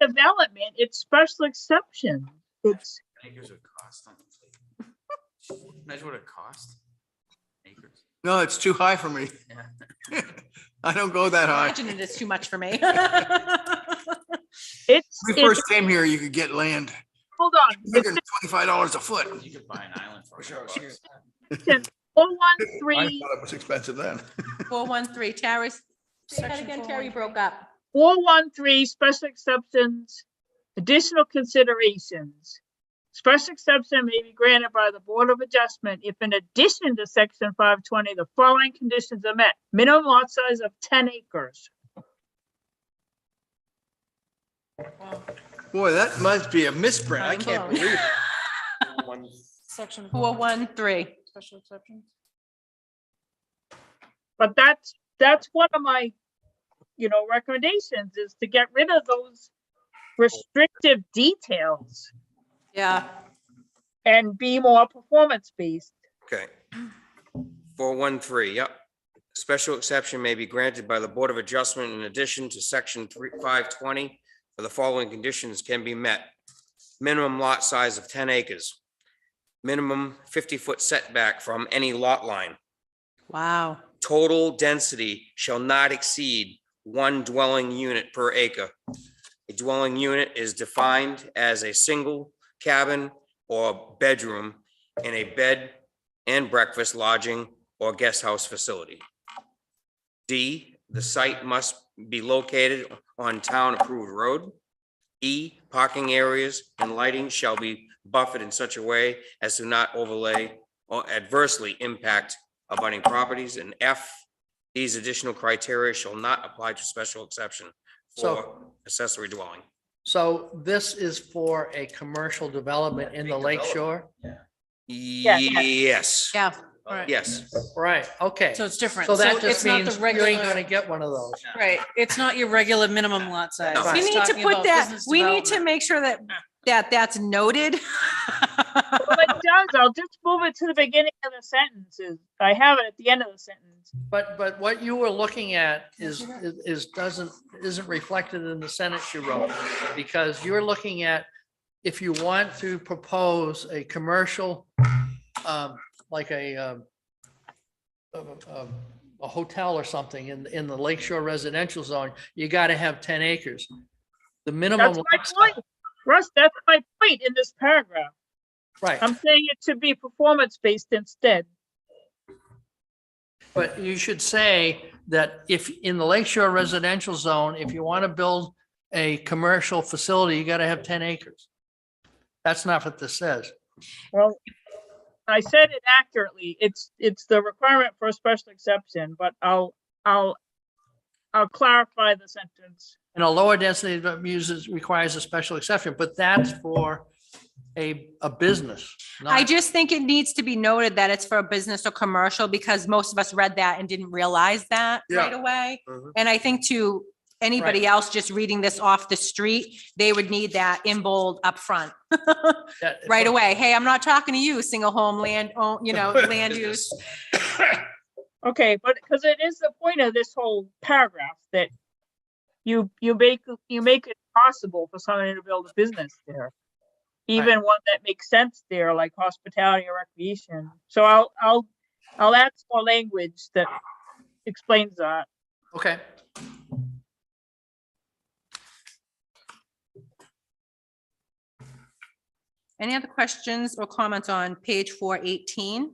development, it's special exception. It's, Acres would cost on Imagine what it cost. Acres. No, it's too high for me. Yeah. I don't go that high. Imagine it is too much for me. it's, When we first came here, you could get land, hold on. It's $125 a foot. You could buy an island for $100. section I 413, thought it was expensive then. 413, Terry's. Say that Section again, 413. Terry broke up. 413, special exceptions, additional considerations. Special exception may be granted by the Board of Adjustment if in addition to section 520, the following conditions are met. Minimum lot size of 10 acres. Boy, that must be a misprint. I Mind can't blown. believe it. One- Section 413. Special exceptions. But that's one of my, recommendations is to get rid of those restrictive details Yeah. and be more performance-based. Okay. 413, yep. Special exception may be granted by the Board of Adjustment in addition to section 520 for the following conditions can be met. Minimum lot size of 10 acres. Minimum 50-foot setback from any lot line. Wow. Total density shall not exceed one dwelling unit per acre. A dwelling unit is defined as a single cabin or bedroom in a bed and breakfast lodging or guest house facility. D, the site must be located on town-approved road. E, parking areas and lighting shall be buffered in such a way as to not overlay or adversely impact abutting properties. And F, these additional criteria shall not apply to special exception for So- accessory dwelling. So this is for a commercial development in the Lake Shore? Yes, Yeah. yes. Right, okay. So it's different. So that So just it's not means the you ain't regular, gonna get one of those. right, it's not your regular minimum lot size. No. We It's need to talking put about that, business we need to development. make sure that's noted. Well, it does. I'll just move it to the beginning of the sentences. I have it at the end of the sentence. But what you were looking at isn't reflected in the sentence you wrote. Because you're looking at, if you want to propose a commercial, like a hotel or something in the Lakeshore residential zone, you gotta have 10 acres. The minimum. That's my point. Russ, that's my point in this paragraph. Right, I'm saying it should be performance-based instead. but you should say that if in the Lakeshore residential zone, if you want to build a commercial facility, you gotta have 10 acres. That's not what this says. Well, I said it accurately. It's the requirement for a special exception, but I'll clarify the sentence. And a lower density of uses requires a special exception, but that's for a business. I not- just think it needs to be noted that it's for a business or commercial because most of us read that and didn't realize that right away. Mhm. And I think to anybody else just reading this off the street, they would need that in bold up front that- right away. Hey, I'm not talking to you, single home land, land use. Okay, but because it is the point of this whole paragraph that you make it possible for somebody to build a business there. Even one that makes sense there, like hospitality or recreation. So I'll add some more language that explains that. Okay. Any other questions or comments on page 418?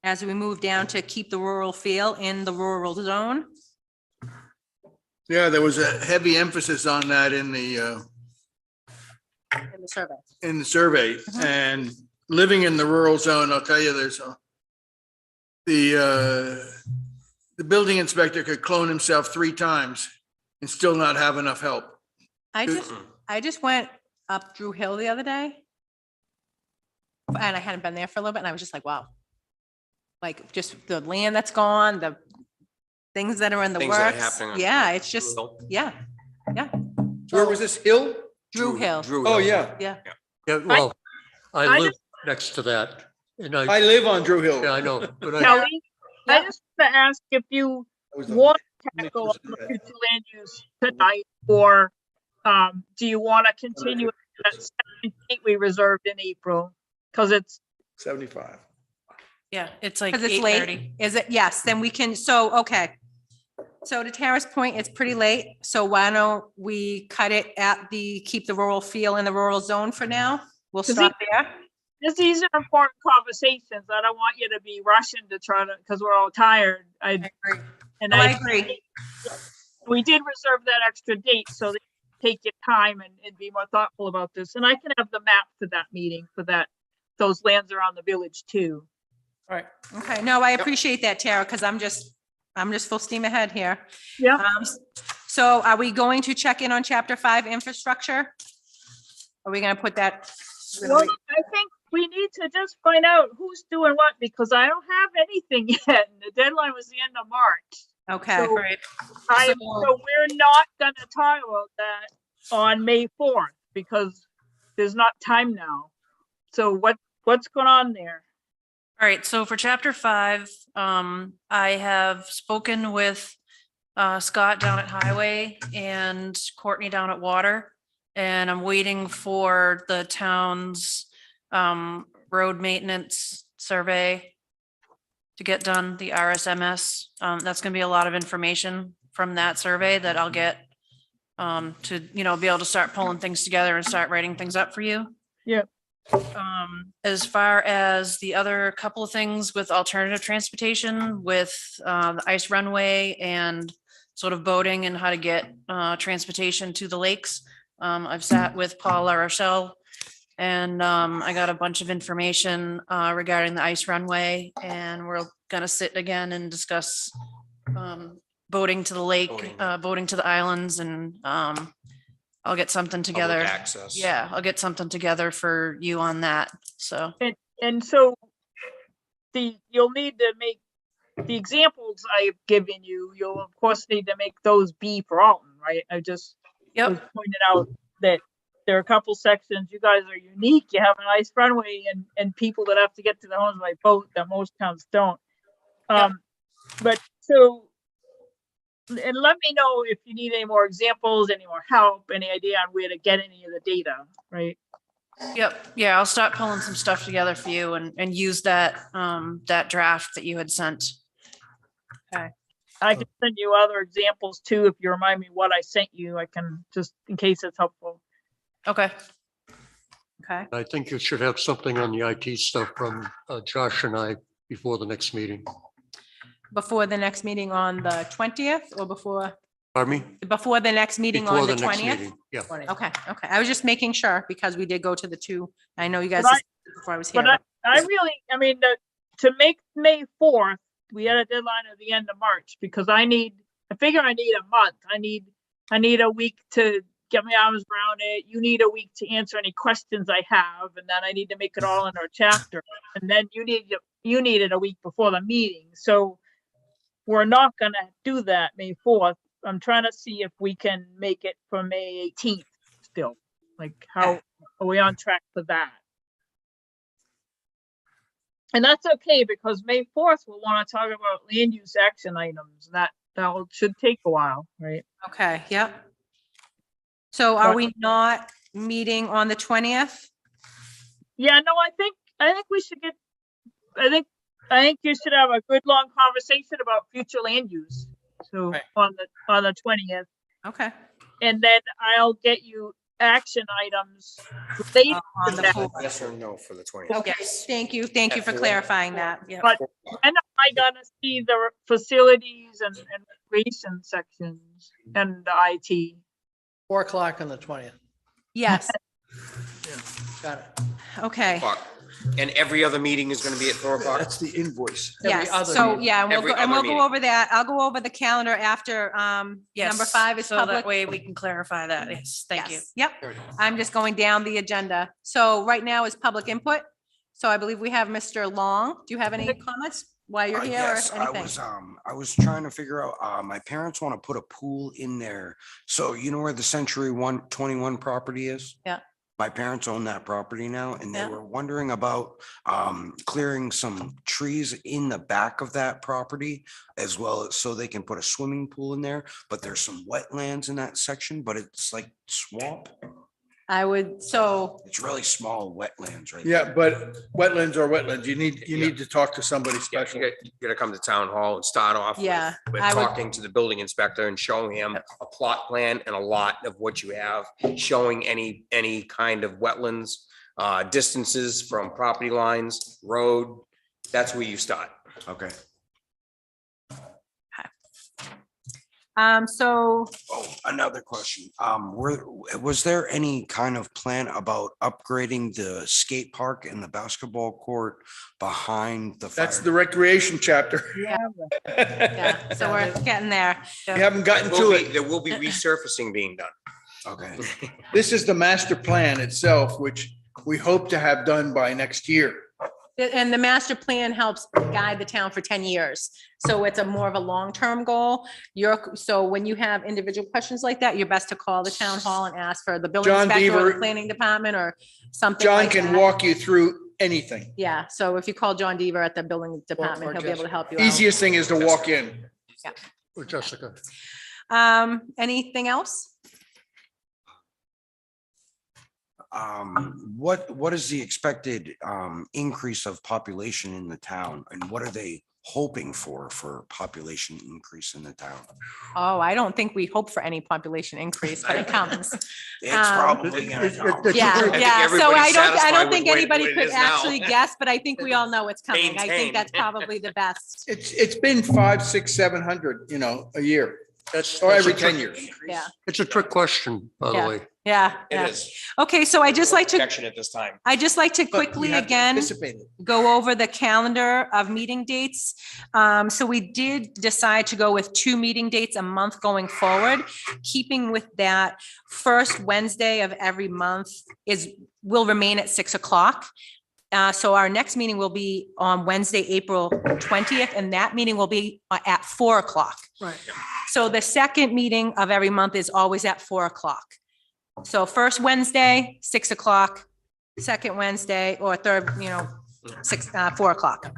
As we move down to keep the rural feel in the rural zone. Yeah, there was a heavy emphasis on that in the In the survey. survey. And living in the rural zone, I'll tell you, the building inspector could clone himself 3 times and still not have enough help. I just went up Drew Hill the other day. And I hadn't been there for a little bit and I was just like, wow. Like just the land that's gone, the things that are in the Things that are works. happening on- Yeah, it's just, yeah, Where was this hill? Drew Hill. Drew Oh, Hill. yeah. Yeah. Yeah, well, I I live next to that. And I live on Drew Hill. yeah, I know, but Kelly, I Yeah. just want to ask if you I was on- want to tackle on the future land use tonight, or do you want to continue that second date we reserved in April? Because it's 75. Yeah, it's like Because it's late. 8:30. Is it? Yes, then we can, so, okay. So to Tara's point, it's pretty late. So why don't we cut it at keep the rural feel in the rural zone for now? We'll Does stop there. these are important conversations. I don't want you to be rushing to try to, because we're all tired. I agree. And No, I agree. We did reserve that extra date so that you take your time and be more thoughtful about this. And I can have the map for that meeting for that. Those lands around the village too. All right. Okay, no, I appreciate that, Tara, because I'm just full steam ahead here. Yeah. So are we going to check in on chapter 5 infrastructure? Are we gonna put that? Well, I think we need to just find out who's doing what, because I don't have anything yet. And the deadline was the end of March. Okay, So- Right. So So- we're not gonna talk about that on May 4th because there's not time now. So what's going on there? All right, so for chapter 5, I have spoken with Scott down at Highway and Courtney down at Water. And I'm waiting for the town's road maintenance survey to get done, the RSMS. That's gonna be a lot of information from that survey that I'll get to, be able to start pulling things together and start writing things up for you. Yep. As far as the other couple of things with alternative transportation, with the ice runway and sort of boating and how to get transportation to the lakes. I've sat with Paul LaRochelle and I got a bunch of information regarding the ice runway, and we're gonna sit again and discuss boating to the lake, boating to the islands, and I'll get something together. Public access. Yeah, I'll get something together for you on that, so. And so you'll need to make the examples I've given you, you'll of course need to make those be for Alton, right? I just was Yep, pointed out that there are a couple sections, you guys are unique, you have a nice runway and people that have to get to the homes by boat that most towns don't. Yep. But so, and let me know if you need any more examples, any more help, any idea on where to get any of the data, right? yep, yeah, I'll start pulling some stuff together for you and use that, that draft that you had sent. I can send you other examples too, if you remind me what I sent you, I can just, in case it's helpful. Okay, Okay, I think you should have something on the IT stuff from Josh and I before the next meeting. before the next meeting on the 20th or before Pardon me? the next meeting Before on the next 20th? meeting. Yeah. Okay, I was just making sure because we did go to the 2. I know you guys But I- discussed before I was here. But I really, I mean, to make May 4th, we had a deadline at the end of March because I figure I need a month. I need a week to get my arms around it. You need a week to answer any questions I have, and then I need to make it all into a chapter. And then you needed a week before the meeting. So we're not gonna do that May 4th. I'm trying to see if we can make it for May 18th still. Like, how are we on track for that? And that's okay because May 4th, we'll want to talk about land use action items. That should take a while, right? Okay, yep. So are we not meeting on the 20th? Yeah, no, I think we should I think you should have a good long conversation about future land use. So Right. on the 20th, Okay. and then I'll get you action items related On to the that. full- Yes or no for the 20th? Okay, thank you for clarifying that. yeah. But and I gotta see the facilities and recreation sections and the IT. 4:00 on the 20th. Yes, Got it. okay, And every other meeting is gonna be at 4:00? That's the invoice. Every yes, other so, meeting. yeah, and Every we'll other go meeting. over that. I'll go over the calendar after, Yes, number 5 is so that public. way we can clarify that. Yes, thank you. Yes, Yep, I'm just going down the agenda. So right now is public input. So I believe we have Mr. Long. Do you have any comments while you're here Yes, or anything? I was trying to figure out, my parents want to put a pool in there. So you know where the Century 121 property is? Yeah. My parents own that property now, and they Yeah. were wondering about clearing some trees in the back of that property as well, so they can put a swimming pool in there, but there's some wetlands in that section, but it's like swamp. I would, so, It's really small wetlands right Yeah, there. but wetlands are wetlands. You need to talk to somebody Yeah, special. you gotta come to town hall and start off Yeah, with I would- talking to the building inspector and showing him a plot plan and a lot of what you have, showing any kind of wetlands, distances from property lines, road. That's where you start. Okay. so Oh, another question. Was there any kind of plan about upgrading the skate park and the basketball court behind the That's fire? the recreation chapter. yeah, so we're getting there. You haven't gotten to it. There will be resurfacing being done. Okay. This is the master plan itself, which we hope to have done by next year. And the master plan helps guide the town for 10 years. So it's a more of a long-term goal. So when you have individual questions like that, you're best to call the town hall and ask for the building John inspector or Deaver- the planning department or something John like can that. walk you through anything. Yeah, so if you call John Deaver at the building department, he'll be able to help you out. Easiest thing is to walk in. Or Jessica. Anything else? What is the expected increase of population in the town, and what are they hoping for population increase in the town? Oh, I don't think we hope for any population increase, but it comes. It's probably gonna come. Yeah, think yeah. So everybody's I satisfied don't with think what anybody it could is now. actually guess, but I think we all know it's coming. I Maintain. think that's probably the best. It's been 500, 600, 700, a year That's or every a 10 trick- years. Yeah, It's a trick question, by the Yeah. way. yeah, It yeah. is. Okay, so I just like to, Projection at this time. I just like to But we quickly have to again anticipate it. go over the calendar of meeting dates. So we did decide to go with 2 meeting dates a month going forward. Keeping with that, first Wednesday of every month will remain at 6 o'clock. So our next meeting will be on Wednesday, April 20th, and that meeting will be at 4 o'clock. Right. So the second meeting of every month is always at 4 o'clock. So first Wednesday, 6 o'clock, second Wednesday, or third, 4 o'clock.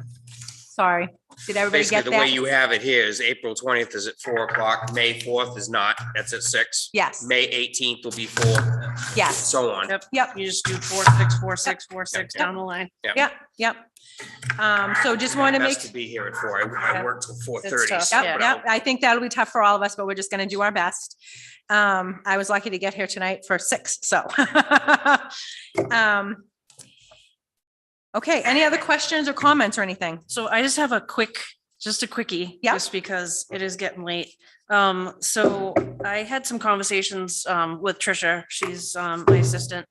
Sorry, did everybody Basically, get the way that? you have it here is April 20th is at 4 o'clock, May 4th is not, that's at 6. Yes, May 18th will be 4, yes, so on. yep, You just do 4-6, 4-6, 4-6 down the line. yep. So just want to make. Best to be here at 4. I work till 4:30. tough. so, Yep, but I'll- yep. I think that'll be tough for all of us, but we're just gonna do our best. I was lucky to get here tonight for 6, so. Okay, any other questions or comments or anything? So I just have just a quickie. Yeah. Just because it is getting late. So I had some conversations with Trisha, she's my assistant.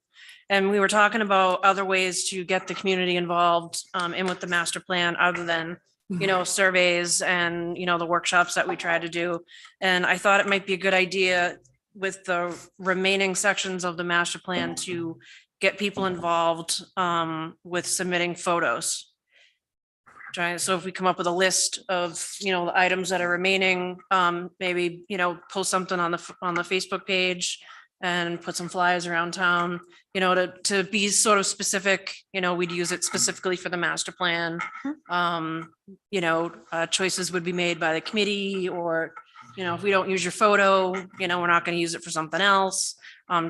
And we were talking about other ways to get the community involved in with the master plan other than, surveys and, the workshops that we try to do. And I thought it might be a good idea with the remaining sections of the master plan to get people involved with submitting photos. So if we come up with a list of, the items that are remaining, maybe, post something on the Facebook page and put some flyers around town, to be sort of specific, we'd use it specifically for the master plan. Choices would be made by the committee or, if we don't use your photo, we're not going to use it for something else.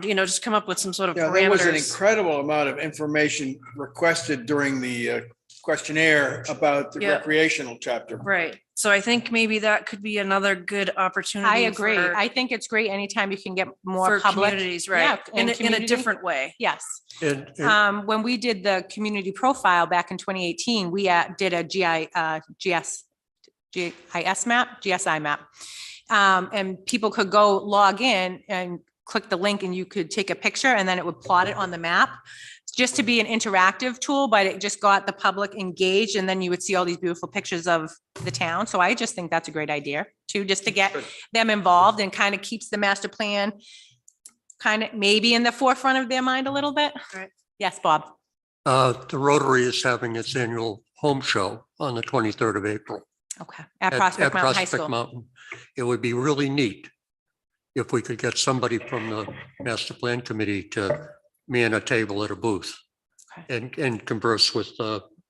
Just come up with some sort of Yeah, there was an parameters. incredible amount of information requested during the questionnaire about the Yeah. recreational chapter. Right. So I think maybe that could be another good opportunity. I agree. for- I think it's great anytime you can get more For public. communities, Yeah, right? and In a community. different way. Yes. And When we did the community profile back in 2018, we did a GSI map. And people could go log in and click the link and you could take a picture and then it would plot it on the map. Just to be an interactive tool, but it just got the public engaged and then you would see all these beautiful pictures of the town. So I just think that's a great idea too, just to get them involved and kind of keeps the master plan kind of maybe in the forefront of their mind a little bit. Right. Yes, Bob. the Rotary is having its annual home show on the 23rd of April. Okay. At Prospect Mountain High Prospect School. Mountain. It would be really neat if we could get somebody from the master plan committee to man a table at a booth and converse with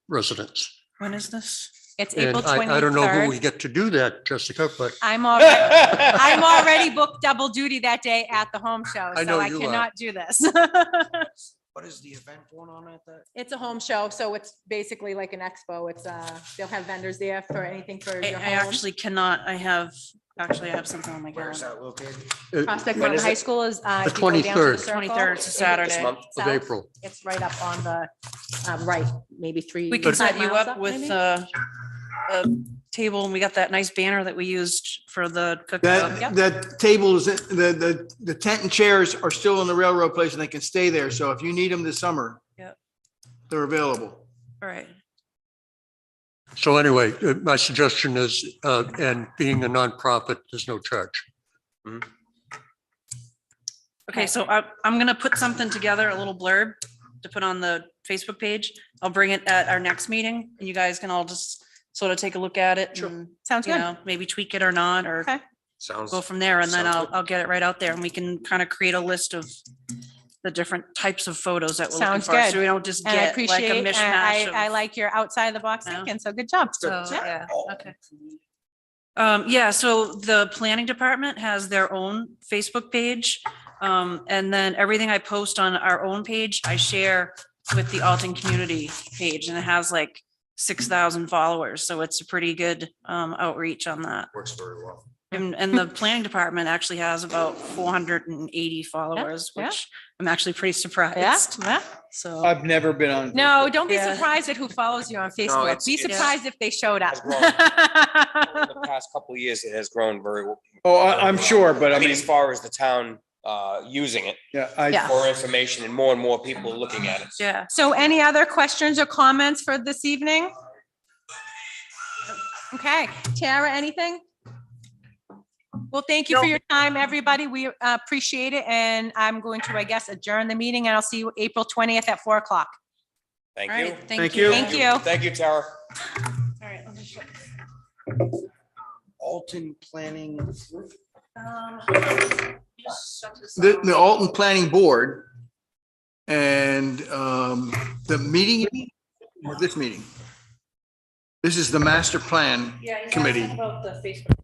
residents. When is this? It's And April I don't know who we 23rd. get to do that, Jessica, but I'm already booked double duty that day at the home show, I so know I you are. cannot do this. What is the event going on at that? It's a home show, so it's basically like an expo. It's they'll have vendors there for anything for I your home. actually cannot, I have something on my Where is calendar. that located? Prospect When Mountain is High it? School is. The if you go down to 23rd. circle, 23rd, it's a Saturday. This month. of south, April. It's right up on the, right, maybe three. We can 5 set you miles up with maybe? a table, and we got that nice banner that we used for the cookout. That table is, the tent and chairs are still in the railroad place and they can stay there. So if you need them this summer, Yep. they're available. All right. So anyway, my suggestion is, and being a nonprofit, there's no charge. Okay, so I'm gonna put something together, a little blurb to put on the Facebook page. I'll bring it at our next meeting, and you guys can all just sort of take a look at it and, Sounds you good. know, maybe tweak it or not, or Okay. Sounds. go from there, and then Sounds I'll get it right out there, and we can kind of create a list of the different types of photos that we're looking Sounds for, good. so we don't just And I get like a appreciate, and mishmash of. I like your outside the box Yeah. thinking, so good job. So, Yeah. yeah, okay. Yeah, so the planning department has their own Facebook page. And then everything I post on our own page, I share with the Alton community page, and it has like 6,000 followers. So it's a pretty good outreach on that. Works very well. And the planning department actually has about 480 followers, yeah. which I'm actually pretty Yeah, surprised. yeah. So. I've never been on. No, don't be Yeah. surprised at who follows you on Facebook. it's- Be it's- surprised if they showed up. Has grown. Over the past couple of years, it has grown very well. Oh, I'm sure, but I mean, as far as the town using it Yeah. for information and more people looking at it. Yeah. So any other questions or comments for this evening? Okay, Tara, anything? Well, thank you for No. your time, everybody. We appreciate it. And I'm going to, I guess, adjourn the meeting, and I'll see you April 20th at 4 o'clock. Thank All you. right, Thank you. Thank you. Thank you, Tara. All right. I'll just- Alton Planning. just shut this The off. Alton Planning Board and the meeting, or this meeting? This is the master plan Yeah, he's committee. asking about the Facebook